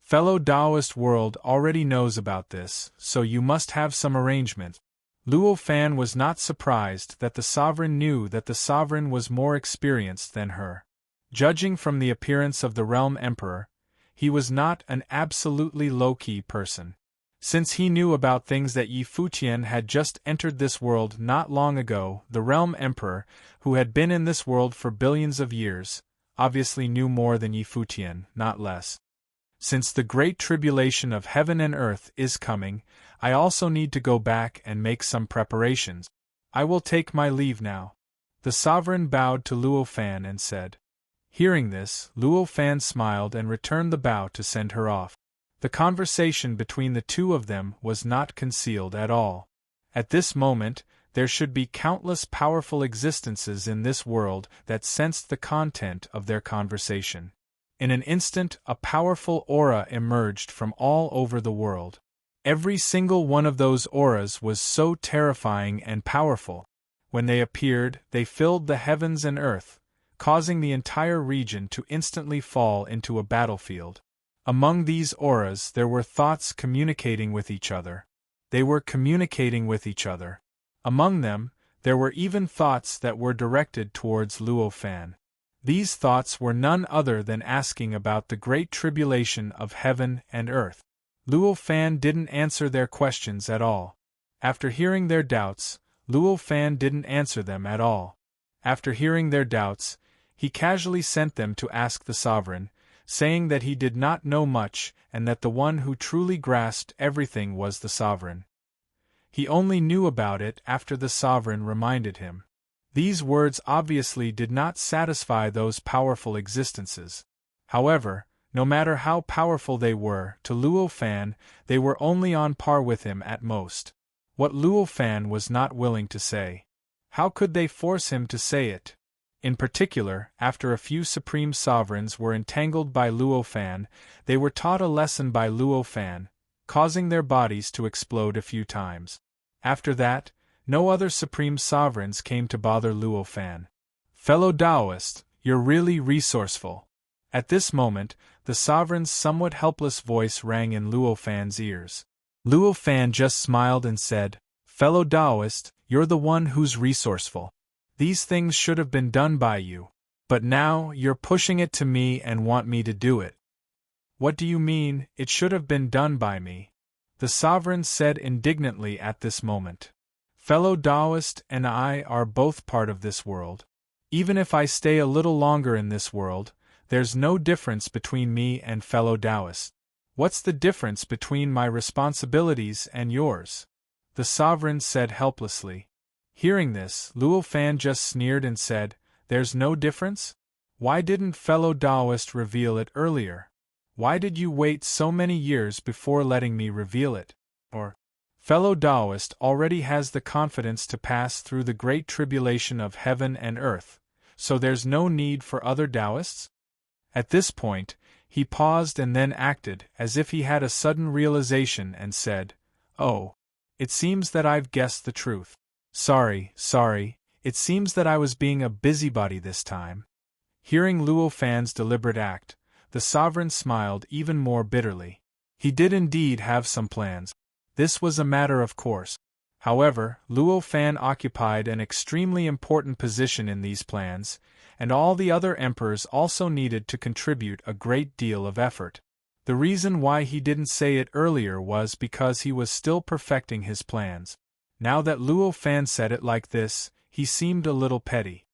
Speaker 1: Fellow Taoist world already knows about this, so you must have some arrangement." Luo Fan was not surprised that the sovereign knew that the sovereign was more experienced than her. Judging from the appearance of the realm emperor, he was not an absolutely low-key person. Since he knew about things that Yi Futian had just entered this world not long ago, the realm emperor, who had been in this world for billions of years, obviously knew more than Yi Futian, not less. Since the great tribulation of heaven and earth is coming, I also need to go back and make some preparations. I will take my leave now. The sovereign bowed to Luo Fan and said. Hearing this, Luo Fan smiled and returned the bow to send her off. The conversation between the two of them was not concealed at all. At this moment, there should be countless powerful existences in this world that sensed the content of their conversation. In an instant, a powerful aura emerged from all over the world. Every single one of those auras was so terrifying and powerful. When they appeared, they filled the heavens and earth, causing the entire region to instantly fall into a battlefield. Among these auras there were thoughts communicating with each other. They were communicating with each other. Among them, there were even thoughts that were directed towards Luo Fan. These thoughts were none other than asking about the great tribulation of heaven and earth. Luo Fan didn't answer their questions at all. After hearing their doubts, Luo Fan didn't answer them at all. After hearing their doubts, he casually sent them to ask the sovereign, saying that he did not know much and that the one who truly grasped everything was the sovereign. He only knew about it after the sovereign reminded him. These words obviously did not satisfy those powerful existences. However, no matter how powerful they were, to Luo Fan, they were only on par with him at most. What Luo Fan was not willing to say. How could they force him to say it? In particular, after a few supreme sovereigns were entangled by Luo Fan, they were taught a lesson by Luo Fan, causing their bodies to explode a few times. After that, no other supreme sovereigns came to bother Luo Fan. Fellow Taoist, you're really resourceful. At this moment, the sovereign's somewhat helpless voice rang in Luo Fan's ears. Luo Fan just smiled and said, Fellow Taoist, you're the one who's resourceful. These things should have been done by you. But now, you're pushing it to me and want me to do it. What do you mean, it should have been done by me? The sovereign said indignantly at this moment. Fellow Taoist and I are both part of this world. Even if I stay a little longer in this world, there's no difference between me and fellow Taoists. What's the difference between my responsibilities and yours? The sovereign said helplessly. Hearing this, Luo Fan just sneered and said, There's no difference? Why didn't fellow Taoist reveal it earlier? Why did you wait so many years before letting me reveal it? Or, fellow Taoist already has the confidence to pass through the great tribulation of heaven and earth, so there's no need for other Taoists? At this point, he paused and then acted as if he had a sudden realization and said, Oh, it seems that I've guessed the truth. Sorry, it seems that I was being a busybody this time. Hearing Luo Fan's deliberate act, the sovereign smiled even more bitterly. He did indeed have some plans. This was a matter of course. However, Luo Fan occupied an extremely important position in these plans, and all the other emperors also needed to contribute a great deal of effort. The reason why he didn't say it earlier was because he was still perfecting his plans. Now that Luo Fan said it like this, he seemed a little petty.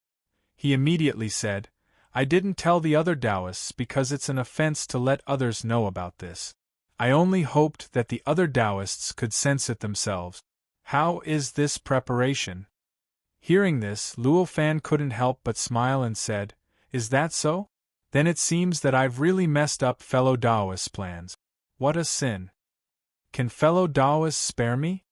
Speaker 1: He immediately said, I didn't tell the other Taoists because it's an offense to let others know about this. I only hoped that the other Taoists could sense it themselves. How is this preparation? Hearing this, Luo Fan couldn't help but smile and said, Is that so? Then it seems that I've really messed up fellow Taoists' plans. What a sin. Can fellow Taoists spare me?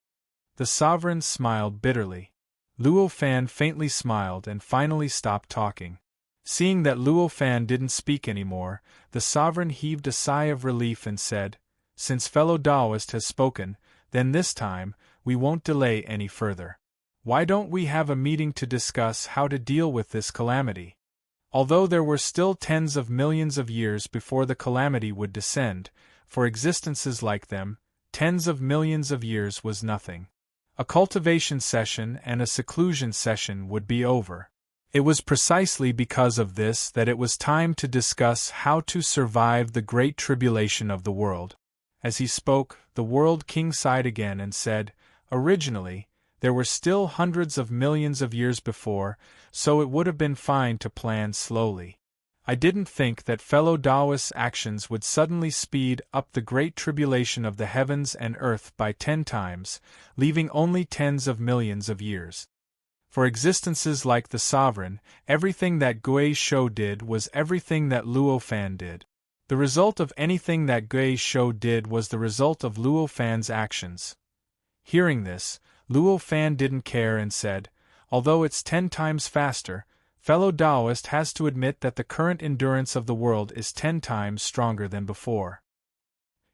Speaker 1: The sovereign smiled bitterly. Luo Fan faintly smiled and finally stopped talking. Seeing that Luo Fan didn't speak anymore, the sovereign heaved a sigh of relief and said, Since fellow Taoist has spoken, then this time, we won't delay any further. Why don't we have a meeting to discuss how to deal with this calamity? Although there were still tens of millions of years before the calamity would descend, for existences like them, tens of millions of years was nothing. A cultivation session and a seclusion session would be over. It was precisely because of this that it was time to discuss how to survive the great tribulation of the world. As he spoke, the World King sighed again and said, Originally, there were still hundreds of millions of years before, so it would have been fine to plan slowly. I didn't think that fellow Taoists' actions would suddenly speed up the great tribulation of the heavens and earth by 10 times, leaving only tens of millions of years. For existences like the sovereign, everything that Gui Shou did was everything that Luo Fan did. The result of anything that Gui Shou did was the result of Luo Fan's actions. Hearing this, Luo Fan didn't care and said, Although it's 10 times faster, fellow Taoist has to admit that the current endurance of the world is 10 times stronger than before.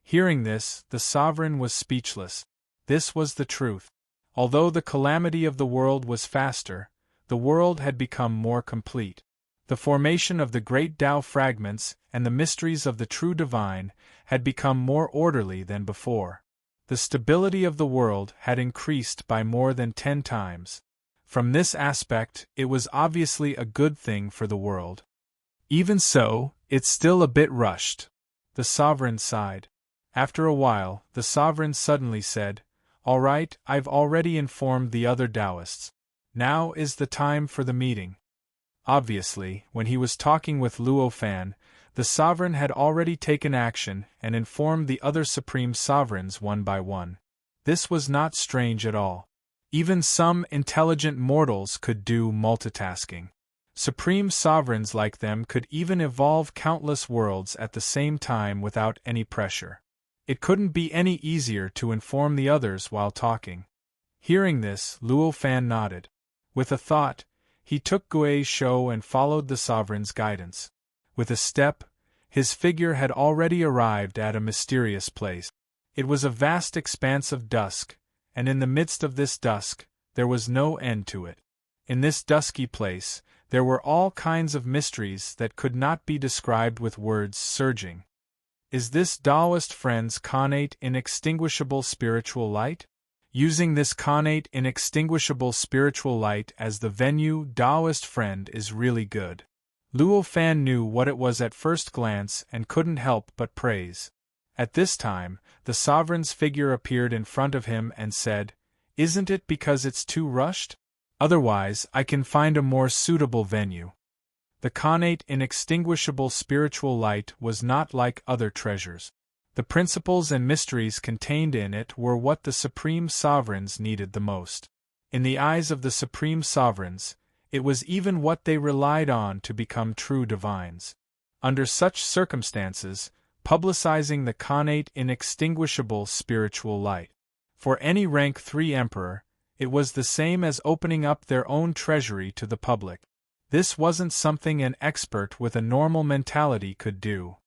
Speaker 1: Hearing this, the sovereign was speechless. This was the truth. Although the calamity of the world was faster, the world had become more complete. The formation of the great Tao fragments and the mysteries of the true divine had become more orderly than before. The stability of the world had increased by more than 10 times. From this aspect, it was obviously a good thing for the world. Even so, it's still a bit rushed. The sovereign sighed. After a while, the sovereign suddenly said, All right, I've already informed the other Taoists. Now is the time for the meeting. Obviously, when he was talking with Luo Fan, the sovereign had already taken action and informed the other supreme sovereigns one by one. This was not strange at all. Even some intelligent mortals could do multitasking. Supreme sovereigns like them could even evolve countless worlds at the same time without any pressure. It couldn't be any easier to inform the others while talking. Hearing this, Luo Fan nodded. With a thought, he took Gui Shou and followed the sovereign's guidance. With a step, his figure had already arrived at a mysterious place. It was a vast expanse of dusk, and in the midst of this dusk, there was no end to it. In this dusky place, there were all kinds of mysteries that could not be described with words surging. Is this Taoist friend's connate inextinguishable spiritual light? Using this connate inextinguishable spiritual light as the venue, Taoist friend is really good. Luo Fan knew what it was at first glance and couldn't help but praise. At this time, the sovereign's figure appeared in front of him and said, Isn't it because it's too rushed? Otherwise, I can find a more suitable venue. The connate inextinguishable spiritual light was not like other treasures. The principles and mysteries contained in it were what the supreme sovereigns needed the most. In the eyes of the supreme sovereigns, it was even what they relied on to become true divines. Under such circumstances, publicizing the connate inextinguishable spiritual light. For any rank 3 emperor, it was the same as opening up their own treasury to the public. This wasn't something an expert with a normal mentality could do.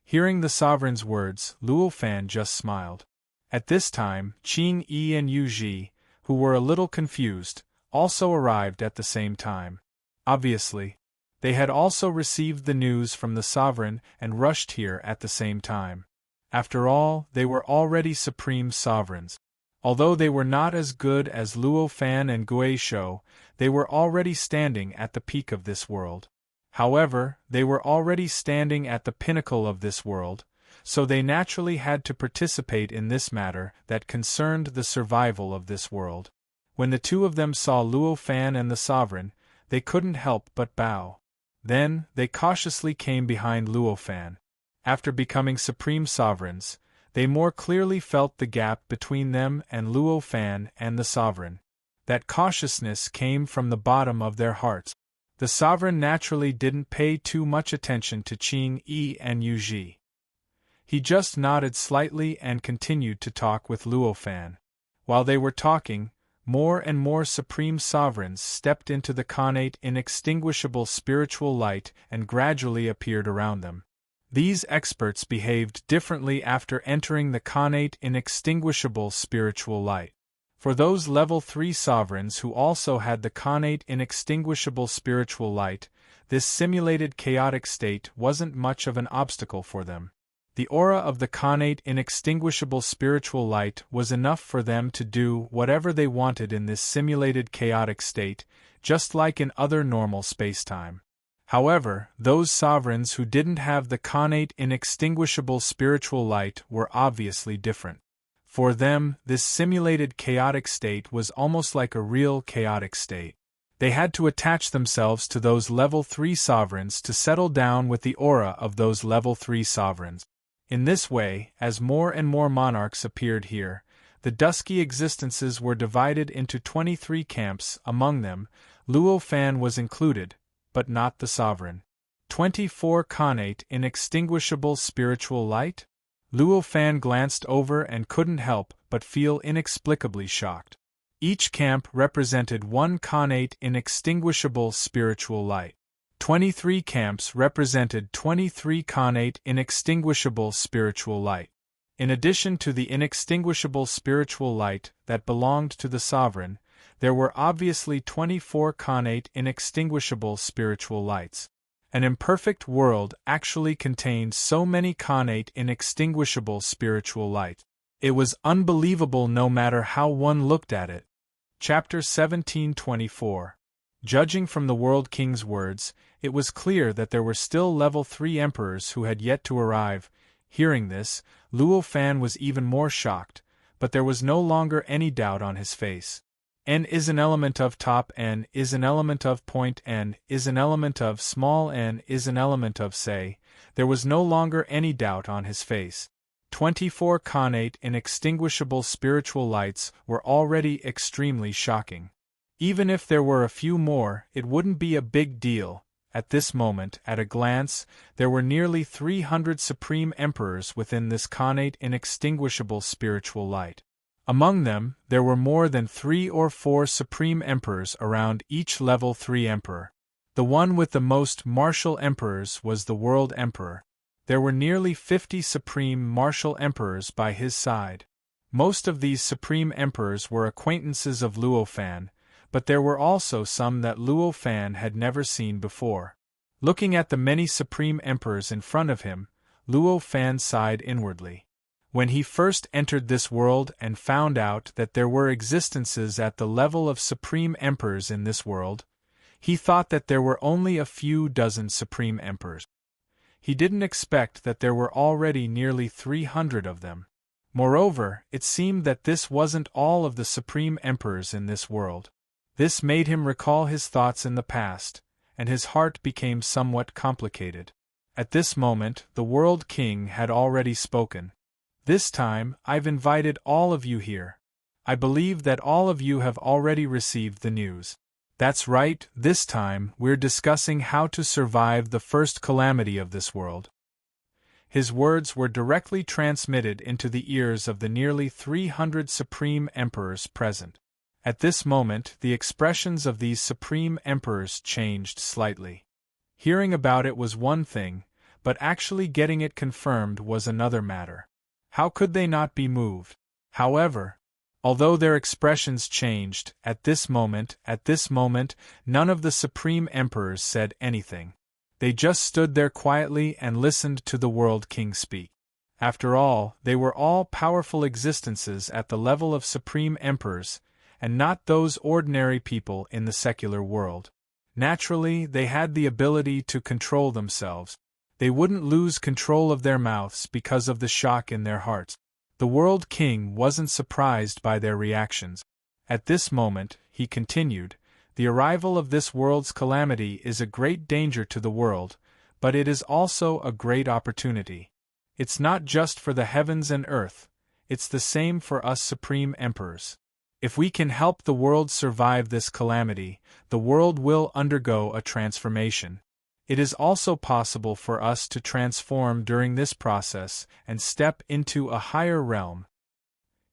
Speaker 1: Hearing the sovereign's words, Luo Fan just smiled. At this time, Qing Yi and Yu Ji, who were a little confused, also arrived at the same time. Obviously, they had also received the news from the sovereign and rushed here at the same time. After all, they were already supreme sovereigns. Although they were not as good as Luo Fan and Gui Shou, they were already standing at the peak of this world. However, they were already standing at the pinnacle of this world, so they naturally had to participate in this matter that concerned the survival of this world. When the two of them saw Luo Fan and the sovereign, they couldn't help but bow. Then, they cautiously came behind Luofan. After becoming supreme sovereigns, they more clearly felt the gap between them and Luofan and the sovereign. That cautiousness came from the bottom of their hearts. The sovereign naturally didn't pay too much attention to Qing Yi and Yu Ji. He just nodded slightly and continued to talk with Luofan. While they were talking, more and more supreme sovereigns stepped into the connate inextinguishable spiritual light and gradually appeared around them. These experts behaved differently after entering the connate inextinguishable spiritual light. For those level 3 sovereigns who also had the connate inextinguishable spiritual light, this simulated chaotic state wasn't much of an obstacle for them. The aura of the connate inextinguishable spiritual light was enough for them to do whatever they wanted in this simulated chaotic state, just like in other normal spacetime. However, those sovereigns who didn't have the connate inextinguishable spiritual light were obviously different. For them, this simulated chaotic state was almost like a real chaotic state. They had to attach themselves to those level 3 sovereigns to settle down with the aura of those level 3 sovereigns. In this way, as more and more monarchs appeared here, the dusky existences were divided into 23 camps. Among them, Luofan was included, but not the sovereign. 24 connate inextinguishable spiritual light? Luofan glanced over and couldn't help but feel inexplicably shocked. Each camp represented one connate inextinguishable spiritual light. 23 camps represented 23 connate inextinguishable spiritual light. In addition to the inextinguishable spiritual light that belonged to the sovereign, there were obviously 24 connate inextinguishable spiritual lights. An imperfect world actually contained so many connate inextinguishable spiritual lights. It was unbelievable no matter how one looked at it. Chapter 1724. Judging from the World King's words, it was clear that there were still level 3 emperors who had yet to arrive. Hearing this, Luofan was even more shocked, but there was no longer any doubt on his face. N is an element of top, N is an element of point, N is an element of small, N is an element of say. There was no longer any doubt on his face. 24 connate inextinguishable spiritual lights were already extremely shocking. Even if there were a few more, it wouldn't be a big deal. At this moment, at a glance, there were nearly 300 supreme emperors within this connate inextinguishable spiritual light. Among them, there were more than 3 or 4 supreme emperors around each level 3 emperor. The one with the most martial emperors was the world emperor. There were nearly 50 supreme martial emperors by his side. Most of these supreme emperors were acquaintances of Luofan, but there were also some that Luofan had never seen before. Looking at the many supreme emperors in front of him, Luofan sighed inwardly. When he first entered this world and found out that there were existences at the level of supreme emperors in this world, he thought that there were only a few dozen supreme emperors. He didn't expect that there were already nearly 300 of them. Moreover, it seemed that this wasn't all of the supreme emperors in this world. This made him recall his thoughts in the past, and his heart became somewhat complicated. At this moment, the World King had already spoken. This time, I've invited all of you here. I believe that all of you have already received the news. That's right, this time, we're discussing how to survive the first calamity of this world. His words were directly transmitted into the ears of the nearly 300 supreme emperors present. At this moment, the expressions of these supreme emperors changed slightly. Hearing about it was one thing, but actually getting it confirmed was another matter. How could they not be moved? However, although their expressions changed, at this moment, none of the supreme emperors said anything. They just stood there quietly and listened to the World King speak. After all, they were all powerful existences at the level of supreme emperors, and not those ordinary people in the secular world. Naturally, they had the ability to control themselves. They wouldn't lose control of their mouths because of the shock in their hearts. The World King wasn't surprised by their reactions. At this moment, he continued, The arrival of this world's calamity is a great danger to the world, but it is also a great opportunity. It's not just for the heavens and earth, it's the same for us supreme emperors. If we can help the world survive this calamity, the world will undergo a transformation. It is also possible for us to transform during this process and step into a higher realm.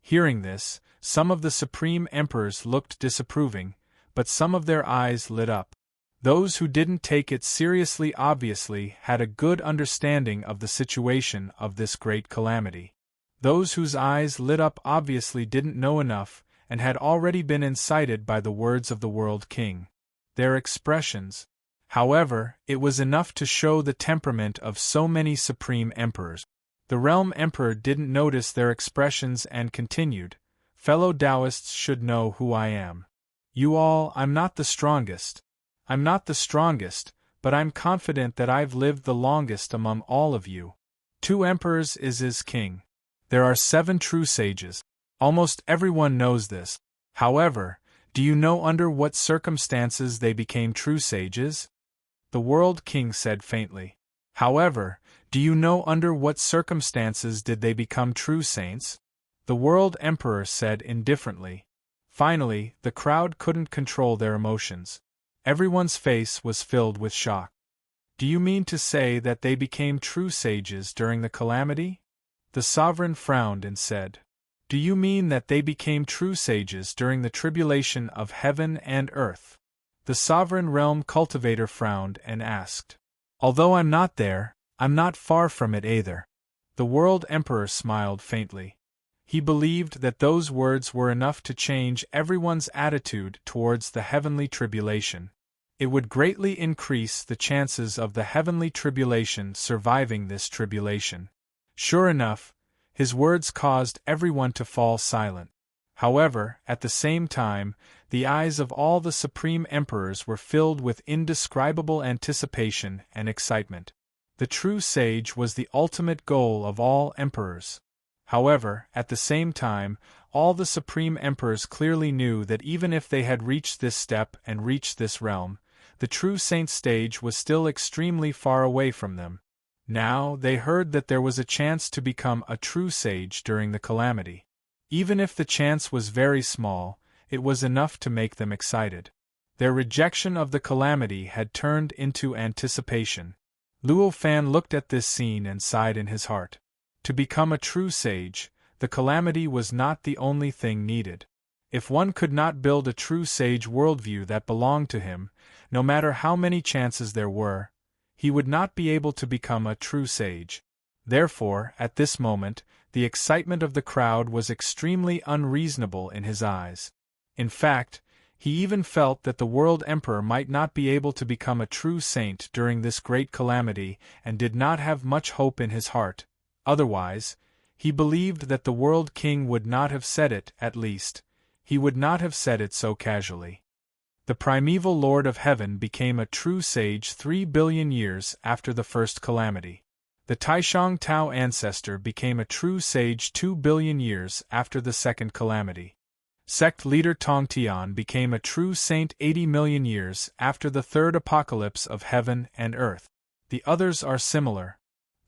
Speaker 1: Hearing this, some of the supreme emperors looked disapproving, but some of their eyes lit up. Those who didn't take it seriously obviously had a good understanding of the situation of this great calamity. Those whose eyes lit up obviously didn't know enough and had already been incited by the words of the World King. Their expressions, however, it was enough to show the temperament of so many supreme emperors. The Realm Emperor didn't notice their expressions and continued, "Fellow Taoists should know who I am. You all, I'm not the strongest. I'm not the strongest, but I'm confident that I've lived the longest among all of you. 2 emperors is king. There are 7 true sages. Almost everyone knows this. However, do you know under what circumstances they became true sages?" The World King said faintly. "However, do you know under what circumstances did they become true saints?" The World Emperor said indifferently. Finally, the crowd couldn't control their emotions. Everyone's face was filled with shock. "Do you mean to say that they became true sages during the calamity?" The sovereign frowned and said, "Do you mean that they became true sages during the tribulation of heaven and earth?" The sovereign realm cultivator frowned and asked, "Although I'm not there, I'm not far from it either." The World Emperor smiled faintly. He believed that those words were enough to change everyone's attitude towards the heavenly tribulation. It would greatly increase the chances of the heavenly tribulation surviving this tribulation. Sure enough, his words caused everyone to fall silent. However, at the same time, the eyes of all the supreme emperors were filled with indescribable anticipation and excitement. The true sage was the ultimate goal of all emperors. However, at the same time, all the supreme emperors clearly knew that even if they had reached this step and reached this realm, the true saint stage was still extremely far away from them. Now, they heard that there was a chance to become a true sage during the calamity. Even if the chance was very small, it was enough to make them excited. Their rejection of the calamity had turned into anticipation. Luo Fan looked at this scene and sighed in his heart. To become a true sage, the calamity was not the only thing needed. If one could not build a true sage worldview that belonged to him, no matter how many chances there were, he would not be able to become a true sage. Therefore, at this moment, the excitement of the crowd was extremely unreasonable in his eyes. In fact, he even felt that the World Emperor might not be able to become a true saint during this great calamity and did not have much hope in his heart. Otherwise, he believed that the World King would not have said it, at least, he would not have said it so casually. The primeval Lord of Heaven became a true sage 3 billion years after the first calamity. The Taishang Tao ancestor became a true sage 2 billion years after the second calamity. Sect leader Tong Tian became a true saint 80 million years after the third apocalypse of heaven and earth. The others are similar.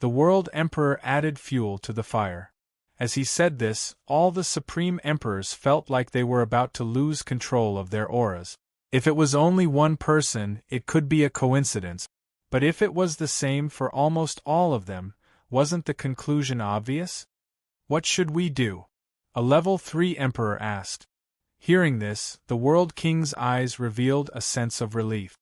Speaker 1: The World Emperor added fuel to the fire. As he said this, all the supreme emperors felt like they were about to lose control of their auras. If it was only one person, it could be a coincidence. But if it was the same for almost all of them, wasn't the conclusion obvious? What should we do? A level 3 emperor asked. Hearing this, the World King's eyes revealed a sense of relief.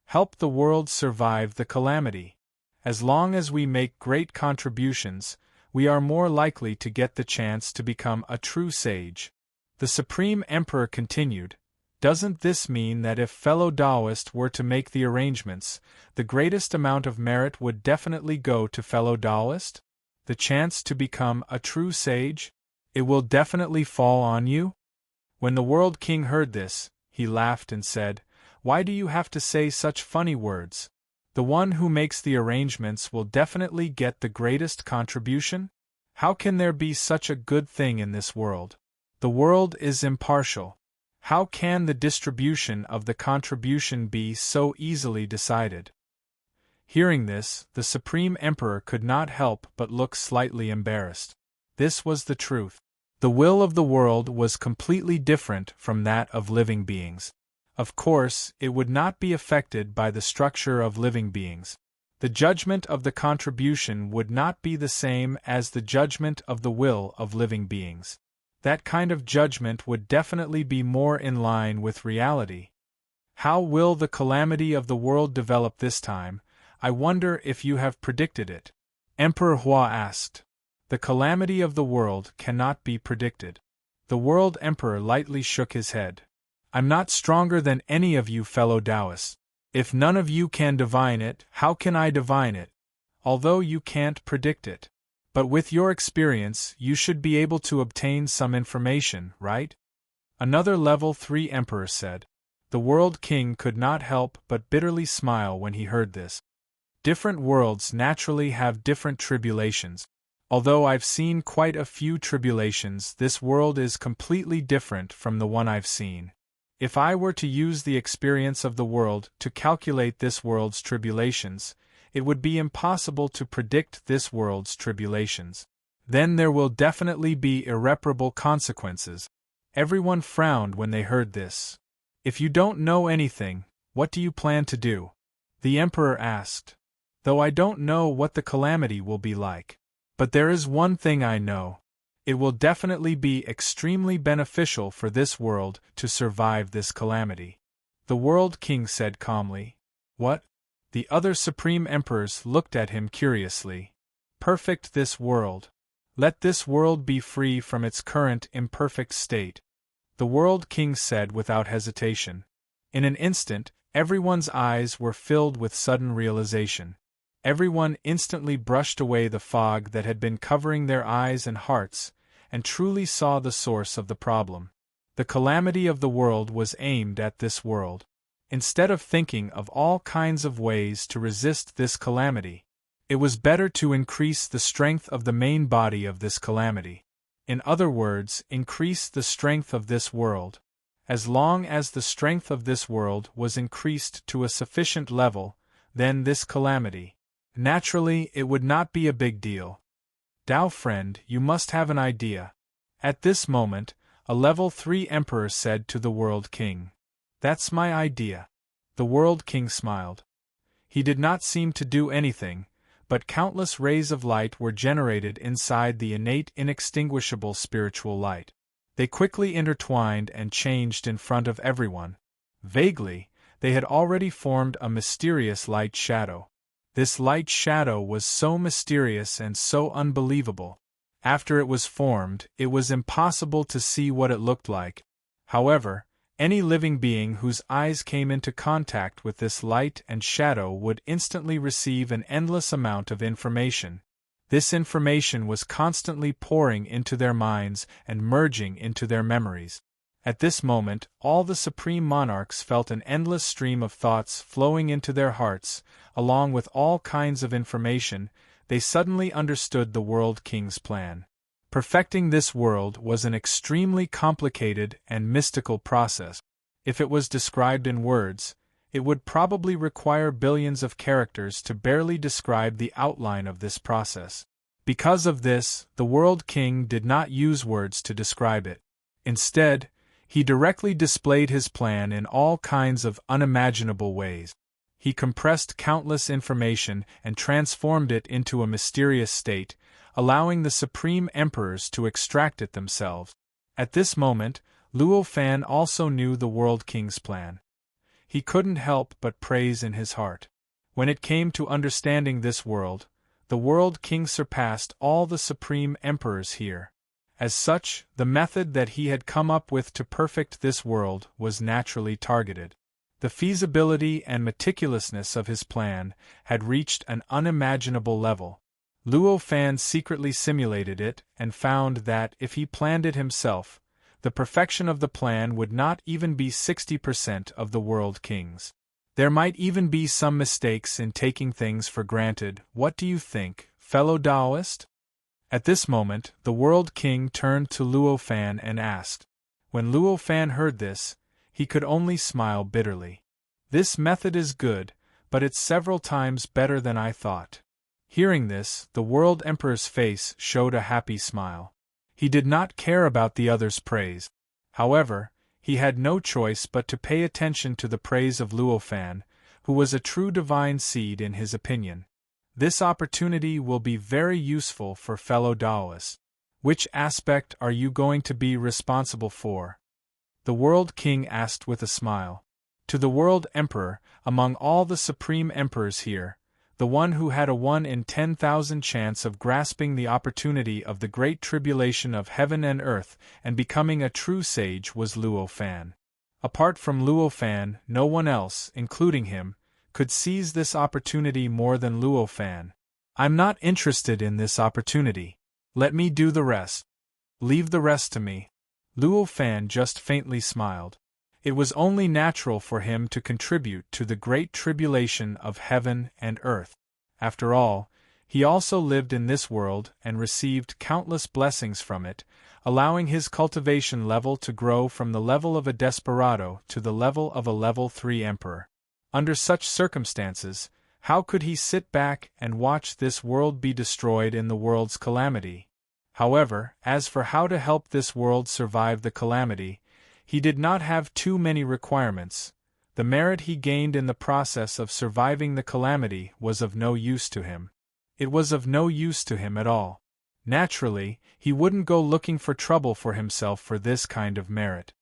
Speaker 1: Help the world survive the calamity. As long as we make great contributions, we are more likely to get the chance to become a true sage. The Supreme Emperor continued, "Doesn't this mean that if fellow Taoists were to make the arrangements, the greatest amount of merit would definitely go to fellow Taoist? The chance to become a true sage? It will definitely fall on you?" When the World King heard this, he laughed and said, "Why do you have to say such funny words? The one who makes the arrangements will definitely get the greatest contribution? How can there be such a good thing in this world? The world is impartial. How can the distribution of the contribution be so easily decided? Hearing this, the Supreme Emperor could not help but look slightly embarrassed. This was the truth. The will of the world was completely different from that of living beings. Of course, it would not be affected by the structure of living beings. The judgment of the contribution would not be the same as the judgment of the will of living beings. That kind of judgment would definitely be more in line with reality. How will the calamity of the world develop this time? I wonder if you have predicted it. Emperor Hua asked. The calamity of the world cannot be predicted. The World Emperor lightly shook his head. I'm not stronger than any of you fellow Taoists. If none of you can divine it, how can I divine it? Although you can't predict it. But with your experience, you should be able to obtain some information, right? Another level 3 emperor said. The World King could not help but bitterly smile when he heard this. Different worlds naturally have different tribulations. Although I've seen quite a few tribulations, this world is completely different from the one I've seen. If I were to use the experience of the world to calculate this world's tribulations, it would be impossible to predict this world's tribulations. Then there will definitely be irreparable consequences. Everyone frowned when they heard this. If you don't know anything, what do you plan to do? The Emperor asked. Though I don't know what the calamity will be like. But there is one thing I know. It will definitely be extremely beneficial for this world to survive this calamity. The World King said calmly. What? The other Supreme Emperors looked at him curiously. Perfect this world. Let this world be free from its current imperfect state. The World King said without hesitation. In an instant, everyone's eyes were filled with sudden realization. Everyone instantly brushed away the fog that had been covering their eyes and hearts, and truly saw the source of the problem. The calamity of the world was aimed at this world. Instead of thinking of all kinds of ways to resist this calamity, it was better to increase the strength of the main body of this calamity. In other words, increase the strength of this world. As long as the strength of this world was increased to a sufficient level, then this calamity, naturally, it would not be a big deal. Tao friend, you must have an idea. At this moment, a level 3 emperor said to the World King. That's my idea. The World King smiled. He did not seem to do anything, but countless rays of light were generated inside the innate inextinguishable spiritual light. They quickly intertwined and changed in front of everyone. Vaguely, they had already formed a mysterious light shadow. This light shadow was so mysterious and so unbelievable. After it was formed, it was impossible to see what it looked like. However, any living being whose eyes came into contact with this light and shadow would instantly receive an endless amount of information. This information was constantly pouring into their minds and merging into their memories. At this moment, all the supreme monarchs felt an endless stream of thoughts flowing into their hearts, along with all kinds of information. They suddenly understood the World King's plan. Perfecting this world was an extremely complicated and mystical process. If it was described in words, it would probably require billions of characters to barely describe the outline of this process. Because of this, the World King did not use words to describe it. Instead, he directly displayed his plan in all kinds of unimaginable ways. He compressed countless information and transformed it into a mysterious state, allowing the Supreme Emperors to extract it themselves. At this moment, Luo Fan also knew the World King's plan. He couldn't help but praise in his heart. When it came to understanding this world, the World King surpassed all the Supreme Emperors here. As such, the method that he had come up with to perfect this world was naturally targeted. The feasibility and meticulousness of his plan had reached an unimaginable level. Luo Fan secretly simulated it and found that if he planned it himself, the perfection of the plan would not even be 60% of the World King's. There might even be some mistakes in taking things for granted. What do you think, fellow Taoist? At this moment, the World King turned to Luo Fan and asked, When Luo Fan heard this, he could only smile bitterly. This method is good, but it's several times better than I thought. Hearing this, the World Emperor's face showed a happy smile. He did not care about the other's praise. However, he had no choice but to pay attention to the praise of Luo Fan, who was a true divine seed in his opinion. This opportunity will be very useful for fellow Taoists. Which aspect are you going to be responsible for? The World King asked with a smile. To the World Emperor, among all the Supreme Emperors here, the one who had a 1 in 10,000 chance of grasping the opportunity of the great tribulation of heaven and earth and becoming a true sage was Luo Fan. Apart from Luo Fan, no one else, including him, could seize this opportunity more than Luo Fan. I'm not interested in this opportunity. Let me do the rest. Leave the rest to me. Luo Fan just faintly smiled. It was only natural for him to contribute to the great tribulation of heaven and earth. After all, he also lived in this world and received countless blessings from it, allowing his cultivation level to grow from the level of a desperado to the level of a level 3 emperor. Under such circumstances, how could he sit back and watch this world be destroyed in the world's calamity? However, as for how to help this world survive the calamity, he did not have too many requirements. The merit he gained in the process of surviving the calamity was of no use to him. It was of no use to him at all. Naturally, he wouldn't go looking for trouble for himself for this kind of merit.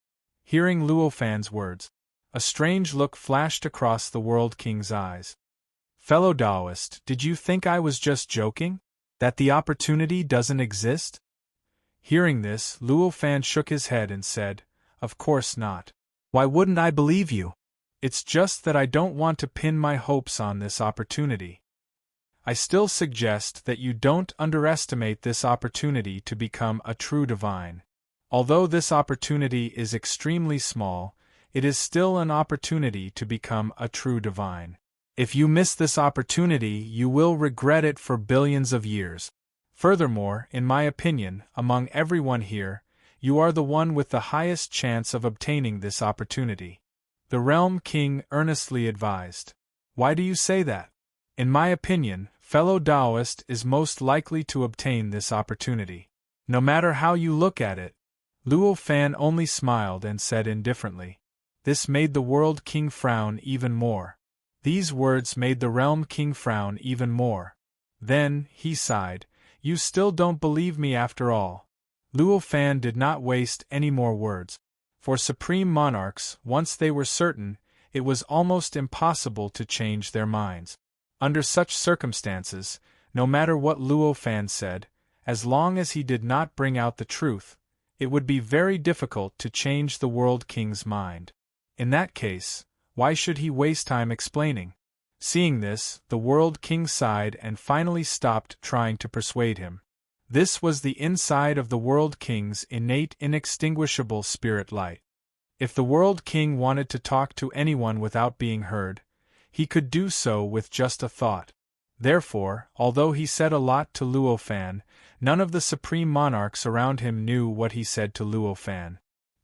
Speaker 1: Hearing Luo Fan's words, a strange look flashed across the World King's eyes. Fellow Taoist, did you think I was just joking? That the opportunity doesn't exist? Hearing this, Luo Fan shook his head and said, Of course not. Why wouldn't I believe you? It's just that I don't want to pin my hopes on this opportunity. I still suggest that you don't underestimate this opportunity to become a true divine. Although this opportunity is extremely small, it is still an opportunity to become a true divine. If you miss this opportunity, you will regret it for billions of years. Furthermore, in my opinion, among everyone here, you are the one with the highest chance of obtaining this opportunity. The Realm King earnestly advised. Why do you say that? In my opinion, fellow Taoist is most likely to obtain this opportunity. No matter how you look at it. Luo Fan only smiled and said indifferently. This made the World King frown even more. These words made the Realm King frown even more. Then, he sighed, You still don't believe me after all. Luo Fan did not waste any more words. For supreme monarchs, once they were certain, it was almost impossible to change their minds. Under such circumstances, no matter what Luo Fan said, as long as he did not bring out the truth, it would be very difficult to change the World King's mind. In that case, why should he waste time explaining? Seeing this, the World King sighed and finally stopped trying to persuade him. This was the inside of the World King's innate inextinguishable spirit light. If the World King wanted to talk to anyone without being heard, he could do so with just a thought. Therefore, although he said a lot to Luo Fan, none of the supreme monarchs around him knew what he said to Luo Fan.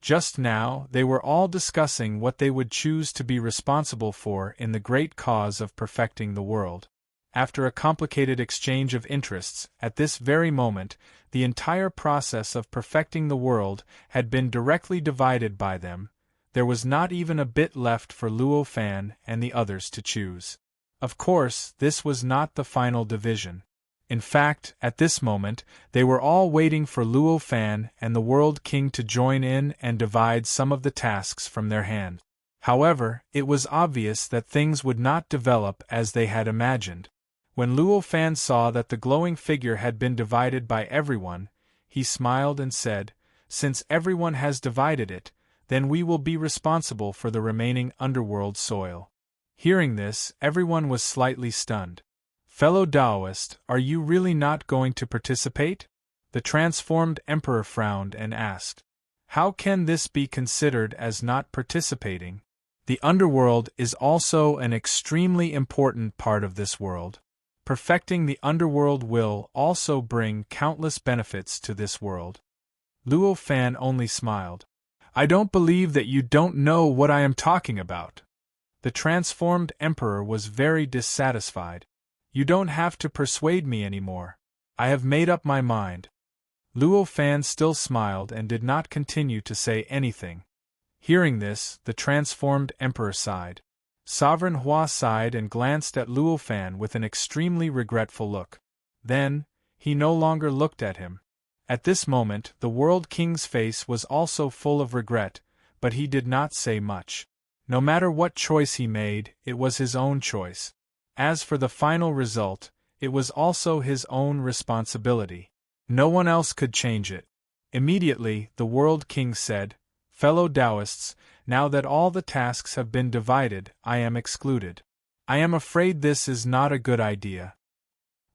Speaker 1: Just now, they were all discussing what they would choose to be responsible for in the great cause of perfecting the world. After a complicated exchange of interests, at this very moment, the entire process of perfecting the world had been directly divided by them. There was not even a bit left for Luo Fan and the others to choose. Of course, this was not the final division. In fact, at this moment, they were all waiting for Luo Fan and the World King to join in and divide some of the tasks from their hand. However, it was obvious that things would not develop as they had imagined. When Luo Fan saw that the glowing figure had been divided by everyone, he smiled and said, Since everyone has divided it, then we will be responsible for the remaining underworld soil. Hearing this, everyone was slightly stunned. Fellow Taoist, are you really not going to participate? The transformed emperor frowned and asked. How can this be considered as not participating? The underworld is also an extremely important part of this world. Perfecting the underworld will also bring countless benefits to this world. Luo Fan only smiled. I don't believe that you don't know what I am talking about. The transformed emperor was very dissatisfied. You don't have to persuade me anymore. I have made up my mind. Luo Fan still smiled and did not continue to say anything. Hearing this, the transformed emperor sighed. Sovereign Hua sighed and glanced at Luo Fan with an extremely regretful look. Then, he no longer looked at him. At this moment, the World King's face was also full of regret, but he did not say much. No matter what choice he made, it was his own choice. As for the final result, it was also his own responsibility. No one else could change it. Immediately, the World King said, "Fellow Taoists, now that all the tasks have been divided, I am excluded. I am afraid this is not a good idea.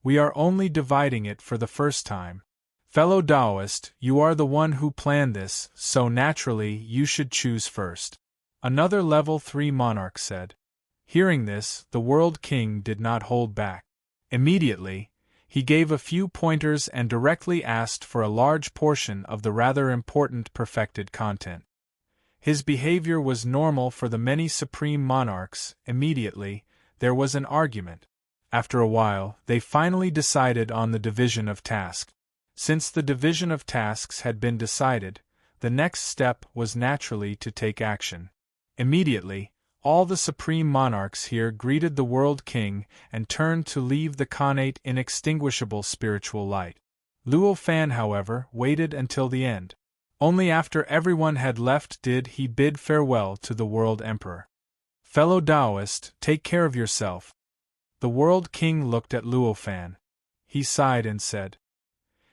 Speaker 1: We are only dividing it for the first time. Fellow Taoist, you are the one who planned this, so naturally you should choose first." Another level 3 monarch said. Hearing this, the World King did not hold back. Immediately, he gave a few pointers and directly asked for a large portion of the rather important perfected content. His behavior was normal for the many supreme monarchs. Immediately, there was an argument. After a while, they finally decided on the division of tasks. Since the division of tasks had been decided, the next step was naturally to take action. Immediately, all the supreme monarchs here greeted the World King and turned to leave the connate inextinguishable spiritual light. Luo Fan, however, waited until the end. Only after everyone had left did he bid farewell to the World Emperor. "Fellow Taoist, take care of yourself." The World King looked at Luo Fan. He sighed and said.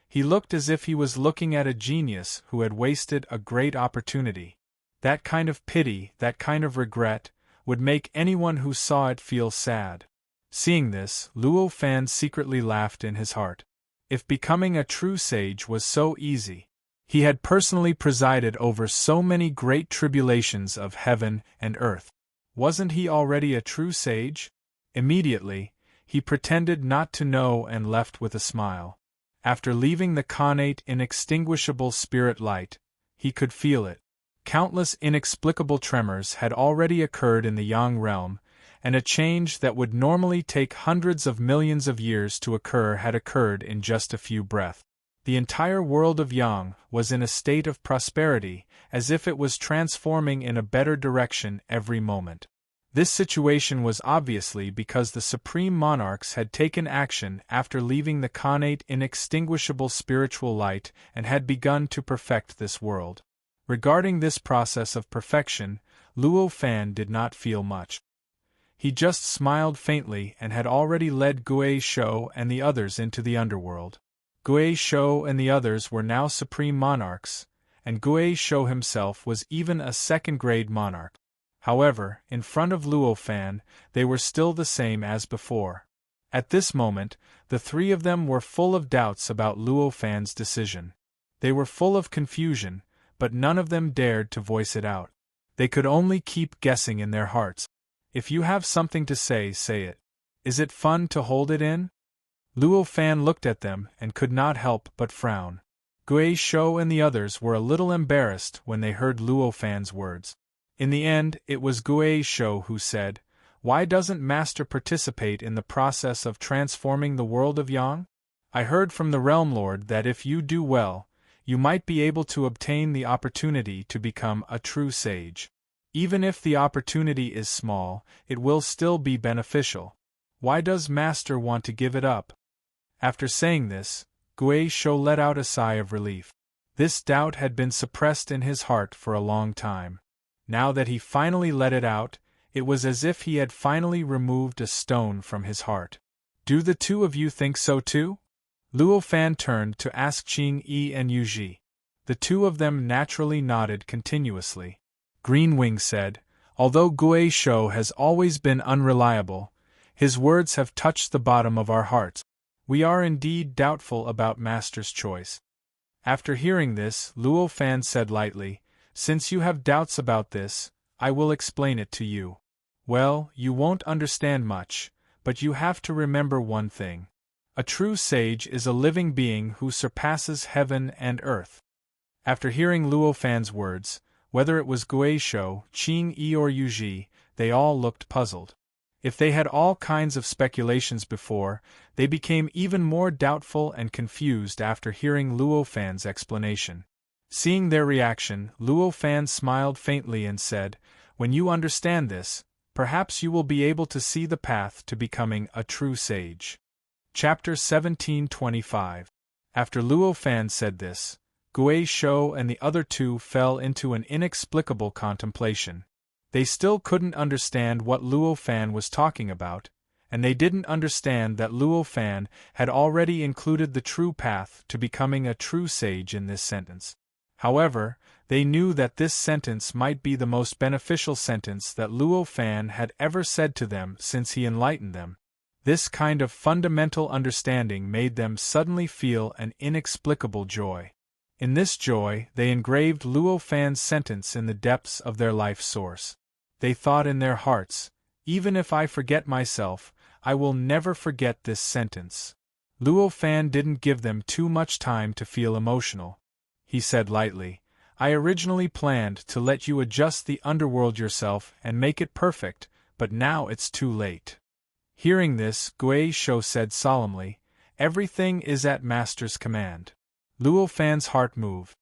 Speaker 1: He looked as if he was looking at a genius who had wasted a great opportunity. That kind of pity, that kind of regret, would make anyone who saw it feel sad. Seeing this, Luo Fan secretly laughed in his heart. If becoming a true sage was so easy, he had personally presided over so many great tribulations of heaven and earth. Wasn't he already a true sage? Immediately, he pretended not to know and left with a smile. After leaving the connate inextinguishable spirit light, he could feel it. Countless inexplicable tremors had already occurred in the Yang realm, and a change that would normally take hundreds of millions of years to occur had occurred in just a few breaths. The entire world of Yang was in a state of prosperity, as if it was transforming in a better direction every moment. This situation was obviously because the supreme monarchs had taken action after leaving the connate inextinguishable spiritual light and had begun to perfect this world. Regarding this process of perfection, Luo Fan did not feel much. He just smiled faintly and had already led Gui Shou and the others into the underworld. Gui Shou and the others were now supreme monarchs, and Gui Shou himself was even a second-grade monarch. However, in front of Luo Fan, they were still the same as before. At this moment, the three of them were full of doubts about Luo Fan's decision. They were full of confusion, but none of them dared to voice it out. They could only keep guessing in their hearts. If you have something to say, say it. Is it fun to hold it in? Luo Fan looked at them and could not help but frown. Gui Shou and the others were a little embarrassed when they heard Luo Fan's words. In the end, it was Gui Shou who said, "Why doesn't Master participate in the process of transforming the world of Yang? I heard from the Realm Lord that if you do well, you might be able to obtain the opportunity to become a true sage. Even if the opportunity is small, it will still be beneficial. Why does Master want to give it up?" After saying this, Gui Shou let out a sigh of relief. This doubt had been suppressed in his heart for a long time. Now that he finally let it out, it was as if he had finally removed a stone from his heart. "Do the two of you think so too?" Luo Fan turned to ask Qing Yi and Yu Ji. The two of them naturally nodded continuously. Greenwing said, "Although Gui Shou has always been unreliable, his words have touched the bottom of our hearts. We are indeed doubtful about Master's choice." After hearing this, Luo Fan said lightly, "Since you have doubts about this, I will explain it to you. Well, you won't understand much, but you have to remember one thing. A true sage is a living being who surpasses heaven and earth." After hearing Luo Fan's words, Whether it was Guizhou, Qing Yi or Yuji, they all looked puzzled. If they had all kinds of speculations before, they became even more doubtful and confused after hearing Luo Fan's explanation. Seeing their reaction, Luo Fan smiled faintly and said, "When you understand this, perhaps you will be able to see the path to becoming a true sage." Chapter 1725. After Luo Fan said this, Guizhou and the other two fell into an inexplicable contemplation. They still couldn't understand what Luo Fan was talking about, and they didn't understand that Luo Fan had already included the true path to becoming a true sage in this sentence. However, they knew that this sentence might be the most beneficial sentence that Luo Fan had ever said to them since he enlightened them. This kind of fundamental understanding made them suddenly feel an inexplicable joy. In this joy, they engraved Luo Fan's sentence in the depths of their life source. They thought in their hearts, "Even if I forget myself, I will never forget this sentence." Luo Fan didn't give them too much time to feel emotional. He said lightly, "I originally planned to let you adjust the underworld yourself and make it perfect, but now it's too late." Hearing this, Guizhou said solemnly, "Everything is at Master's command." Luo Fan's heart moved.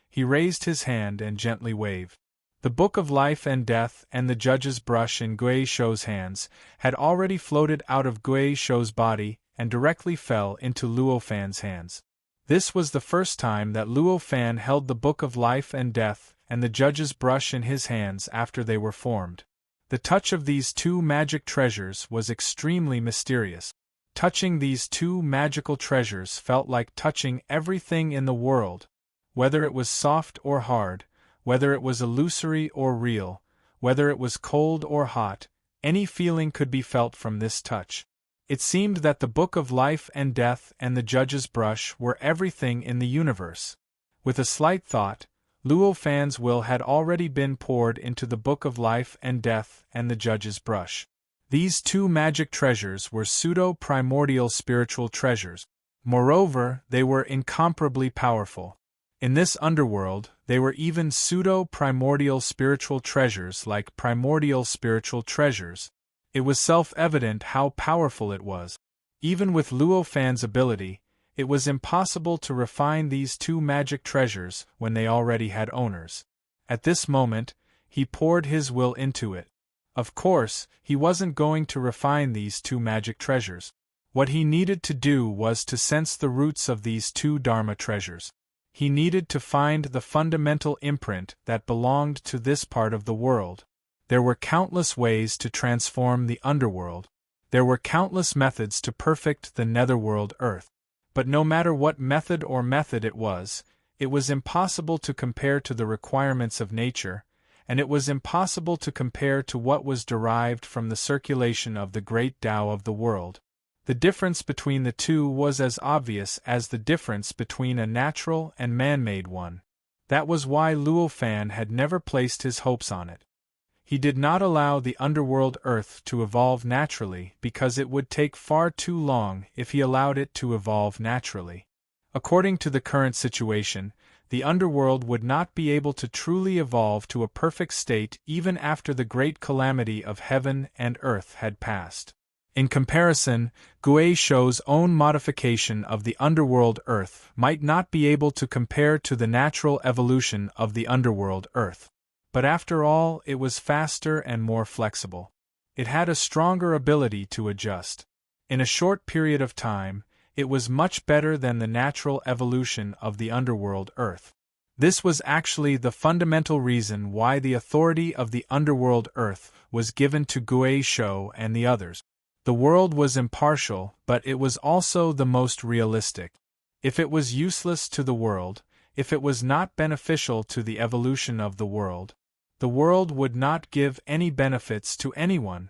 Speaker 1: He raised his hand and gently waved. The Book of Life and Death and the Judge's brush in Guizhou's hands had already floated out of Guizhou's body and directly fell into Luo Fan's hands. This was the first time that Luo Fan held the Book of Life and Death and the Judge's brush in his hands after they were formed. The touch of these two magic treasures was extremely mysterious. Touching these two magical treasures felt like touching everything in the world, whether it was soft or hard, whether it was illusory or real, whether it was cold or hot, any feeling could be felt from this touch. It seemed that the Book of Life and Death and the Judge's brush were everything in the universe. With a slight thought, Luo Fan's will had already been poured into the Book of Life and Death and the Judge's brush. These two magic treasures were pseudo-primordial spiritual treasures. Moreover, they were incomparably powerful. In this underworld, they were even pseudo-primordial spiritual treasures like primordial spiritual treasures. It was self-evident how powerful it was. Even with Luo Fan's ability, it was impossible to refine these two magic treasures when they already had owners. At this moment, he poured his will into it. Of course, he wasn't going to refine these two magic treasures. What he needed to do was to sense the roots of these two Dharma treasures. He needed to find the fundamental imprint that belonged to this part of the world. There were countless ways to transform the underworld. There were countless methods to perfect the netherworld earth. But no matter what method it was impossible to compare to the requirements of nature, and it was impossible to compare to what was derived from the circulation of the great Tao of the world. The difference between the two was as obvious as the difference between a natural and man-made one. That was why Luo Fan had never placed his hopes on it. He did not allow the underworld earth to evolve naturally because it would take far too long if he allowed it to evolve naturally. According to the current situation, the underworld would not be able to truly evolve to a perfect state even after the great calamity of heaven and earth had passed. In comparison, Guizhou's own modification of the underworld earth might not be able to compare to the natural evolution of the underworld earth. But after all, it was faster and more flexible. It had a stronger ability to adjust. In a short period of time, it was much better than the natural evolution of the underworld earth. This was actually the fundamental reason why the authority of the underworld earth was given to Guizhou and the others. The world was impartial, but it was also the most realistic. If it was useless to the world, if it was not beneficial to the evolution of the world would not give any benefits to anyone.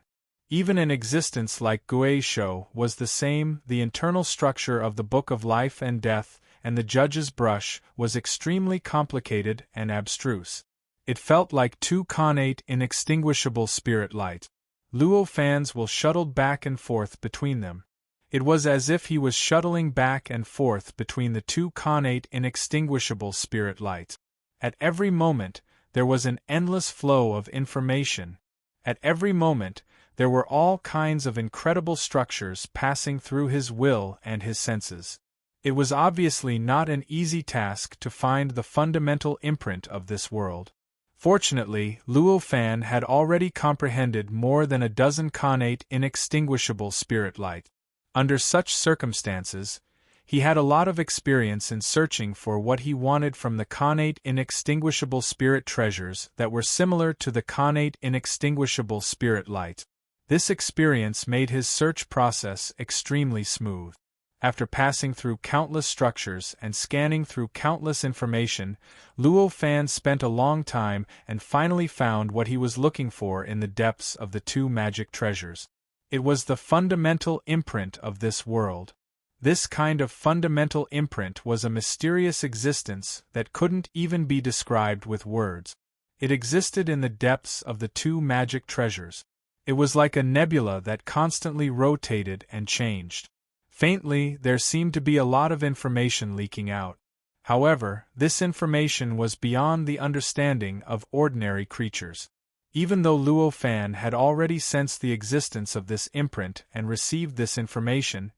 Speaker 1: Even an existence like Guizhou was the same. The internal structure of the Book of Life and Death and the Judge's brush was extremely complicated and abstruse. It felt like two connate inextinguishable spirit lights. Luo Fan's will shuttled back and forth between them. It was as if he was shuttling back and forth between the two connate inextinguishable spirit lights. At every moment, there was an endless flow of information. At every moment, there were all kinds of incredible structures passing through his will and his senses. It was obviously not an easy task to find the fundamental imprint of this world. Fortunately, Luo Fan had already comprehended more than a dozen connate inextinguishable spirit light. Under such circumstances, he had a lot of experience in searching for what he wanted from the connate inextinguishable spirit treasures that were similar to the connate inextinguishable spirit light. This experience made his search process extremely smooth. After passing through countless structures and scanning through countless information, Luo Fan spent a long time and finally found what he was looking for in the depths of the two magic treasures. It was the fundamental imprint of this world. This kind of fundamental imprint was a mysterious existence that couldn't even be described with words. It existed in the depths of the two magic treasures. It was like a nebula that constantly rotated and changed. Faintly, there seemed to be a lot of information leaking out. However, this information was beyond the understanding of ordinary creatures. Even though Luo Fan had already sensed the existence of this imprint and received this information,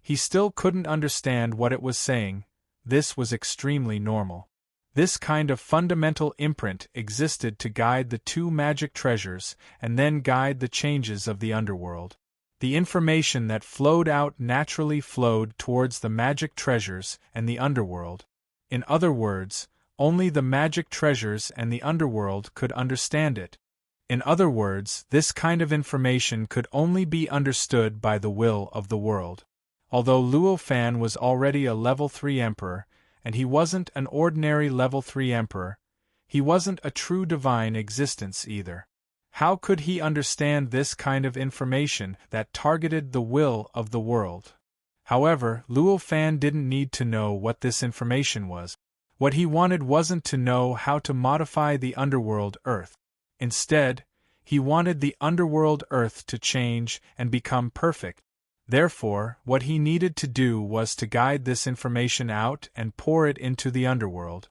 Speaker 1: he still couldn't understand what it was saying. This was extremely normal. This kind of fundamental imprint existed to guide the two magic treasures and then guide the changes of the underworld. The information that flowed out naturally flowed towards the magic treasures and the underworld. In other words, only the magic treasures and the underworld could understand it. In other words, this kind of information could only be understood by the will of the world. Although Luo Fan was already a level 3 emperor, and he wasn't an ordinary level 3 emperor, he wasn't a true divine existence either. How could he understand this kind of information that targeted the will of the world? However, Luo Fan didn't need to know what this information was. What he wanted wasn't to know how to modify the underworld Earth. Instead, he wanted the underworld Earth to change and become perfect. Therefore, what he needed to do was to guide this information out and pour it into the underworld.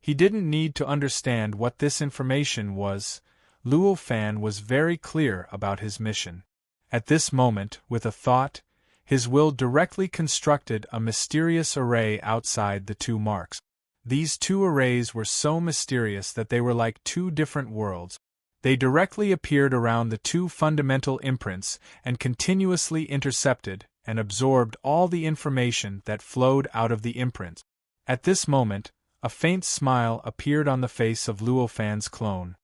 Speaker 1: He didn't need to understand what this information was. Luo Fan was very clear about his mission. At this moment, with a thought, his will directly constructed a mysterious array outside the two marks. These two arrays were so mysterious that they were like two different worlds. They directly appeared around the two fundamental imprints and continuously intercepted and absorbed all the information that flowed out of the imprints. At this moment, a faint smile appeared on the face of Luo Fan's clone.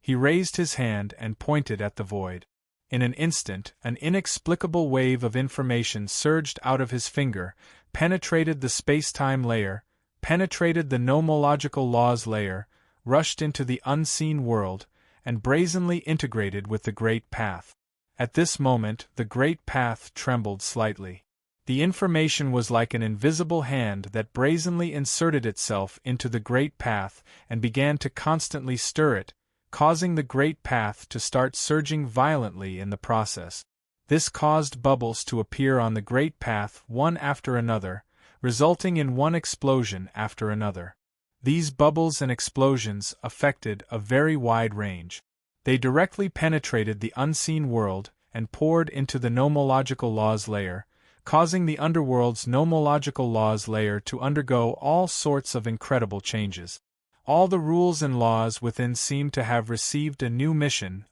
Speaker 1: He raised his hand and pointed at the void. In an instant, an inexplicable wave of information surged out of his finger, penetrated the space-time layer, penetrated the nomological laws layer, rushed into the unseen world, and brazenly integrated with the Great Path. At this moment, the Great Path trembled slightly. The information was like an invisible hand that brazenly inserted itself into the Great Path and began to constantly stir it, causing the Great Path to start surging violently in the process. This caused bubbles to appear on the Great Path one after another, resulting in one explosion after another. These bubbles and explosions affected a very wide range. They directly penetrated the unseen world and poured into the nomological laws layer, causing the underworld's nomological laws layer to undergo all sorts of incredible changes. All the rules and laws within seemed to have received a new mission.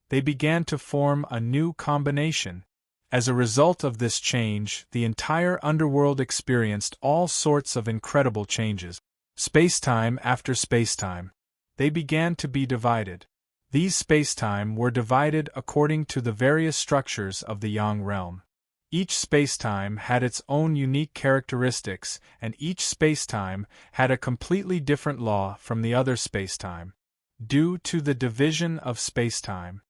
Speaker 1: They began to form a new combination. As a result of this change, the entire underworld experienced all sorts of incredible changes. Spacetime after spacetime. They began to be divided. These spacetime were divided according to the various structures of the Yang realm. Each spacetime had its own unique characteristics, and each spacetime had a completely different law from the other spacetime. Due to the division of spacetime,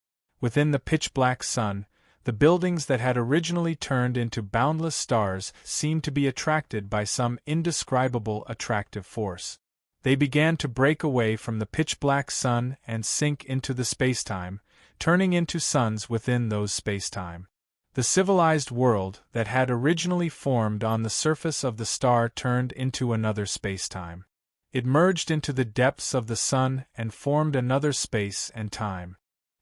Speaker 1: within the pitch-black sun, the buildings that had originally turned into boundless stars seemed to be attracted by some indescribable attractive force. They began to break away from the pitch-black sun and sink into the spacetime, turning into suns within those spacetime. The civilized world that had originally formed on the surface of the star turned into another spacetime. It merged into the depths of the sun and formed another space and time.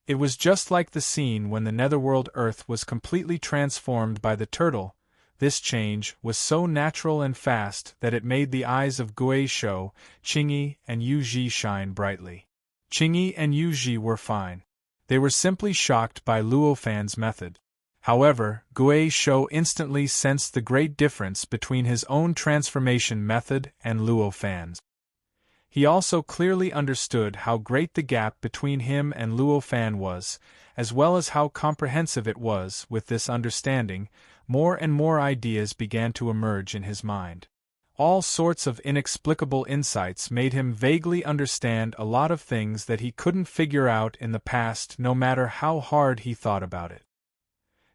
Speaker 1: It was just like the scene when the netherworld Earth was completely transformed by the turtle. This change was so natural and fast that it made the eyes of Gui Shou, Qingyi, and Yu Ji shine brightly. Qingyi and Yu Ji were fine. They were simply shocked by Luo Fan's method. However, Gui Shou instantly sensed the great difference between his own transformation method and Luo Fan's. He also clearly understood how great the gap between him and Luo Fan was, as well as how comprehensive it was. With this understanding, more and more ideas began to emerge in his mind. All sorts of inexplicable insights made him vaguely understand a lot of things that he couldn't figure out in the past, no matter how hard he thought about it.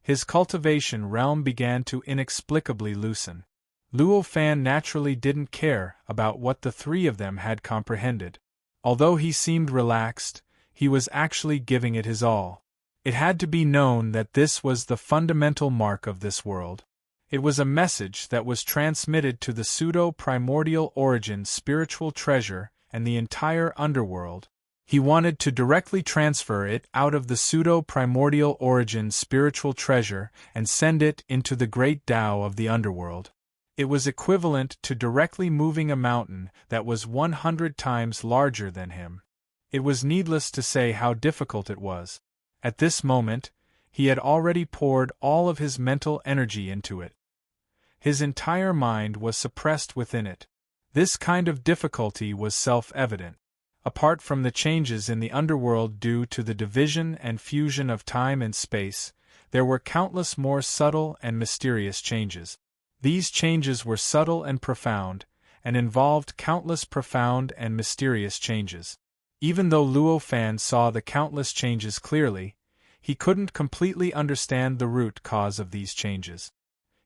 Speaker 1: His cultivation realm began to inexplicably loosen. Luo Fan naturally didn't care about what the three of them had comprehended. Although he seemed relaxed, he was actually giving it his all. It had to be known that this was the fundamental mark of this world. It was a message that was transmitted to the pseudo-primordial origin spiritual treasure and the entire underworld. He wanted to directly transfer it out of the pseudo-primordial origin spiritual treasure and send it into the great Tao of the underworld. It was equivalent to directly moving a mountain that was 100 times larger than him. It was needless to say how difficult it was. At this moment, he had already poured all of his mental energy into it. His entire mind was suppressed within it. This kind of difficulty was self-evident. Apart from the changes in the underworld due to the division and fusion of time and space, there were countless more subtle and mysterious changes. These changes were subtle and profound, and involved countless profound and mysterious changes. Even though Luo Fan saw the countless changes clearly, he couldn't completely understand the root cause of these changes.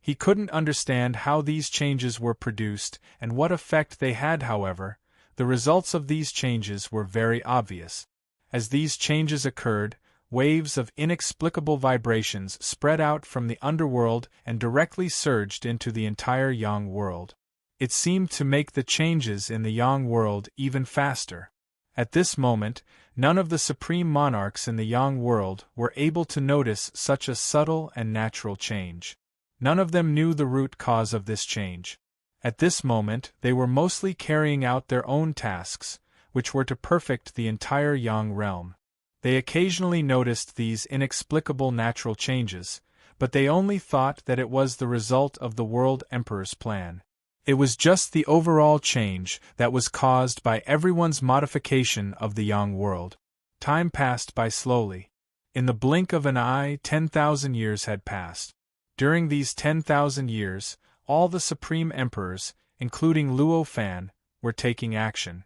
Speaker 1: He couldn't understand how these changes were produced and what effect they had. However, the results of these changes were very obvious. As these changes occurred, waves of inexplicable vibrations spread out from the underworld and directly surged into the entire Yang world. It seemed to make the changes in the Yang world even faster. At this moment, none of the supreme monarchs in the Yang world were able to notice such a subtle and natural change. None of them knew the root cause of this change. At this moment, they were mostly carrying out their own tasks, which were to perfect the entire Yang realm. They occasionally noticed these inexplicable natural changes, but they only thought that it was the result of the World Emperor's plan. It was just the overall change that was caused by everyone's modification of the Yang world. Time passed by slowly. In the blink of an eye, 10,000 years had passed. During these 10,000 years, all the supreme emperors, including Luo Fan, were taking action.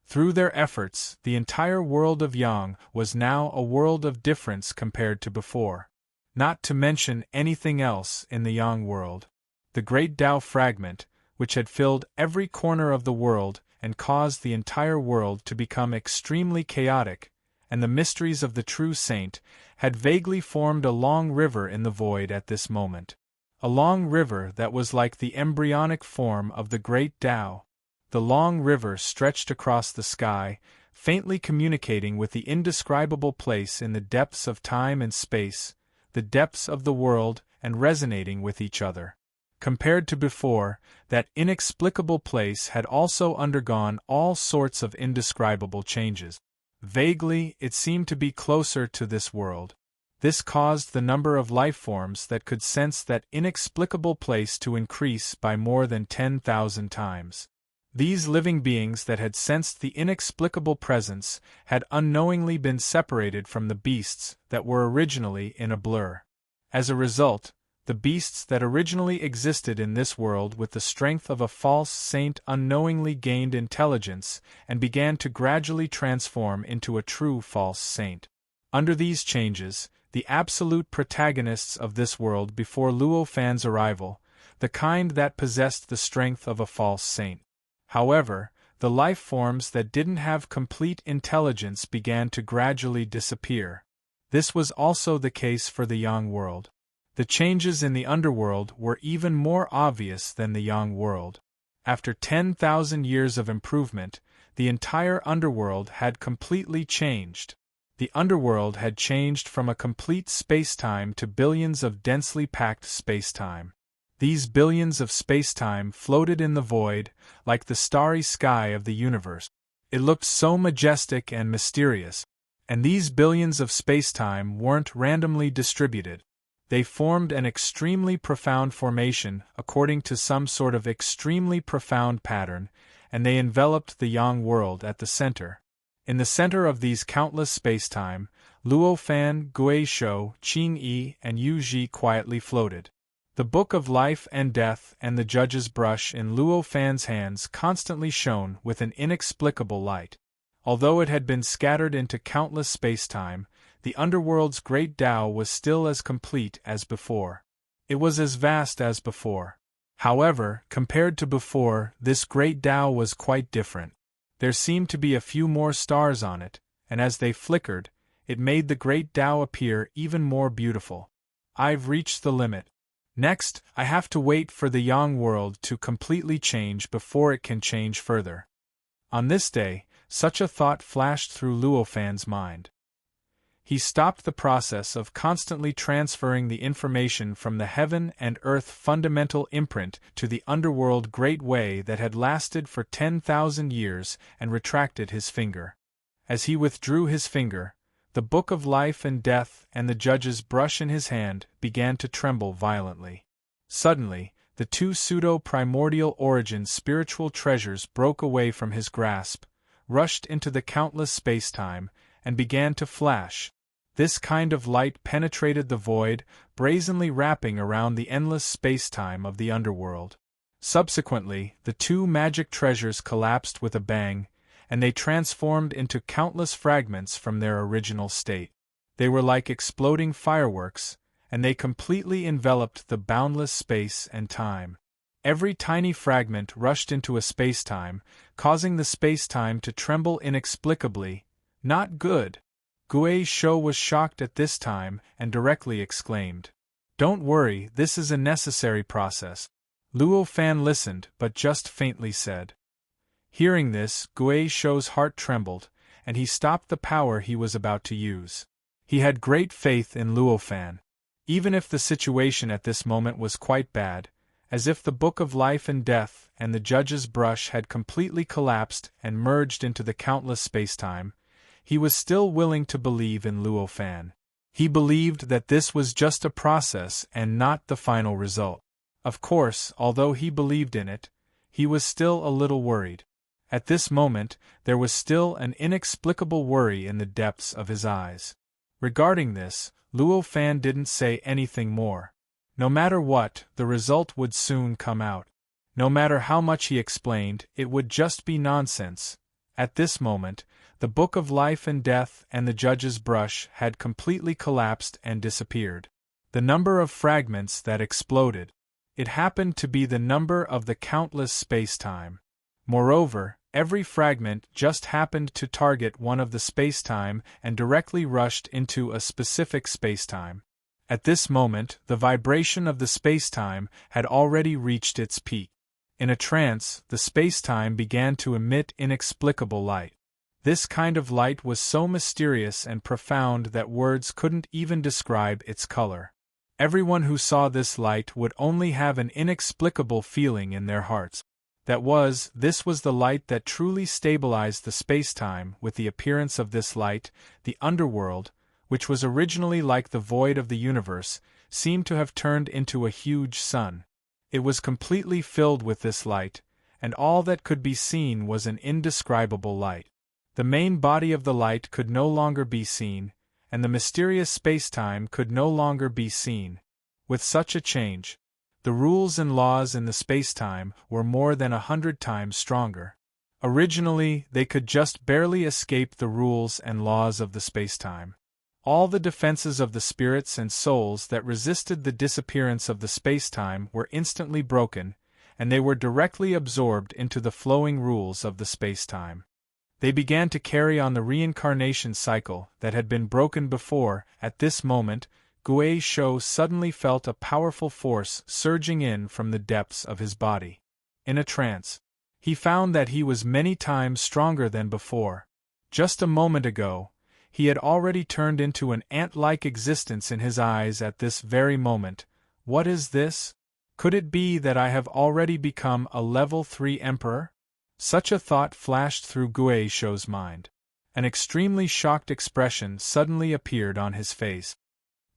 Speaker 1: Through their efforts, the entire world of Yang was now a world of difference compared to before. Not to mention anything else in the Yang world. The great Tao fragment, which had filled every corner of the world and caused the entire world to become extremely chaotic, and the mysteries of the true saint, had vaguely formed a long river in the void at this moment. A long river that was like the embryonic form of the great Tao. The long river stretched across the sky, faintly communicating with the indescribable place in the depths of time and space, the depths of the world, and resonating with each other. Compared to before, that inexplicable place had also undergone all sorts of indescribable changes. Vaguely, it seemed to be closer to this world. This caused the number of life forms that could sense that inexplicable place to increase by more than 10,000 times. These living beings that had sensed the inexplicable presence had unknowingly been separated from the beasts that were originally in a blur. As a result, the beasts that originally existed in this world with the strength of a false saint unknowingly gained intelligence and began to gradually transform into a true false saint. Under these changes, the absolute protagonists of this world before Luo Fan's arrival, the kind that possessed the strength of a false saint. However, the life forms that didn't have complete intelligence began to gradually disappear. This was also the case for the Yang world. The changes in the underworld were even more obvious than the Yang world. After 10,000 years of improvement, the entire underworld had completely changed. The underworld had changed from a complete spacetime to billions of densely packed spacetime. These billions of spacetime floated in the void, like the starry sky of the universe. It looked so majestic and mysterious. And these billions of spacetime weren't randomly distributed. They formed an extremely profound formation according to some sort of extremely profound pattern, and they enveloped the yang world at the center. In the center of these countless spacetime, Luo Fan, Gui Shou, Qing Yi, and Yu Ji quietly floated. The Book of Life and Death and the Judge's brush in Luo Fan's hands constantly shone with an inexplicable light. Although it had been scattered into countless spacetime, the underworld's great Tao was still as complete as before. It was as vast as before. However, compared to before, this great Tao was quite different. There seemed to be a few more stars on it, and as they flickered, it made the great Tao appear even more beautiful. I've reached the limit. Next, I have to wait for the Yang world to completely change before it can change further. On this day, such a thought flashed through Luo Fan's mind. He stopped the process of constantly transferring the information from the heaven and earth fundamental imprint to the underworld great way that had lasted for 10,000 years and retracted his finger. As he withdrew his finger, the Book of Life and Death and the Judge's brush in his hand began to tremble violently. Suddenly, the two pseudo-primordial origin spiritual treasures broke away from his grasp, rushed into the countless spacetime, and began to flash. This kind of light penetrated the void, brazenly wrapping around the endless spacetime of the underworld. Subsequently, the two magic treasures collapsed with a bang, and they transformed into countless fragments from their original state. They were like exploding fireworks, and they completely enveloped the boundless space and time. Every tiny fragment rushed into a spacetime, causing the spacetime to tremble inexplicably. Not good. Gui Shou was shocked at this time and directly exclaimed, "Don't worry, this is a necessary process." Luo Fan listened but just faintly said. Hearing this, Gui Shou's heart trembled, and he stopped the power he was about to use. He had great faith in Luo Fan. Even if the situation at this moment was quite bad, as if the Book of Life and Death and the Judge's brush had completely collapsed and merged into the countless spacetime, he was still willing to believe in Luo Fan. He believed that this was just a process and not the final result. Of course, although he believed in it, he was still a little worried. At this moment, there was still an inexplicable worry in the depths of his eyes. Regarding this, Luo Fan didn't say anything more. No matter what, the result would soon come out. No matter how much he explained, it would just be nonsense. At this moment, the Book of Life and Death and the Judge's brush had completely collapsed and disappeared. The number of fragments that exploded. It happened to be the number of the countless spacetime. Moreover, every fragment just happened to target one of the spacetime and directly rushed into a specific spacetime. At this moment, the vibration of the spacetime had already reached its peak. In a trance, the spacetime began to emit inexplicable light. This kind of light was so mysterious and profound that words couldn't even describe its color. Everyone who saw this light would only have an inexplicable feeling in their hearts. This was the light that truly stabilized the spacetime. With the appearance of this light, the underworld, which was originally like the void of the universe, seemed to have turned into a huge sun. It was completely filled with this light, and all that could be seen was an indescribable light. The main body of the light could no longer be seen, and the mysterious spacetime could no longer be seen. With such a change, the rules and laws in the spacetime were more than 100 times stronger. Originally, they could just barely escape the rules and laws of the spacetime. All the defenses of the spirits and souls that resisted the disappearance of the spacetime were instantly broken, and they were directly absorbed into the flowing rules of the spacetime. They began to carry on the reincarnation cycle that had been broken before. At this moment, Gui Shou suddenly felt a powerful force surging in from the depths of his body. in a trance. He found that he was many times stronger than before. Just a moment ago, he had already turned into an ant-like existence in his eyes at this very moment. What is this? Could it be that I have already become a level 3 emperor? Such a thought flashed through Guizhou's mind. An extremely shocked expression suddenly appeared on his face.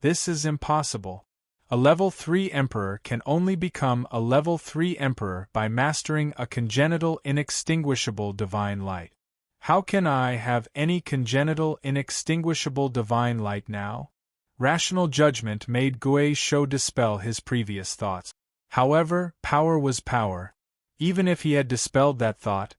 Speaker 1: This is impossible. A level 3 emperor can only become a level 3 emperor by mastering a congenital inextinguishable divine light. How can I have any congenital inextinguishable divine light now? Rational judgment made Guizhou dispel his previous thoughts. However, power was power. Even if he had dispelled that thought,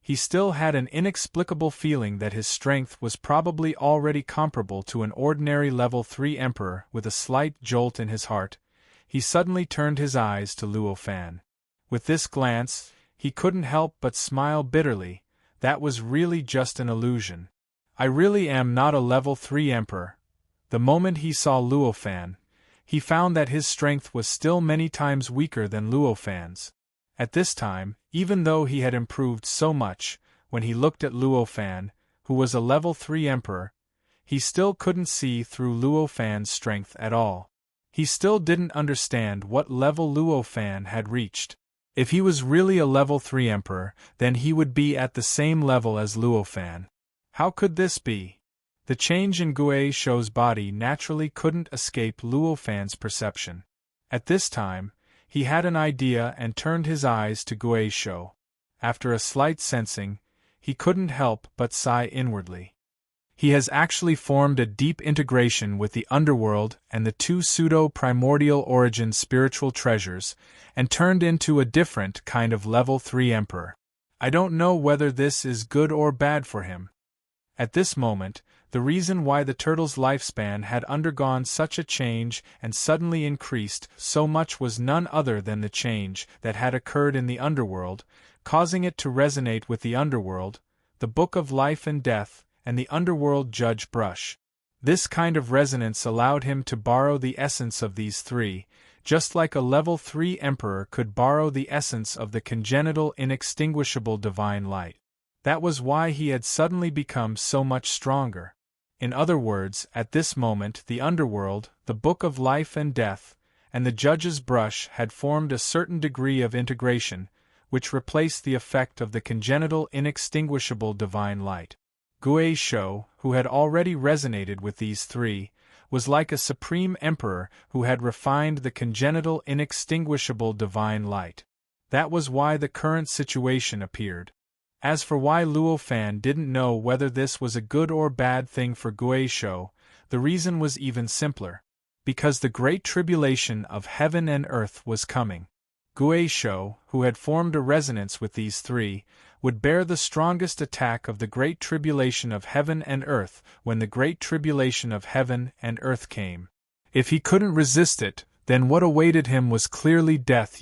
Speaker 1: he still had an inexplicable feeling that his strength was probably already comparable to an ordinary level 3 emperor. With a slight jolt in his heart, he suddenly turned his eyes to Luo Fan. With this glance, he couldn't help but smile bitterly. That was really just an illusion. I really am not a level 3 emperor. The moment he saw Luo Fan, he found that his strength was still many times weaker than Luo Fan's. At this time, even though he had improved so much, when he looked at Luo Fan, who was a level 3 emperor, he still couldn't see through Luo Fan's strength at all. He still didn't understand what level Luo Fan had reached. If he was really a level 3 emperor, then he would be at the same level as Luo Fan. How could this be? The change in Guizhou's body naturally couldn't escape Luo Fan's perception. At this time, he had an idea and turned his eyes to Guizhou. After a slight sensing, he couldn't help but sigh inwardly. He has actually formed a deep integration with the underworld and the two pseudo-primordial origin spiritual treasures, and turned into a different kind of level 3 emperor. I don't know whether this is good or bad for him. At this moment, the reason why the turtle's lifespan had undergone such a change and suddenly increased so much was none other than the change that had occurred in the underworld, causing it to resonate with the underworld, the Book of Life and Death, and the underworld judge brush. This kind of resonance allowed him to borrow the essence of these three, just like a level 3 emperor could borrow the essence of the congenital inextinguishable divine light. That was why he had suddenly become so much stronger. In other words, at this moment the underworld, the Book of Life and Death, and the judge's brush had formed a certain degree of integration, which replaced the effect of the congenital inextinguishable divine light. Guizhou, who had already resonated with these three, was like a supreme emperor who had refined the congenital inextinguishable divine light. That was why the current situation appeared. As for why Luo Fan didn't know whether this was a good or bad thing for Guizhou, the reason was even simpler. Because the great tribulation of heaven and earth was coming. Guizhou, who had formed a resonance with these three, would bear the strongest attack of the great tribulation of heaven and earth when the great tribulation of heaven and earth came. If he couldn't resist it, then what awaited him was clearly death.